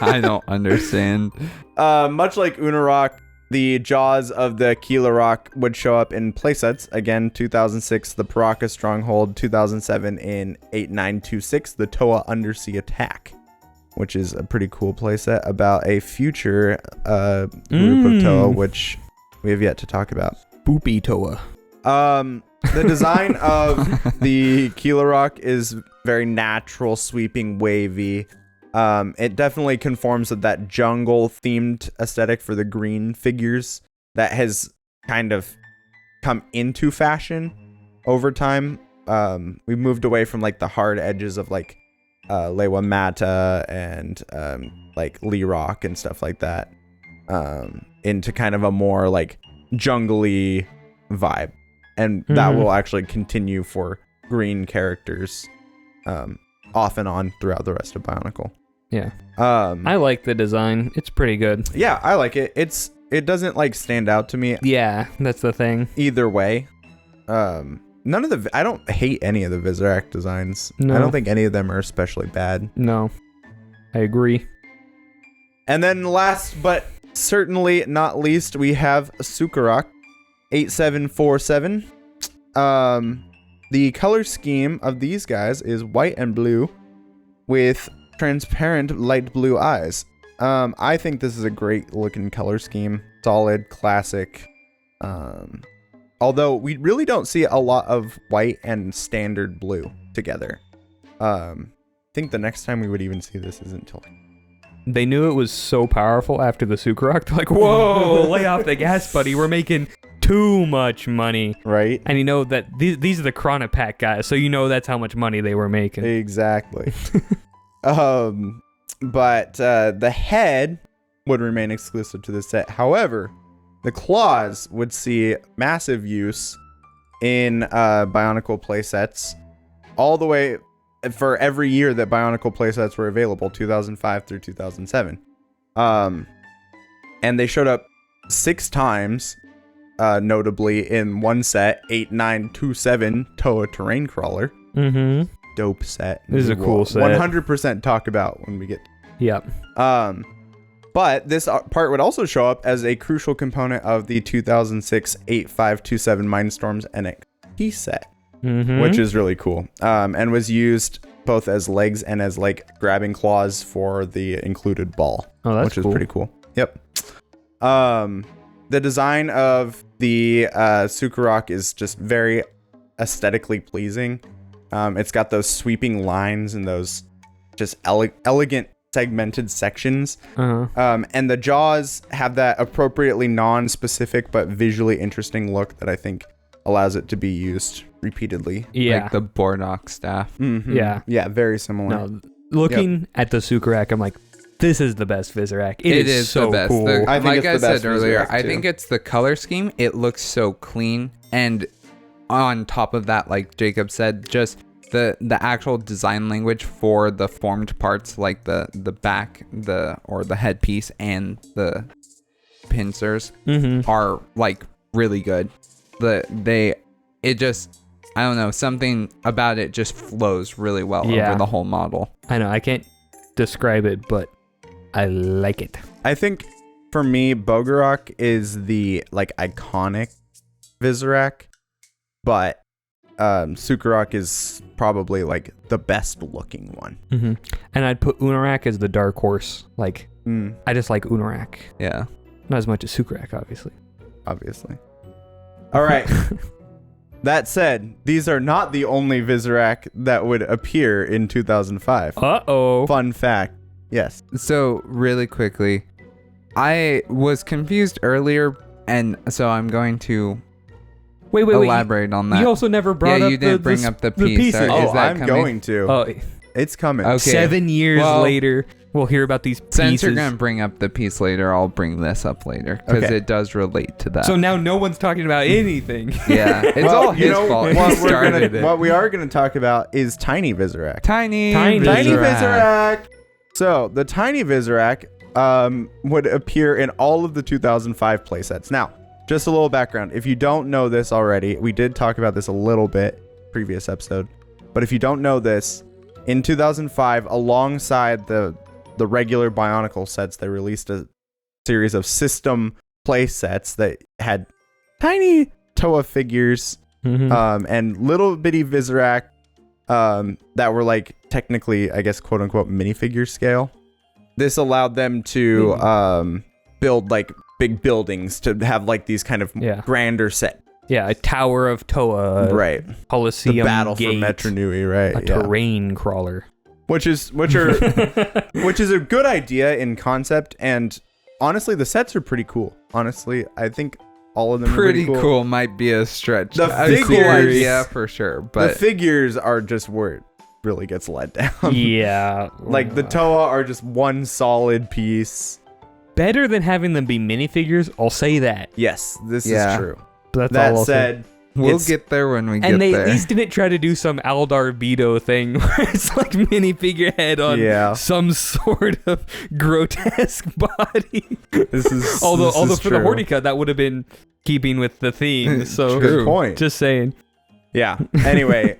[SPEAKER 3] I don't understand.
[SPEAKER 2] much like Unarok, the jaws of the Kilarok would show up in playsets. Again, 2006, the Paraka Stronghold. 2007 in 8926, the Toa Undersea Attack, which is a pretty cool playset about a future group of Toa, which we have yet to talk about.
[SPEAKER 1] Boopy Toa.
[SPEAKER 2] The design of the Kilarok is very natural, sweeping, wavy. It definitely conforms with that jungle themed aesthetic for the green figures that has kind of come into fashion over time. We've moved away from like the hard edges of like Lewa Mata and like Lee Rock and stuff like that, into kind of a more like jungly vibe, and that will actually continue for green characters off and on throughout the rest of Bionicle.
[SPEAKER 1] Yeah. I like the design. It's pretty good.
[SPEAKER 2] Yeah, I like it. It doesn't like stand out to me
[SPEAKER 1] Yeah, that's the thing.
[SPEAKER 2] either way. I don't hate any of the Visorak designs.
[SPEAKER 1] No.
[SPEAKER 2] I don't think any of them are especially bad.
[SPEAKER 1] No, I agree.
[SPEAKER 2] And then last but certainly not least, we have Sukarok 8747. The color scheme of these guys is white and blue with transparent light blue eyes. I think this is a great looking color scheme. Solid, classic. Although we really don't see a lot of white and standard blue together. I think the next time we would even see this isn't until...
[SPEAKER 1] They knew it was so powerful after the Sukarok. They're like, whoa, lay off the gas, buddy. We're making too much money.
[SPEAKER 2] Right.
[SPEAKER 1] And you know that these are the Chronopack guys, so you know that's how much money they were making.
[SPEAKER 2] Exactly. But the head would remain exclusive to this set. However, the claws would see massive use in Bionicle playsets all the way for every year that Bionicle playsets were available, 2005 through 2007. And they showed up 6 times, notably in one set, 8927 Toa Terrain Crawler.
[SPEAKER 1] Mm-hmm.
[SPEAKER 2] Dope set.
[SPEAKER 1] This is a cool set.
[SPEAKER 2] 100% talk about when we get...
[SPEAKER 1] Yep.
[SPEAKER 2] But this part would also show up as a crucial component of the 2006 8527 Mindstorms NXT set, which is really cool. And was used both as legs and as like grabbing claws for the included ball, which is pretty cool. Yep. The design of the Sukarok is just very aesthetically pleasing. It's got those sweeping lines and those just elegant segmented sections. And the jaws have that appropriately non-specific but visually interesting look that I think allows it to be used repeatedly.
[SPEAKER 1] Yeah.
[SPEAKER 3] Like the Bornok staff.
[SPEAKER 1] Yeah.
[SPEAKER 2] Yeah, very similar.
[SPEAKER 1] No, looking at the Sukarok, I'm like, this is the best Visorak.
[SPEAKER 3] It is so the best.
[SPEAKER 1] Cool.
[SPEAKER 2] I think
[SPEAKER 3] like
[SPEAKER 2] it's
[SPEAKER 3] I
[SPEAKER 2] the best
[SPEAKER 3] said earlier,
[SPEAKER 2] Visorak,
[SPEAKER 3] I
[SPEAKER 2] too.
[SPEAKER 3] think it's the color scheme. It looks so clean. And on top of that, like Jacob said, just the actual design language for the formed parts, like the back, or the headpiece and the pincers are like really good. I don't know, something about it just flows really well over the whole model.
[SPEAKER 1] I know, I can't describe it, but I like it.
[SPEAKER 2] I think for me, Bogorok is the like iconic Visorak, but Sukarok is probably like the best looking one.
[SPEAKER 1] And I'd put Unarak as the dark horse. Like, I just like Unarak.
[SPEAKER 3] Yeah.
[SPEAKER 1] Not as much as Sukarok,
[SPEAKER 2] Obviously. All right. That said, these are not the only Visorak that would appear in 2005.
[SPEAKER 1] Uh-oh.
[SPEAKER 2] Fun fact. Yes.
[SPEAKER 3] So really quickly, I was confused earlier, and so I'm going to
[SPEAKER 1] Wait.
[SPEAKER 3] elaborate on that.
[SPEAKER 1] You also never brought up
[SPEAKER 3] you didn't bring up the piece.
[SPEAKER 1] pieces.
[SPEAKER 3] Is
[SPEAKER 2] Oh,
[SPEAKER 3] that
[SPEAKER 2] I'm
[SPEAKER 3] coming?
[SPEAKER 2] going to.
[SPEAKER 1] Oh,
[SPEAKER 2] It's coming.
[SPEAKER 3] Okay.
[SPEAKER 1] 7 years later, we'll hear about these pieces.
[SPEAKER 3] Since you're going to bring up the piece later, I'll bring this up later because
[SPEAKER 2] Okay.
[SPEAKER 3] it does relate to that.
[SPEAKER 1] So now no one's talking about anything.
[SPEAKER 3] yeah, it's all his fault. He started it.
[SPEAKER 2] What we are going to talk about is Tiny Visorak.
[SPEAKER 3] Tiny
[SPEAKER 2] Visorak. So the Tiny Visorak would appear in all of the 2005 playsets. Now, just a little background. If you don't know this already, we did talk about this a little bit previous episode. But if you don't know this, in 2005, alongside the regular Bionicle sets, they released a series of system playsets that had tiny Toa figures and little bitty Visorak that were like technically, I guess, quote unquote, minifigure scale. This allowed them to build like big buildings to have like these kind of grander set.
[SPEAKER 1] Yeah, a Tower of Toa.
[SPEAKER 2] Right.
[SPEAKER 1] Coliseum
[SPEAKER 2] The battle
[SPEAKER 1] gate,
[SPEAKER 2] for Metro Nui, right?
[SPEAKER 1] a terrain crawler.
[SPEAKER 2] Which is a good idea in concept, and honestly, the sets are pretty cool. Honestly, I think all of them
[SPEAKER 3] Pretty
[SPEAKER 2] are
[SPEAKER 3] cool might be a stretch.
[SPEAKER 2] The
[SPEAKER 3] A cool
[SPEAKER 2] figures-
[SPEAKER 3] idea for sure, but
[SPEAKER 2] the figures are just where it really gets let down.
[SPEAKER 1] Yeah.
[SPEAKER 2] Like the Toa are just one solid piece.
[SPEAKER 1] Better than having them be minifigures, I'll say that.
[SPEAKER 2] Yes, this
[SPEAKER 3] Yeah.
[SPEAKER 2] is true.
[SPEAKER 1] But that's
[SPEAKER 2] That
[SPEAKER 1] all I'll say.
[SPEAKER 2] said,
[SPEAKER 3] we'll
[SPEAKER 2] it's-
[SPEAKER 3] get there when we get
[SPEAKER 1] And they
[SPEAKER 3] there.
[SPEAKER 1] at least didn't try to do some Aldar Beto thing where it's like minifigure head on some sort of grotesque body.
[SPEAKER 2] This is
[SPEAKER 1] although for the
[SPEAKER 2] true.
[SPEAKER 1] Hortica, that would have been keeping with the theme. So
[SPEAKER 2] Good point.
[SPEAKER 1] Just saying.
[SPEAKER 2] Yeah. Anyway,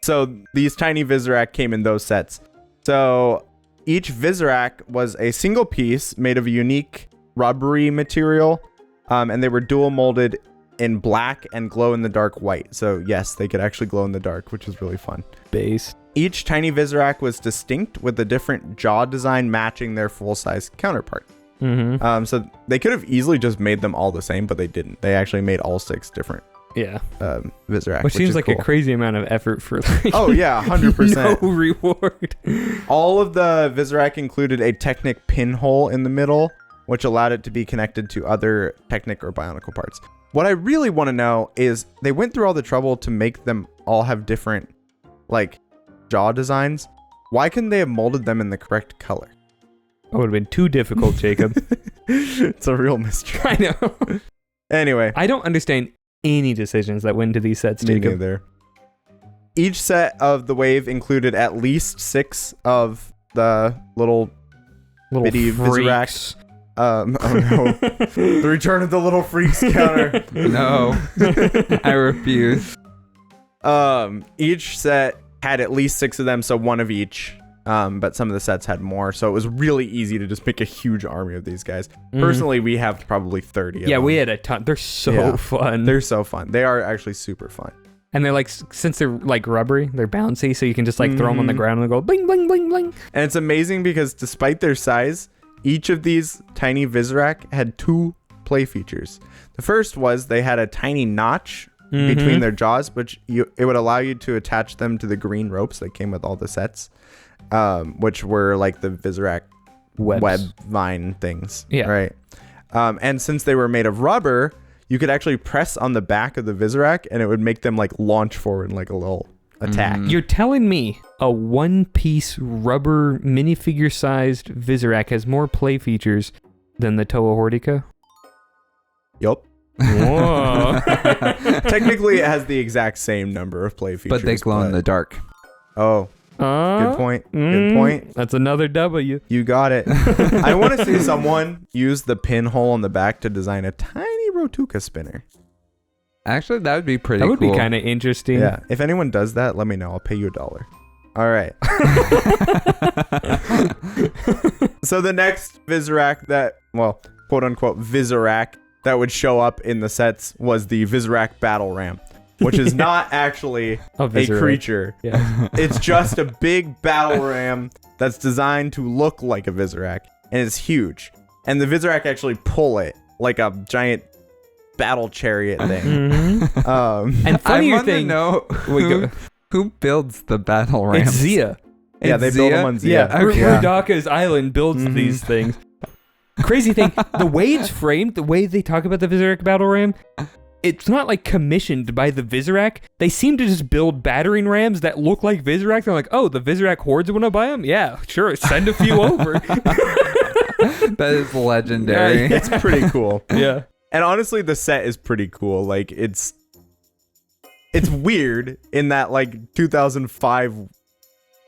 [SPEAKER 2] so these Tiny Visorak came in those sets. So each Visorak was a single piece made of a unique rubbery material, and they were dual molded in black and glow in the dark white. So yes, they could actually glow in the dark, which is really fun.
[SPEAKER 1] Base.
[SPEAKER 2] Each Tiny Visorak was distinct with a different jaw design matching their full-size counterpart.
[SPEAKER 1] Mm-hmm.
[SPEAKER 2] So they could have easily just made them all the same, but they didn't. They actually made all 6 different Visorak,
[SPEAKER 1] which seems
[SPEAKER 2] is
[SPEAKER 1] like
[SPEAKER 2] cool.
[SPEAKER 1] a crazy amount of effort for like
[SPEAKER 2] Oh yeah, 100%.
[SPEAKER 1] no reward.
[SPEAKER 2] All of the Visorak included a Technic pinhole in the middle, which allowed it to be connected to other Technic or Bionicle parts. What I really want to know is they went through all the trouble to make them all have different like jaw designs. Why couldn't they have molded them in the correct color?
[SPEAKER 1] That would have been too difficult, Jacob.
[SPEAKER 2] It's a real mystery.
[SPEAKER 1] I know.
[SPEAKER 2] Anyway,
[SPEAKER 1] I don't understand any decisions that went into these sets,
[SPEAKER 2] me
[SPEAKER 1] Jacob.
[SPEAKER 2] neither. Each set of the wave included at least 6 of the little bitty Visorak.
[SPEAKER 1] freaks.
[SPEAKER 2] Oh no. The return of the little freaks counter.
[SPEAKER 3] No, I refuse.
[SPEAKER 2] Each set had at least 6 of them, so 1 of each. But some of the sets had more, so it was really easy to just make a huge army of these guys. Personally, we have probably 30 of them.
[SPEAKER 1] We had a ton. They're so fun.
[SPEAKER 2] They're so fun. They are actually super fun.
[SPEAKER 1] And they're like, since they're like rubbery, they're bouncy, so you can just like throw them on the ground and they go bling, bling, bling, bling.
[SPEAKER 2] And it's amazing because despite their size, each of these tiny Visorak had 2 play features. The first was they had a tiny notch between their jaws, which it would allow you to attach them to the green ropes that came with all the sets, which were like the Visorak web vine things.
[SPEAKER 1] Yeah.
[SPEAKER 2] Right. And since they were made of rubber, you could actually press on the back of the Visorak and it would make them like launch forward like a little attack.
[SPEAKER 1] You're telling me a one-piece rubber minifigure-sized Visorak has more play features than the Toa Hordica?
[SPEAKER 2] Yup.
[SPEAKER 1] Whoa.
[SPEAKER 2] Technically, it has the exact same number of play features.
[SPEAKER 3] But they glow in the dark.
[SPEAKER 2] Oh, good point. Good point.
[SPEAKER 1] That's another W.
[SPEAKER 2] You got it. I want to see someone use the pinhole on the back to design a tiny Rotuka spinner.
[SPEAKER 3] Actually, that would be pretty
[SPEAKER 1] That would
[SPEAKER 3] cool.
[SPEAKER 1] be kind of interesting.
[SPEAKER 2] Yeah. If anyone does that, let me know. I'll pay you $1. All right. So the next Visorak that, well, quote unquote Visorak that would show up in the sets was the Visorak battle ram, which is not actually a creature.
[SPEAKER 1] Yeah.
[SPEAKER 2] It's just a big battle ram that's designed to look like a Visorak, and it's huge. And the Visorak actually pull it like a giant battle chariot thing.
[SPEAKER 1] And funnier
[SPEAKER 3] I want to
[SPEAKER 1] thing,
[SPEAKER 3] know who builds the battle rams.
[SPEAKER 1] it's Zia.
[SPEAKER 2] Yeah, they build them on Zia.
[SPEAKER 1] Yeah, Rudaka's island builds these things. Crazy thing, the way it's framed, the way they talk about the Visorak battle ram, it's not like commissioned by the Visorak. They seem to just build battering rams that look like Visorak. They're like, oh, the Visorak hordes want to buy them? Yeah, sure, send a few over.
[SPEAKER 3] That is legendary.
[SPEAKER 2] It's pretty cool.
[SPEAKER 1] Yeah.
[SPEAKER 2] And honestly, the set is pretty cool. Like, it's weird in that like 2005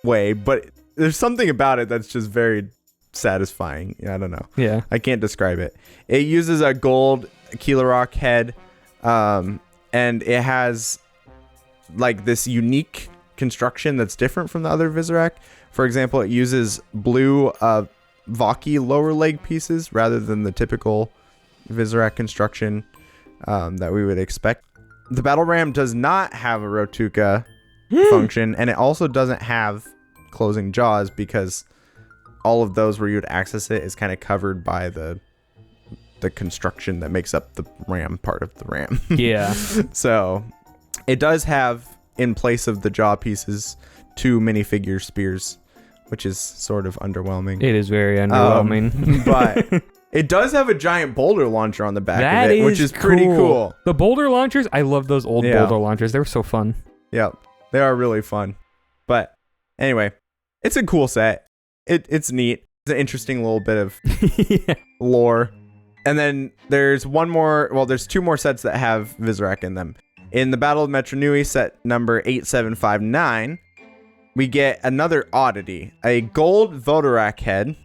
[SPEAKER 2] way, but there's something about it that's just very satisfying. I don't know.
[SPEAKER 1] Yeah.
[SPEAKER 2] I can't describe it. It uses a gold Kilorok head, and it has like this unique construction that's different from the other Visorak. For example, it uses blue Vaki lower leg pieces rather than the typical Visorak construction that we would expect. The battle ram does not have a Rotuka function, and it also doesn't have closing jaws because all of those where you would access it is kind of covered by the construction that makes up the ram part of the ram.
[SPEAKER 1] Yeah.
[SPEAKER 2] So it does have, in place of the jaw pieces, 2 minifigure spears, which is sort of underwhelming.
[SPEAKER 1] It is very underwhelming.
[SPEAKER 2] But it does have a giant boulder launcher on the back of it, which is
[SPEAKER 1] cool.
[SPEAKER 2] pretty cool.
[SPEAKER 1] The boulder launchers, I love those old
[SPEAKER 2] Yeah.
[SPEAKER 1] boulder launchers. They were so fun.
[SPEAKER 2] Yep. They are really fun. But anyway, it's a cool set. It's neat. It's an interesting little bit of lore. And then there's two more sets that have Visorak in them. In the Battle of Metro Nui, set number 8759, we get another oddity. A gold Vodorak head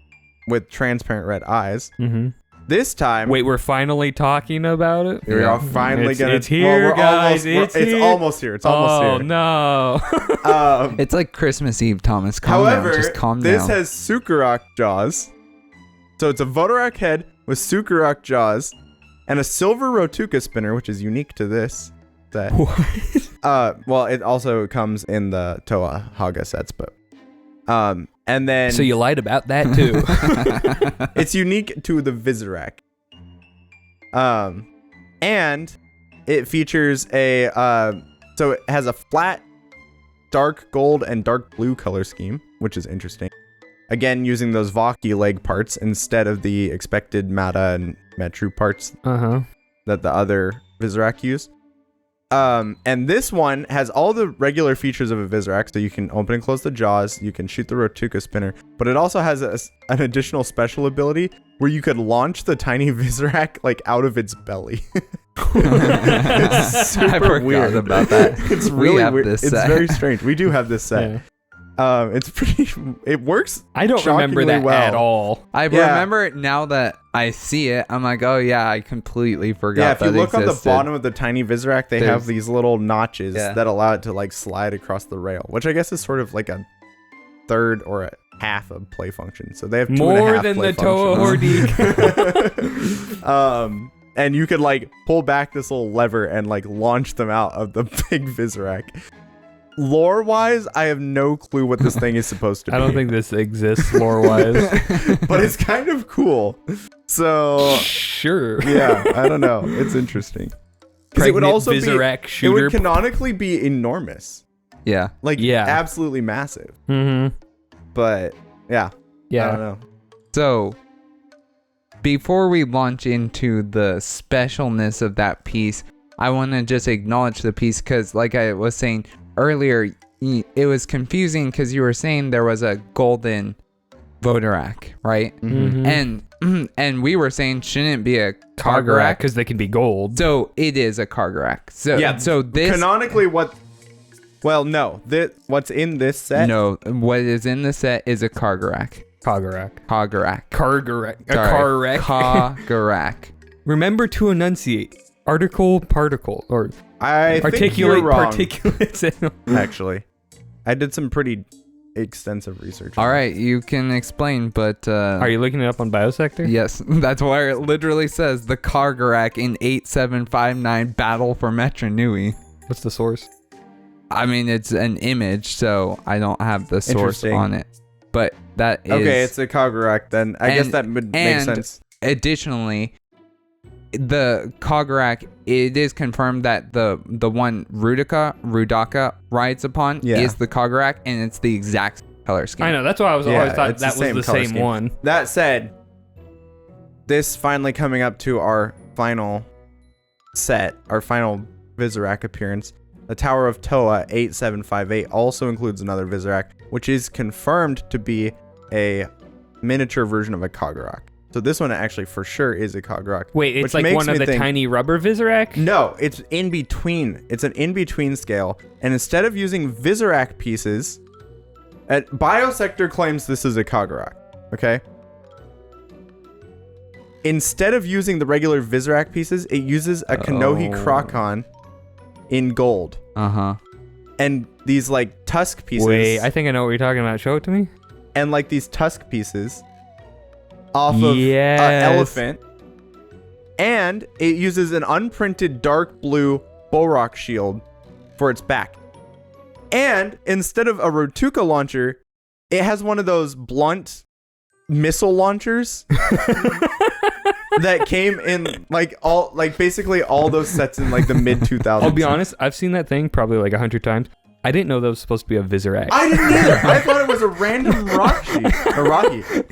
[SPEAKER 2] with transparent red eyes.
[SPEAKER 1] Mm-hmm.
[SPEAKER 2] This time...
[SPEAKER 1] Wait, we're finally talking about it?
[SPEAKER 2] We are finally gonna...
[SPEAKER 1] It's here, guys.
[SPEAKER 2] It's almost here. It's almost here.
[SPEAKER 1] Oh, no.
[SPEAKER 3] It's like Christmas Eve, Thomas. Calm down. Just calm down.
[SPEAKER 2] This has Sukarok jaws. So it's a Vodorak head with Sukarok jaws and a silver Rotuka spinner, which is unique to this set. What? Well, it also comes in the Toa Haga sets, but... and And then
[SPEAKER 1] So you lied about that too.
[SPEAKER 2] it's unique to the Visorak. And it features so it has a flat dark gold and dark blue color scheme, which is interesting. Again, using those Vaki leg parts instead of the expected Mata and Metru parts that the other Visorak use. And this one has all the regular features of a Visorak, so you can open and close the jaws, you can shoot the Rotuka spinner, but it also has an additional special ability where you could launch the tiny Visorak like out of its belly. It's super
[SPEAKER 3] I forgot
[SPEAKER 2] weird
[SPEAKER 3] about that.
[SPEAKER 2] It's really weird.
[SPEAKER 3] This
[SPEAKER 2] It's
[SPEAKER 3] set.
[SPEAKER 2] very strange. We do have this set.
[SPEAKER 1] Yeah.
[SPEAKER 2] It's pretty. It works.
[SPEAKER 1] I don't remember
[SPEAKER 2] shockingly
[SPEAKER 1] that
[SPEAKER 2] well.
[SPEAKER 1] at all.
[SPEAKER 3] I remember it now that I see it. I'm like, oh yeah, I completely forgot.
[SPEAKER 2] Yeah, if you
[SPEAKER 3] that
[SPEAKER 2] look on the
[SPEAKER 3] existed.
[SPEAKER 2] bottom of the tiny Visorak, they have these little notches
[SPEAKER 3] Yeah.
[SPEAKER 2] that allow it to like slide across the rail, which I guess is sort of like a third or a half of play function. So they have 2.5
[SPEAKER 1] More than
[SPEAKER 2] play
[SPEAKER 1] the Toa
[SPEAKER 2] functions.
[SPEAKER 1] Hordeek.
[SPEAKER 2] And you could like pull back this little lever and like launch them out of the big Visorak. Lore wise, I have no clue what this thing is supposed to be.
[SPEAKER 1] I don't think this exists lore-wise.
[SPEAKER 2] But it's kind of cool. So
[SPEAKER 1] Sure.
[SPEAKER 2] yeah, I don't know. It's interesting. Because it would also
[SPEAKER 1] Visorak
[SPEAKER 2] it
[SPEAKER 1] shooter.
[SPEAKER 2] would canonically be enormous.
[SPEAKER 3] Yeah.
[SPEAKER 2] Like
[SPEAKER 1] Yeah.
[SPEAKER 2] absolutely massive.
[SPEAKER 1] Mm-hmm.
[SPEAKER 2] But yeah. I
[SPEAKER 1] Yeah.
[SPEAKER 2] don't know.
[SPEAKER 3] So, before we launch into the specialness of that piece, I want to just acknowledge the piece because, like I was saying earlier, it was confusing because you were saying there was a golden Vodorak, right?
[SPEAKER 1] Mm-hmm.
[SPEAKER 3] And we were saying shouldn't it be a
[SPEAKER 1] Kargarak,
[SPEAKER 3] Kargarak?
[SPEAKER 1] because they can be gold.
[SPEAKER 3] So it is a Kargarak. So
[SPEAKER 2] Yeah.
[SPEAKER 3] So this
[SPEAKER 2] Canonically, no. What's in this set?
[SPEAKER 3] no, what is in the set is a Kargarak.
[SPEAKER 1] Kargarak.
[SPEAKER 3] Kargarak.
[SPEAKER 1] Kargarak. A
[SPEAKER 3] Sorry,
[SPEAKER 1] Kargarak.
[SPEAKER 3] Kargarak.
[SPEAKER 1] Remember to enunciate. Article, particle, or
[SPEAKER 2] I think
[SPEAKER 1] articulate
[SPEAKER 2] you're wrong,
[SPEAKER 1] particulates.
[SPEAKER 2] actually. I did some pretty extensive research.
[SPEAKER 3] All right, you can explain, but
[SPEAKER 1] Are you looking it up on Biosector?
[SPEAKER 3] yes, that's why it literally says the Kargarak in 8759 battle for Metronui.
[SPEAKER 1] What's the source?
[SPEAKER 3] I mean, it's an image, so I don't have the source
[SPEAKER 2] Interesting.
[SPEAKER 3] on it. But that is
[SPEAKER 2] Okay, it's a Kargarak then. I guess
[SPEAKER 3] And-
[SPEAKER 2] that would make
[SPEAKER 3] and-
[SPEAKER 2] sense.
[SPEAKER 3] additionally the Kargarak, it is confirmed that the one Rudaka rides upon
[SPEAKER 2] Yeah.
[SPEAKER 3] is the Kargarak, and it's the exact color scheme.
[SPEAKER 1] I know. That's why I was
[SPEAKER 2] Yeah,
[SPEAKER 1] always thought
[SPEAKER 2] it's
[SPEAKER 1] that was the
[SPEAKER 2] color
[SPEAKER 1] same
[SPEAKER 2] scheme.
[SPEAKER 1] one.
[SPEAKER 2] That said, this finally coming up to our final set, our final Visorak appearance. The Tower of Toa 8758 also includes another Visorak, which is confirmed to be a miniature version of a Kargarak. So this one actually for sure is a Kargarak.
[SPEAKER 1] Wait, it's
[SPEAKER 2] which
[SPEAKER 1] like
[SPEAKER 2] makes
[SPEAKER 1] one of
[SPEAKER 2] me
[SPEAKER 1] the
[SPEAKER 2] think-
[SPEAKER 1] tiny rubber Visorak?
[SPEAKER 2] No, it's in between. It's an in-between scale. And instead of using Visorak pieces, Biosector claims this is a Kargarak. Okay? Instead of using the regular Visorak pieces, it uses a Kanohi Krokon in gold.
[SPEAKER 3] Uh-huh.
[SPEAKER 2] And these like tusk pieces.
[SPEAKER 1] Wait, I think I know what you're talking about. Show it to me.
[SPEAKER 2] And like these tusk pieces off of
[SPEAKER 1] Yes.
[SPEAKER 2] an elephant. And it uses an unprinted dark blue Borak shield for its back. And instead of a Rotuka launcher, it has one of those blunt missile launchers that came in basically all those sets in like the mid 2000s.
[SPEAKER 1] I'll be honest, I've seen that thing probably like 100 times. I didn't know that was supposed to be a Visorak.
[SPEAKER 2] I didn't either. I thought it was a random Rahi.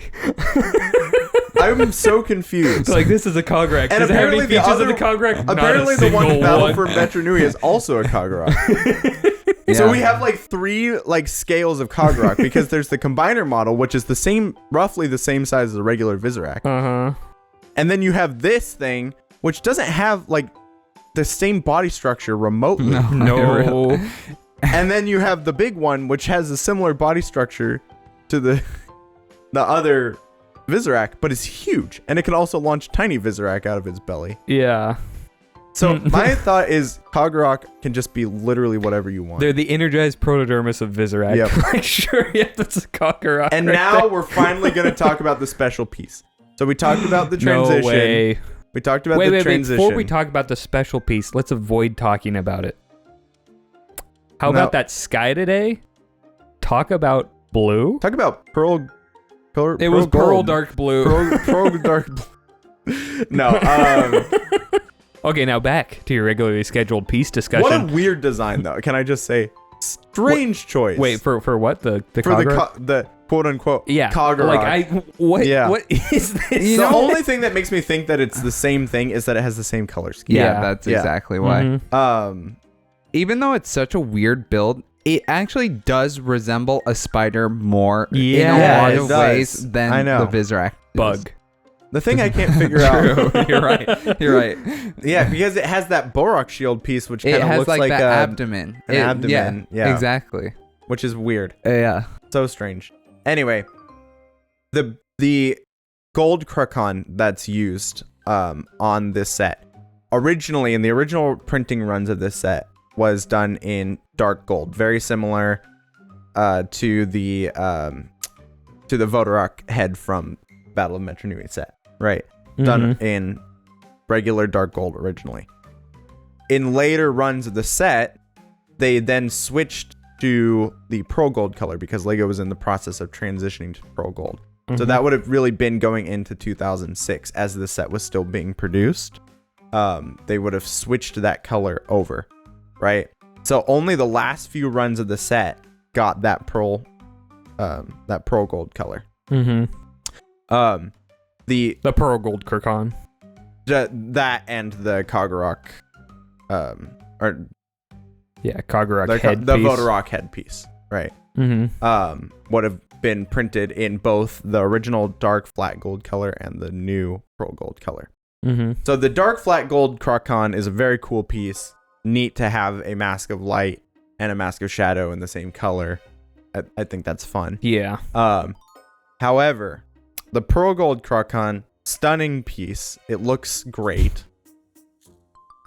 [SPEAKER 2] I'm so confused.
[SPEAKER 1] Like, this is a Kargarak.
[SPEAKER 2] And
[SPEAKER 1] Does it have any
[SPEAKER 2] apparently the
[SPEAKER 1] features
[SPEAKER 2] other-
[SPEAKER 1] of the Kargarak? Not a
[SPEAKER 2] Apparently the one
[SPEAKER 1] single
[SPEAKER 2] Battle
[SPEAKER 1] one.
[SPEAKER 2] for Metronui is also a Kargarak. So
[SPEAKER 3] Yeah.
[SPEAKER 2] we have like three like scales of Kargarak because there's the combiner model, which is roughly the same size as a regular Visorak.
[SPEAKER 1] Uh-huh.
[SPEAKER 2] And then you have this thing, which doesn't have like the same body structure remotely.
[SPEAKER 1] No.
[SPEAKER 2] And then you have the big one, which has a similar body structure to the other Visorak, but it's huge. And it can also launch tiny Visorak out of its belly.
[SPEAKER 1] Yeah.
[SPEAKER 2] So my thought is Kargarak can just be literally whatever you want.
[SPEAKER 1] They're the energized protodermis of Visorak.
[SPEAKER 2] Yep.
[SPEAKER 1] Like, sure, yeah, that's a Kargarak.
[SPEAKER 2] And
[SPEAKER 1] right
[SPEAKER 2] now
[SPEAKER 1] there.
[SPEAKER 2] we're finally going to talk about the special piece. So we talked about the transition.
[SPEAKER 1] No way.
[SPEAKER 2] We talked about
[SPEAKER 1] Wait,
[SPEAKER 2] the transition.
[SPEAKER 1] before we talk about the special piece, let's avoid talking about it. How
[SPEAKER 2] No.
[SPEAKER 1] about that sky today? Talk about blue.
[SPEAKER 2] Talk about pearl.
[SPEAKER 1] It was pearl dark blue.
[SPEAKER 2] Pearl dark blue. No.
[SPEAKER 1] Okay, now back to your regularly scheduled piece discussion.
[SPEAKER 2] What a weird design, though. Can I just say, strange choice.
[SPEAKER 1] Wait, for what? The
[SPEAKER 2] for
[SPEAKER 1] Kagura?
[SPEAKER 2] the quote unquote
[SPEAKER 1] Yeah.
[SPEAKER 2] Kagura.
[SPEAKER 1] What
[SPEAKER 2] Yeah.
[SPEAKER 1] what is this?
[SPEAKER 2] The only thing that makes me think that it's the same thing is that it has the same color scheme.
[SPEAKER 3] Yeah, that's exactly why.
[SPEAKER 1] Mhm.
[SPEAKER 3] Even though it's such a weird build, it actually does resemble a spider more in
[SPEAKER 1] Yeah,
[SPEAKER 3] a lot
[SPEAKER 2] it
[SPEAKER 3] of
[SPEAKER 2] does.
[SPEAKER 3] ways than
[SPEAKER 2] I know.
[SPEAKER 3] the Visorak
[SPEAKER 1] Bug.
[SPEAKER 2] The thing I can't figure out.
[SPEAKER 3] True. You're right. You're right.
[SPEAKER 2] Yeah, because it has that Borak shield piece, which
[SPEAKER 3] It
[SPEAKER 2] kind of
[SPEAKER 3] has
[SPEAKER 2] looks
[SPEAKER 3] like
[SPEAKER 2] like
[SPEAKER 3] that
[SPEAKER 2] a,
[SPEAKER 3] abdomen.
[SPEAKER 2] an abdomen. Yeah,
[SPEAKER 3] Exactly.
[SPEAKER 2] which is weird.
[SPEAKER 3] Yeah.
[SPEAKER 2] So strange. Anyway, the gold crocon that's used on this set, originally in the original printing runs of this set, was done in dark gold, very similar to the Vodorak head from Battle of Metro Nui set, right? Done in regular dark gold originally. In later runs of the set, they then switched to the pearl gold color because LEGO was in the process of transitioning to pearl gold. So that would have really been going into 2006 as the set was still being produced. They would have switched that color over, right? So only the last few runs of the set got that pearl gold color. The
[SPEAKER 1] pearl gold Kirkon.
[SPEAKER 2] that and the Kagurok,
[SPEAKER 1] Kagura head
[SPEAKER 2] the
[SPEAKER 1] piece.
[SPEAKER 2] Vodorak headpiece, right? Would have been printed in both the original dark flat gold color and the new pearl gold color. So the dark flat gold Crocon is a very cool piece. Neat to have a Mask of Light and a Mask of Shadow in the same color. I think that's fun.
[SPEAKER 1] Yeah.
[SPEAKER 2] However, the pearl gold Crocon, stunning piece. It looks great.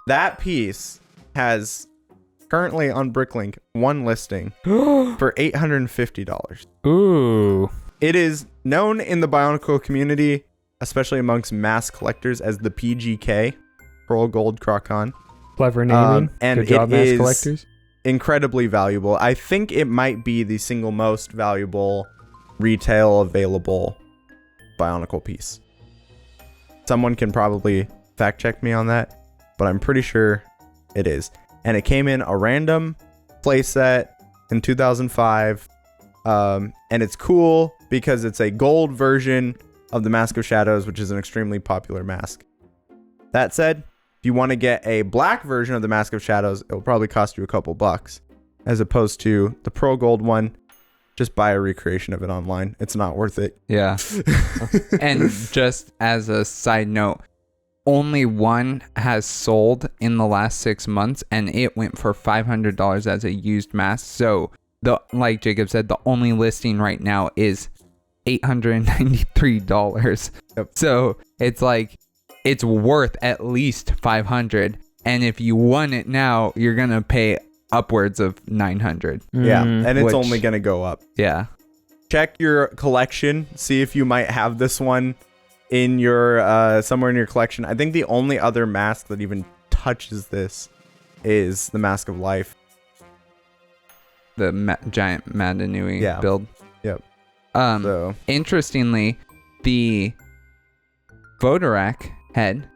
[SPEAKER 2] That piece has currently on Bricklink one listing for $850.
[SPEAKER 1] Ooh.
[SPEAKER 2] It is known in the Bionicle community, especially amongst mass collectors, as the PGK, Pearl Gold Crocon.
[SPEAKER 1] Clever naming.
[SPEAKER 2] And
[SPEAKER 1] Good job,
[SPEAKER 2] it
[SPEAKER 1] mass
[SPEAKER 2] is
[SPEAKER 1] collectors.
[SPEAKER 2] incredibly valuable. I think it might be the single most valuable retail available Bionicle piece. Someone can probably fact check me on that, but I'm pretty sure it is. And it came in a random playset in 2005. And it's cool because it's a gold version of the Mask of Shadows, which is an extremely popular mask. That said, if you want to get a black version of the Mask of Shadows, it'll probably cost you a couple bucks. As opposed to the Pearl Gold one, just buy a recreation of it online. It's not worth it.
[SPEAKER 3] Yeah. And just as a side note, only one has sold in the last 6 months, and it went for $500 as a used mask. So, like Jacob said, the only listing right now is $893.
[SPEAKER 2] Yep.
[SPEAKER 3] So it's like it's worth at least $500, and if you won it now, you're gonna pay upwards of $900.
[SPEAKER 2] Yeah, and it's
[SPEAKER 3] Which-
[SPEAKER 2] only gonna go up.
[SPEAKER 3] Yeah.
[SPEAKER 2] Check your collection, see if you might have this one in your somewhere in your collection. I think the only other mask that even touches this is the Mask of Life.
[SPEAKER 3] The giant Madanui build.
[SPEAKER 2] Yep.
[SPEAKER 3] So interestingly, the Vodorak head,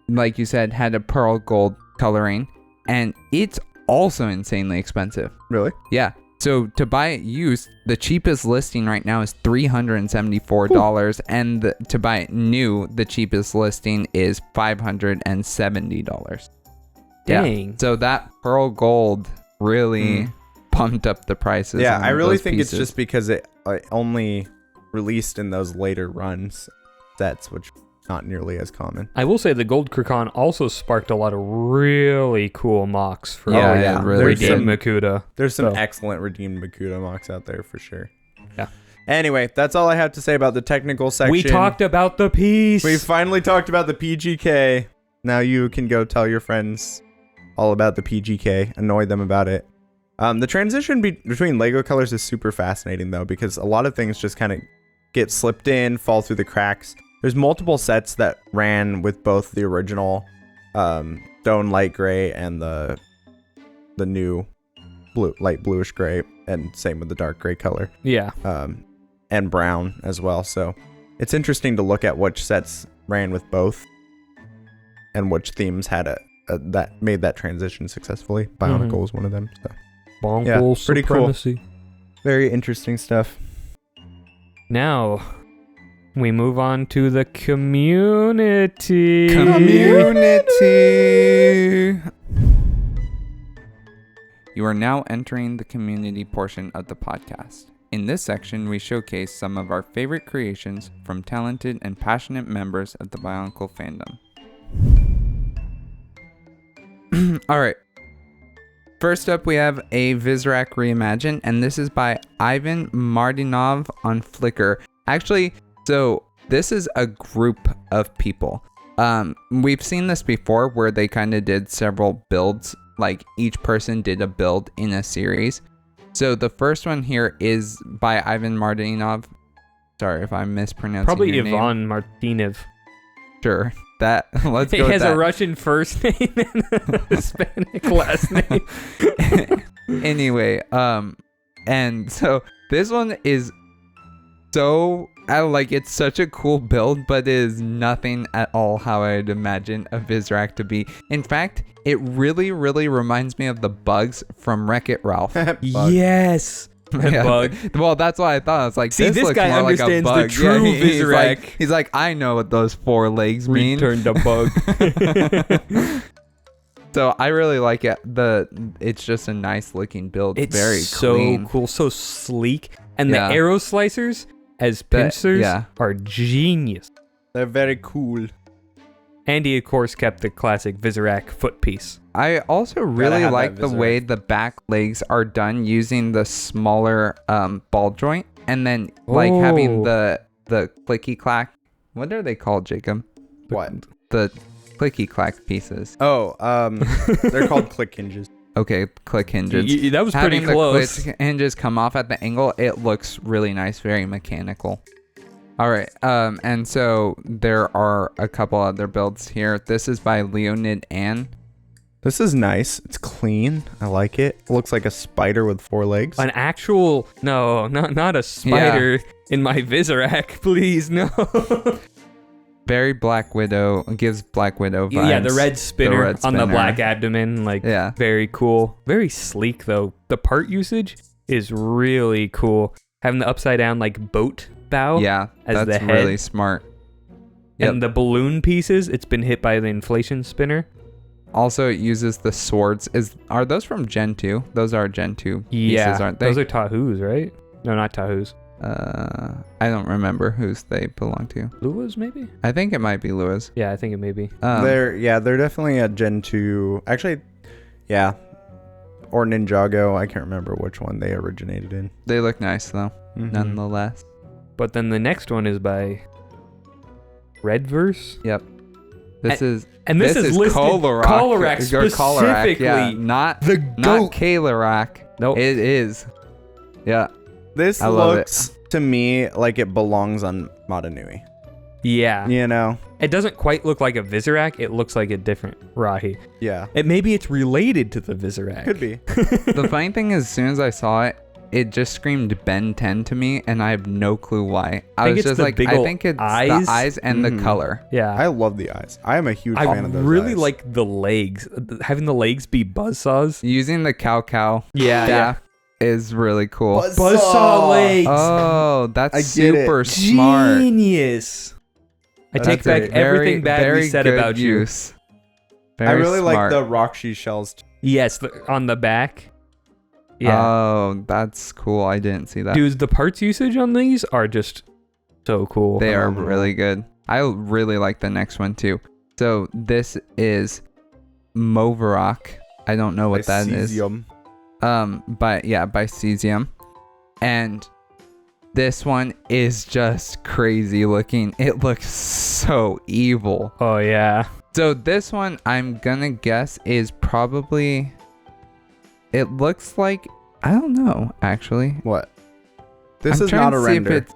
[SPEAKER 3] like you said, had a pearl gold coloring, and it's also insanely expensive.
[SPEAKER 2] Really?
[SPEAKER 3] Yeah. So to buy it used, the cheapest listing right now is $374, and to buy it new, the cheapest listing is $570.
[SPEAKER 1] Dang.
[SPEAKER 3] Yeah. So that pearl gold really pumped up the prices.
[SPEAKER 2] Yeah,
[SPEAKER 3] on
[SPEAKER 2] I really
[SPEAKER 3] those
[SPEAKER 2] think
[SPEAKER 3] pieces.
[SPEAKER 2] it's just because it only released in those later runs sets, which not nearly as common.
[SPEAKER 1] I will say the Gold Kirkon also sparked a lot of really cool MOCs for
[SPEAKER 3] really
[SPEAKER 1] Redeemed
[SPEAKER 2] did.
[SPEAKER 1] Makuta.
[SPEAKER 2] There's some
[SPEAKER 1] So-
[SPEAKER 2] excellent Redeemed Makuta mocks out there for sure.
[SPEAKER 1] Yeah.
[SPEAKER 2] Anyway, that's all I have to say about the technical section.
[SPEAKER 1] We talked about the piece.
[SPEAKER 2] We finally talked about the PGK. Now you can go tell your friends all about the PGK, annoy them about it. The transition between LEGO colors is super fascinating, though, because a lot of things just kind of get slipped in, fall through the cracks. There's multiple sets that ran with both the original Stone Light Gray and the new light bluish gray, and same with the dark gray color.
[SPEAKER 1] Yeah.
[SPEAKER 2] And brown as well. So it's interesting to look at which sets ran with both, and which themes had that made that transition successfully. Bionicle was one of them. So
[SPEAKER 1] Bongle
[SPEAKER 2] pretty
[SPEAKER 1] supremacy.
[SPEAKER 2] cool. Very interesting stuff.
[SPEAKER 1] Now, we move on to the community.
[SPEAKER 3] You are now entering the community portion of the podcast. In this section, we showcase some of our favorite creations from talented and passionate members of the Bionicle fandom. All right. First up, we have a Visorak Reimagined, and this is by Ivan Martinov on Flickr. Actually, so this is a group of people. We've seen this before where they kind of did several builds, like each person did a build in a series. So the first one here is by Ivan Martinov. Sorry if I'm mispronouncing
[SPEAKER 1] Probably
[SPEAKER 3] your
[SPEAKER 1] Ivan Martinov.
[SPEAKER 3] Sure. That let's go
[SPEAKER 1] He
[SPEAKER 3] with
[SPEAKER 1] has
[SPEAKER 3] that.
[SPEAKER 1] a Russian first name and a Hispanic last name.
[SPEAKER 3] Anyway, and so this one is so it's such a cool build, but it is nothing at all how I'd imagine a Visorak to be. In fact, it really, really reminds me of the bugs from Wreck-It Ralph.
[SPEAKER 1] Yes.
[SPEAKER 3] Yeah.
[SPEAKER 1] Bug.
[SPEAKER 3] Well, that's what I thought. I was like,
[SPEAKER 1] See, this
[SPEAKER 3] looks
[SPEAKER 1] guy
[SPEAKER 3] more like a
[SPEAKER 1] understands the
[SPEAKER 3] bug.
[SPEAKER 1] true
[SPEAKER 3] he's
[SPEAKER 1] Visorak.
[SPEAKER 3] he's like, I know what those 4 legs mean.
[SPEAKER 1] Return to bug.
[SPEAKER 3] So I really like it. It's just a nice looking build.
[SPEAKER 1] It's
[SPEAKER 3] very
[SPEAKER 1] so
[SPEAKER 3] clean.
[SPEAKER 1] cool, so sleek. And
[SPEAKER 3] Yeah.
[SPEAKER 1] the arrow slicers as pincers are genius.
[SPEAKER 2] They're very cool.
[SPEAKER 1] And he, of course, kept the classic Visorak foot piece.
[SPEAKER 3] I also really
[SPEAKER 2] have
[SPEAKER 3] like
[SPEAKER 2] that
[SPEAKER 3] the
[SPEAKER 2] Visorak.
[SPEAKER 3] way the back legs are done using the smaller ball joint, and then having the clicky clack. What are they called, Jacob?
[SPEAKER 2] What?
[SPEAKER 3] The clicky clack pieces.
[SPEAKER 2] Oh, they're called click hinges.
[SPEAKER 3] Okay, click hinges.
[SPEAKER 1] That was pretty
[SPEAKER 3] Having
[SPEAKER 1] close.
[SPEAKER 3] the click hinges come off at the angle, it looks really nice, very mechanical. All right, and so there are a couple other builds here. This is by Leonid Ann.
[SPEAKER 2] This is nice. It's clean. I like it. It looks like a spider with 4 legs.
[SPEAKER 1] An actual, no, not a spider in my Visorak, please, no.
[SPEAKER 3] Very Black Widow, gives Black Widow vibes.
[SPEAKER 1] Yeah, the red spinner
[SPEAKER 3] red
[SPEAKER 1] on the
[SPEAKER 3] spinner.
[SPEAKER 1] black abdomen, very cool. Very sleek, though. The part usage is really cool. Having the upside down, boat bow
[SPEAKER 3] Yeah,
[SPEAKER 1] as
[SPEAKER 3] that's
[SPEAKER 1] the head.
[SPEAKER 3] really smart. Yep.
[SPEAKER 1] And the balloon pieces, it's been hit by the inflation spinner.
[SPEAKER 3] Also, it uses the swords. Are those from Gen 2? Those are Gen 2 pieces, aren't they?
[SPEAKER 1] Those are Tahus, right? No, not Tahus.
[SPEAKER 3] I don't remember whose they belong to.
[SPEAKER 1] Luas, maybe?
[SPEAKER 3] I think it might be Lewis.
[SPEAKER 1] Yeah, I think it may be.
[SPEAKER 2] They're definitely a Gen 2. Actually, yeah. Or Ninjago. I can't remember which one they originated in.
[SPEAKER 3] They look nice, though, nonetheless.
[SPEAKER 1] But then the next one is by Redverse.
[SPEAKER 3] Yep. This is
[SPEAKER 1] listed Kolarak specifically.
[SPEAKER 3] Yeah, not Kalarak.
[SPEAKER 1] Nope.
[SPEAKER 3] It is. Yeah.
[SPEAKER 2] This
[SPEAKER 3] I love
[SPEAKER 2] looks to me like it belongs on Madanui.
[SPEAKER 1] Yeah.
[SPEAKER 2] You know?
[SPEAKER 1] It doesn't quite look like a Visorak. It looks like a different Rahi.
[SPEAKER 2] Yeah.
[SPEAKER 1] Maybe it's related to the Visorak.
[SPEAKER 2] Could be.
[SPEAKER 3] The funny thing is, as soon as I saw it, it just screamed Ben 10 to me, and I have no clue why. I was just like, I think it's the eyes and the color.
[SPEAKER 1] Yeah.
[SPEAKER 2] I love the eyes. I am a huge fan of those
[SPEAKER 1] really
[SPEAKER 2] eyes.
[SPEAKER 1] like the legs. Having the legs be buzzsaws.
[SPEAKER 3] Using the cow
[SPEAKER 1] Yeah.
[SPEAKER 3] is really cool.
[SPEAKER 1] Buzzsaw legs.
[SPEAKER 3] Oh, that's
[SPEAKER 2] I get it.
[SPEAKER 3] super smart.
[SPEAKER 1] Genius. I take back everything bad we said
[SPEAKER 3] good
[SPEAKER 1] about
[SPEAKER 3] use.
[SPEAKER 2] I
[SPEAKER 3] Very
[SPEAKER 2] really like
[SPEAKER 3] smart.
[SPEAKER 2] the Rockshi shells.
[SPEAKER 1] you. Yes, on the back. Yeah.
[SPEAKER 3] Oh, that's cool. I didn't see that.
[SPEAKER 1] Dude, the parts usage on these are just so cool.
[SPEAKER 3] They are
[SPEAKER 2] Phenomenal.
[SPEAKER 3] really good. I really like the next one too. So this is Movarock. I don't know what that is.
[SPEAKER 2] Cesium.
[SPEAKER 3] But yeah, by Cesium. And this one is just crazy looking. It looks so evil.
[SPEAKER 1] Oh, yeah.
[SPEAKER 3] So this one, I'm gonna guess, is probably... It looks like... I don't know, actually.
[SPEAKER 2] What? This
[SPEAKER 3] I'm
[SPEAKER 2] is
[SPEAKER 3] trying
[SPEAKER 2] not
[SPEAKER 3] to
[SPEAKER 2] a
[SPEAKER 3] see
[SPEAKER 2] render.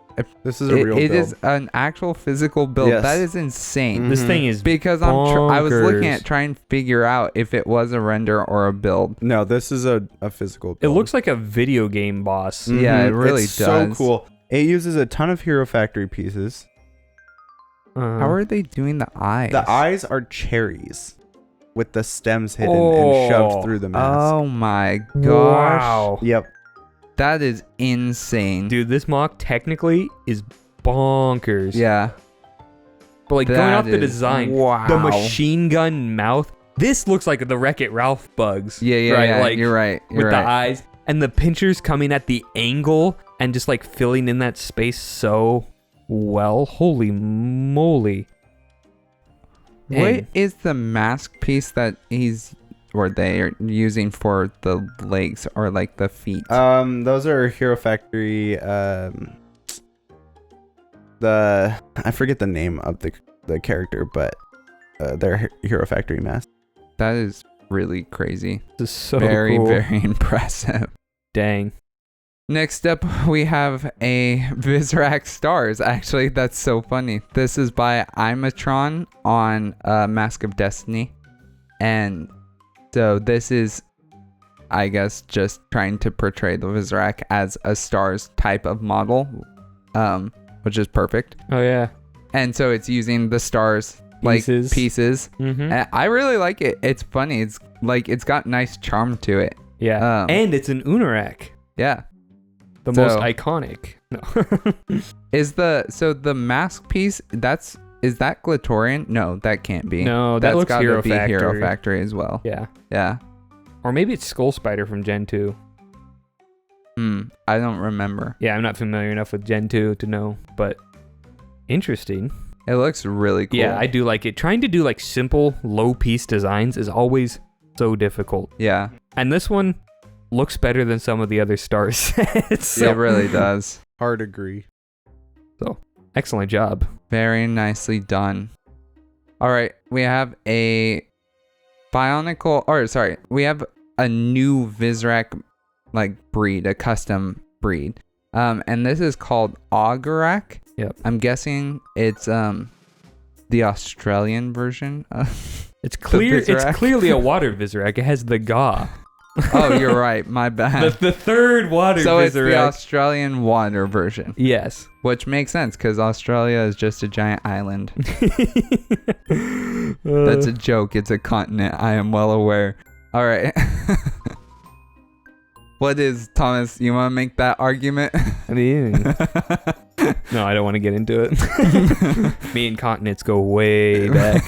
[SPEAKER 2] This is a real
[SPEAKER 3] It
[SPEAKER 2] build.
[SPEAKER 3] is an actual physical build.
[SPEAKER 2] Yes.
[SPEAKER 3] That is insane.
[SPEAKER 1] This thing is
[SPEAKER 3] Because I was looking
[SPEAKER 1] bonkers.
[SPEAKER 3] at trying to figure out if it was a render or a build.
[SPEAKER 2] No, this is a physical
[SPEAKER 1] It
[SPEAKER 2] build.
[SPEAKER 1] looks like a video game boss.
[SPEAKER 3] Yeah, it really
[SPEAKER 2] it's
[SPEAKER 3] does.
[SPEAKER 2] so cool. It uses a ton of Hero Factory pieces.
[SPEAKER 3] How are they doing the eyes?
[SPEAKER 2] The eyes are cherries with the stems hidden and shoved through the mask.
[SPEAKER 3] Oh my gosh.
[SPEAKER 1] Wow.
[SPEAKER 2] Yep.
[SPEAKER 3] That is insane.
[SPEAKER 1] Dude, this mock technically is bonkers.
[SPEAKER 3] Yeah.
[SPEAKER 1] But like going
[SPEAKER 3] That
[SPEAKER 1] off the
[SPEAKER 3] is-
[SPEAKER 1] design,
[SPEAKER 3] wow.
[SPEAKER 1] the machine gun mouth, this looks like the Wreck-It Ralph bugs.
[SPEAKER 3] Yeah,
[SPEAKER 1] right?
[SPEAKER 3] yeah.
[SPEAKER 1] Like,
[SPEAKER 3] You're right. You're
[SPEAKER 1] with
[SPEAKER 3] right.
[SPEAKER 1] the eyes and the pinchers coming at the angle and just like filling in that space so well. Holy moly.
[SPEAKER 3] What
[SPEAKER 1] Dang.
[SPEAKER 3] is the mask piece that they are using for the legs or like the feet?
[SPEAKER 2] Those are Hero Factory. I forget the name of the character, but they're Hero Factory masks.
[SPEAKER 3] That is really crazy.
[SPEAKER 1] This is so
[SPEAKER 3] Very,
[SPEAKER 1] cool.
[SPEAKER 3] very impressive.
[SPEAKER 1] Dang.
[SPEAKER 3] Next up, we have a Visorak Stars. Actually, that's so funny. This is by Imatron on Mask of Destiny. And so this is, I guess, just trying to portray the Visorak as a Stars type of model, which is perfect.
[SPEAKER 1] Oh yeah.
[SPEAKER 3] And so it's using the Stars like pieces.
[SPEAKER 1] Mm-hmm.
[SPEAKER 3] And I really like it. It's funny. It's like, it's got nice charm to it.
[SPEAKER 1] Yeah. And it's an Unarak.
[SPEAKER 3] Yeah.
[SPEAKER 1] The
[SPEAKER 3] So-
[SPEAKER 1] most iconic. No.
[SPEAKER 3] So the mask piece, is that Glatorian? No, that can't be.
[SPEAKER 1] No, that
[SPEAKER 3] That's
[SPEAKER 1] looks
[SPEAKER 3] gotta
[SPEAKER 1] Hero
[SPEAKER 3] be
[SPEAKER 1] Factory.
[SPEAKER 3] Hero Factory as well.
[SPEAKER 1] Yeah.
[SPEAKER 3] Yeah.
[SPEAKER 1] Or maybe it's Skull Spider from Gen 2.
[SPEAKER 3] I don't remember.
[SPEAKER 1] Yeah, I'm not familiar enough with Gen 2 to know, but interesting.
[SPEAKER 3] It looks really cool.
[SPEAKER 1] Yeah, I do like it. Trying to do like simple, low piece designs is always so difficult.
[SPEAKER 3] Yeah.
[SPEAKER 1] And this one looks better than some of the other Stars sets.
[SPEAKER 3] It really does.
[SPEAKER 2] Hard agree.
[SPEAKER 1] Excellent job.
[SPEAKER 3] Very nicely done. All right, we have a Bionicle, we have a new Visorak like breed, a custom breed. And this is called Augurak.
[SPEAKER 1] Yep.
[SPEAKER 3] I'm guessing it's the Australian version.
[SPEAKER 1] It's clear. It's
[SPEAKER 3] Visorak.
[SPEAKER 1] clearly a water Visorak. It has the Ga.
[SPEAKER 3] Oh, you're right. My bad.
[SPEAKER 1] The third water
[SPEAKER 3] So
[SPEAKER 1] Visorak.
[SPEAKER 3] it's the Australian water version,
[SPEAKER 1] Yes.
[SPEAKER 3] which makes sense because Australia is just a giant island.
[SPEAKER 1] Uh,
[SPEAKER 3] That's a joke. It's a continent. I am well aware. All right. What is, Thomas? You want to make that argument?
[SPEAKER 1] I mean, no, I don't want to get into it. Me and continents go way back.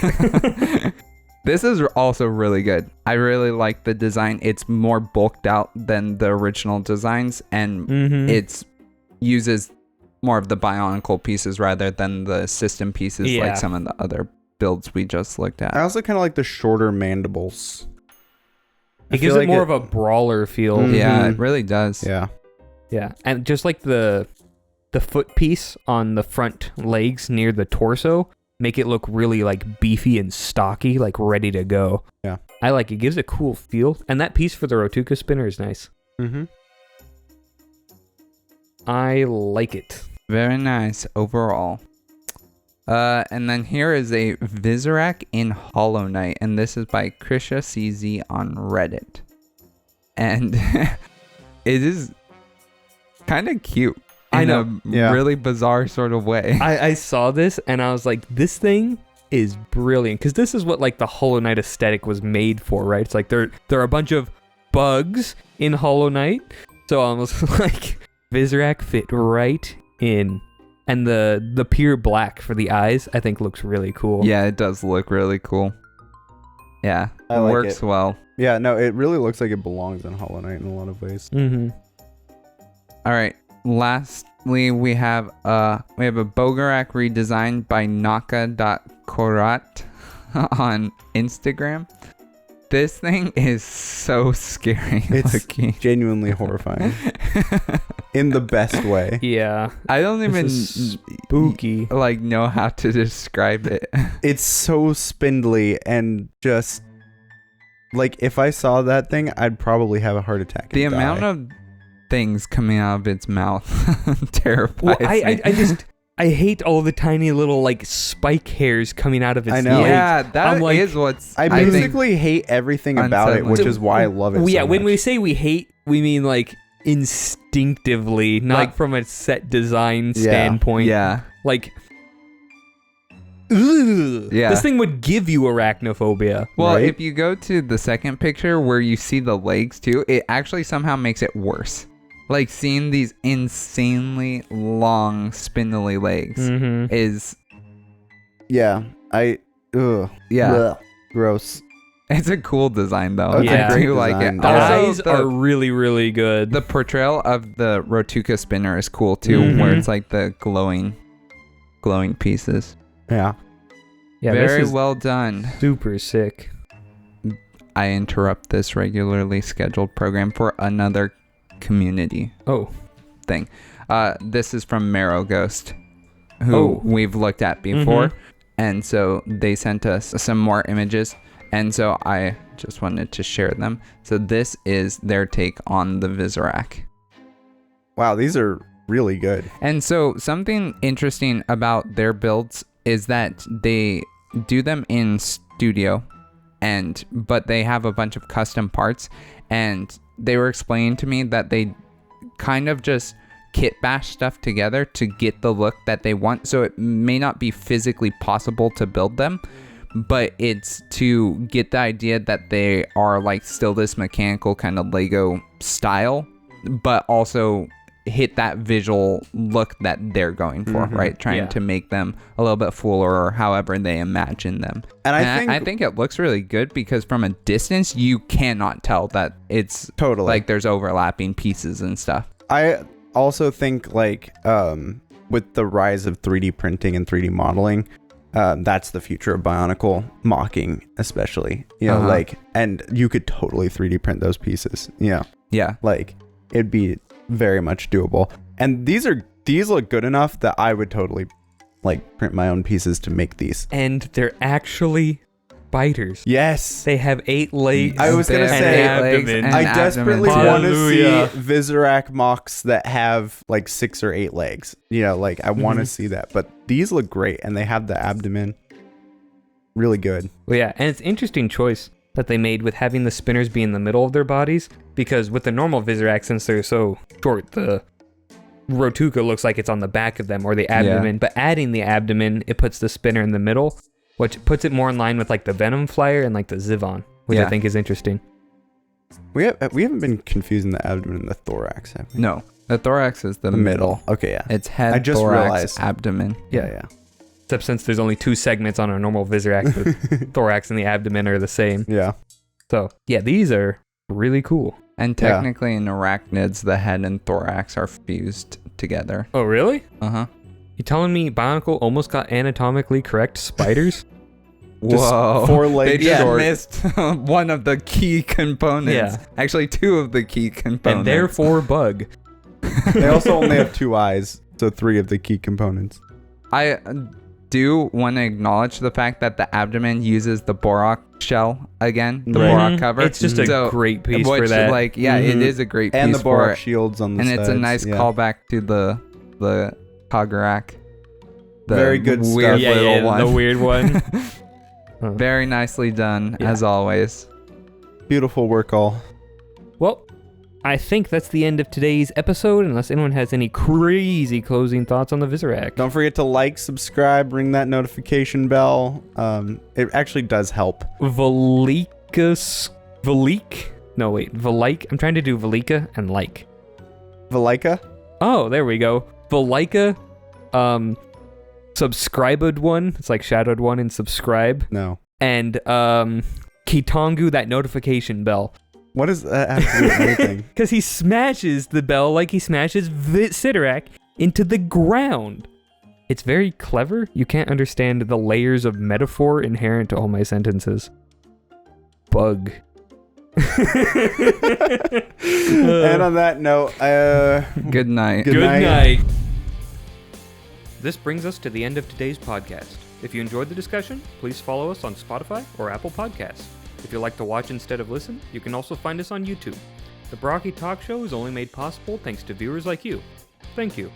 [SPEAKER 3] This is also really good. I really like the design. It's more bulked out than the original designs, and
[SPEAKER 1] Mhm.
[SPEAKER 3] it's uses more of the Bionicle pieces rather than the system pieces
[SPEAKER 1] Yeah.
[SPEAKER 3] like some of the other builds we just looked at.
[SPEAKER 2] I also kind of like the shorter mandibles.
[SPEAKER 1] It gives it more of a brawler feel.
[SPEAKER 2] Mhm.
[SPEAKER 3] Yeah, it really does.
[SPEAKER 2] Yeah.
[SPEAKER 1] Yeah, and just like the foot piece on the front legs near the torso make it look really like beefy and stocky, like ready to go.
[SPEAKER 2] Yeah.
[SPEAKER 1] I like it. Gives a cool feel, and that piece for the Rotuka spinner is nice.
[SPEAKER 2] Mm-hmm.
[SPEAKER 1] I like it.
[SPEAKER 3] Very nice overall. And then here is a Visorak in Hollow Knight, and this is by Krisha CZ on Reddit. And it is kind of cute.
[SPEAKER 1] I
[SPEAKER 3] In
[SPEAKER 1] know.
[SPEAKER 3] a
[SPEAKER 2] Yeah.
[SPEAKER 3] really bizarre sort of way.
[SPEAKER 1] I saw this and I was like, this thing is brilliant, because this is what like the Hollow Knight aesthetic was made for, right? It's like there are a bunch of bugs in Hollow Knight, so I was like, Visorak fit right in. And the pure black for the eyes, I think, looks really cool.
[SPEAKER 3] Yeah, it does look really cool. Yeah,
[SPEAKER 2] I
[SPEAKER 3] it
[SPEAKER 2] like
[SPEAKER 3] works
[SPEAKER 2] it.
[SPEAKER 3] well.
[SPEAKER 2] Yeah, no, it really looks like it belongs in Hollow Knight in a lot of ways.
[SPEAKER 1] Mm-hmm.
[SPEAKER 3] All right. Lastly, we have a Bogarak redesigned by Naka.Korat on Instagram. This thing is so scary
[SPEAKER 2] It's
[SPEAKER 3] looking.
[SPEAKER 2] genuinely horrifying in the best way.
[SPEAKER 1] Yeah.
[SPEAKER 3] I don't even
[SPEAKER 1] is spooky.
[SPEAKER 3] like know how to describe it.
[SPEAKER 2] It's so spindly and just like if I saw that thing, I'd probably have a heart attack.
[SPEAKER 3] The
[SPEAKER 2] and
[SPEAKER 3] amount
[SPEAKER 2] die.
[SPEAKER 3] of things coming out of its mouth terrifies
[SPEAKER 1] Well,
[SPEAKER 3] me.
[SPEAKER 1] I hate all the tiny little like spike hairs coming out of its
[SPEAKER 2] I know.
[SPEAKER 1] legs.
[SPEAKER 3] Yeah, that
[SPEAKER 1] I'm like-
[SPEAKER 3] is what's.
[SPEAKER 2] I
[SPEAKER 3] think
[SPEAKER 2] basically hate everything about it,
[SPEAKER 3] unsettling.
[SPEAKER 2] which is why I love it
[SPEAKER 1] Well,
[SPEAKER 2] so
[SPEAKER 1] yeah, when
[SPEAKER 2] much.
[SPEAKER 1] we say we hate, we mean like instinctively, not
[SPEAKER 3] Like-
[SPEAKER 1] from a set design
[SPEAKER 2] Yeah.
[SPEAKER 1] standpoint.
[SPEAKER 3] Yeah.
[SPEAKER 1] Like, ugh,
[SPEAKER 3] Yeah.
[SPEAKER 1] this thing would give you arachnophobia.
[SPEAKER 3] Well,
[SPEAKER 2] Right?
[SPEAKER 3] if you go to the second picture where you see the legs too, it actually somehow makes it worse. Like seeing these insanely long, spindly legs
[SPEAKER 1] Mm-hmm.
[SPEAKER 3] is,
[SPEAKER 2] Yeah. Ugh.
[SPEAKER 3] yeah,
[SPEAKER 2] Blech. Gross.
[SPEAKER 3] it's a cool design though.
[SPEAKER 2] It's
[SPEAKER 1] a
[SPEAKER 3] I
[SPEAKER 1] great
[SPEAKER 3] do like
[SPEAKER 2] design.
[SPEAKER 3] it.
[SPEAKER 1] The
[SPEAKER 3] Also,
[SPEAKER 1] eyes are really, really good.
[SPEAKER 3] the portrayal of the Rotuka spinner is cool too, where
[SPEAKER 1] Mhm.
[SPEAKER 3] it's like the glowing pieces.
[SPEAKER 2] Yeah.
[SPEAKER 1] yeah,
[SPEAKER 3] Very
[SPEAKER 1] this is
[SPEAKER 3] well done.
[SPEAKER 1] super sick.
[SPEAKER 3] I interrupt this regularly scheduled program for another community
[SPEAKER 1] Oh,
[SPEAKER 3] thing. This is from Marrow Ghost, who
[SPEAKER 1] Oh.
[SPEAKER 3] we've looked at before. And so they sent us some more images. And so I just wanted to share them. So this is their take on the Visorak.
[SPEAKER 2] Wow, these are really good.
[SPEAKER 3] And so something interesting about their builds is that they do them in studio, but they have a bunch of custom parts, and they were explaining to me that they kind of just kit bash stuff together to get the look that they want. So it may not be physically possible to build them, but it's to get the idea that they are like still this mechanical kind of Lego style, but also hit that visual look that they're going for, right? Trying
[SPEAKER 1] Yeah.
[SPEAKER 3] to make them a little bit fuller or however they imagine them.
[SPEAKER 2] And
[SPEAKER 3] And
[SPEAKER 2] I
[SPEAKER 3] I
[SPEAKER 2] think,
[SPEAKER 3] think it looks really good because from a distance, you cannot tell that it's
[SPEAKER 2] totally.
[SPEAKER 3] like there's overlapping pieces and stuff.
[SPEAKER 2] I also think like with the rise of 3D printing and 3D modeling, that's the future of Bionicle mocking, especially. You know,
[SPEAKER 3] Uh-huh.
[SPEAKER 2] like, and you could totally 3D print those pieces. Yeah,
[SPEAKER 3] Yeah.
[SPEAKER 2] like it'd be very much doable. And these look good enough that I would totally like print my own pieces to make these.
[SPEAKER 1] and they're actually spiders.
[SPEAKER 2] Yes.
[SPEAKER 1] They have 8 legs.
[SPEAKER 2] I was gonna
[SPEAKER 3] They have
[SPEAKER 2] say,
[SPEAKER 3] 8 legs
[SPEAKER 1] abdomen.
[SPEAKER 3] and
[SPEAKER 2] I
[SPEAKER 3] abdomen,
[SPEAKER 2] desperately
[SPEAKER 3] too.
[SPEAKER 2] want to see
[SPEAKER 1] Hallelujah.
[SPEAKER 2] Visorak mocks that have like 6 or 8 legs. You know, like I want to see that. But these look great, and they have the abdomen. Really good.
[SPEAKER 1] Well, yeah, and it's an interesting choice that they made with having the spinners be in the middle of their bodies, because with the normal Visorak, since they're so short, the Rotuka looks like it's on the back of them or the abdomen. But adding the abdomen, it puts the spinner in the middle, which puts it more in line with like the Venom Flyer and like the Zivon, which I
[SPEAKER 3] Yeah.
[SPEAKER 1] think is interesting.
[SPEAKER 2] We haven't been confusing the abdomen and the thorax, have we?
[SPEAKER 3] No, the thorax is the
[SPEAKER 2] Middle. Okay, yeah.
[SPEAKER 3] It's head,
[SPEAKER 2] I just
[SPEAKER 3] thorax,
[SPEAKER 2] realized.
[SPEAKER 3] abdomen.
[SPEAKER 2] Yeah.
[SPEAKER 1] Except since there's only 2 segments on a normal Visorak, the thorax and the abdomen are the same.
[SPEAKER 2] Yeah.
[SPEAKER 1] So yeah, these are really cool.
[SPEAKER 3] And
[SPEAKER 2] Yeah.
[SPEAKER 3] technically in arachnids, the head and thorax are fused together.
[SPEAKER 1] Oh really?
[SPEAKER 3] Uh-huh.
[SPEAKER 1] You telling me Bionicle almost got anatomically correct spiders?
[SPEAKER 2] Just
[SPEAKER 3] Whoa.
[SPEAKER 2] 4
[SPEAKER 3] They
[SPEAKER 2] legs
[SPEAKER 3] just
[SPEAKER 2] short.
[SPEAKER 3] missed one of the key components.
[SPEAKER 1] Yeah.
[SPEAKER 3] Actually, 2 of the key components.
[SPEAKER 1] And therefore bug.
[SPEAKER 2] They also only have 2 eyes, so 3 of the key components.
[SPEAKER 3] I do want to acknowledge the fact that the abdomen uses the Borak shell again, the
[SPEAKER 2] Right.
[SPEAKER 3] Borak cover.
[SPEAKER 1] It's just a
[SPEAKER 3] So,
[SPEAKER 1] great piece
[SPEAKER 3] which,
[SPEAKER 1] for that.
[SPEAKER 3] like, yeah, it
[SPEAKER 2] Mhm.
[SPEAKER 3] is a great
[SPEAKER 2] And
[SPEAKER 3] piece
[SPEAKER 2] the
[SPEAKER 3] for
[SPEAKER 2] Borak
[SPEAKER 3] it.
[SPEAKER 2] shields on the
[SPEAKER 3] And
[SPEAKER 2] sides.
[SPEAKER 3] it's a nice
[SPEAKER 2] yeah.
[SPEAKER 3] callback to the Kagarak. The
[SPEAKER 2] Very good
[SPEAKER 3] weird
[SPEAKER 2] stuff.
[SPEAKER 3] little one.
[SPEAKER 1] the weird one.
[SPEAKER 3] Very nicely done,
[SPEAKER 1] Yeah.
[SPEAKER 3] as always.
[SPEAKER 2] Beautiful work, all.
[SPEAKER 1] Well, I think that's the end of today's episode, unless anyone has any crazy closing thoughts on the Visorak.
[SPEAKER 2] Don't forget to like, subscribe, ring that notification bell. It actually does help.
[SPEAKER 1] Velika. No, wait. Velike. I'm trying to do Velika and like.
[SPEAKER 2] Velika?
[SPEAKER 1] Oh, there we go. Velika. Subscribed one. It's like shadowed one and subscribe.
[SPEAKER 2] No.
[SPEAKER 1] And Kitongu, that notification bell.
[SPEAKER 2] What does that have to do with anything?
[SPEAKER 1] Because he smashes the bell like he smashes Visorak into the ground. It's very clever. You can't understand the layers of metaphor inherent to all my sentences. Bug.
[SPEAKER 2] And on that note,
[SPEAKER 3] Good night.
[SPEAKER 2] Good night.
[SPEAKER 1] night. This brings us to the end of today's podcast. If you enjoyed the discussion, please follow us on Spotify or Apple Podcasts. If you like to watch instead of listen, you can also find us on YouTube. The Barraki Talk Show is only made possible thanks to viewers like you. Thank you.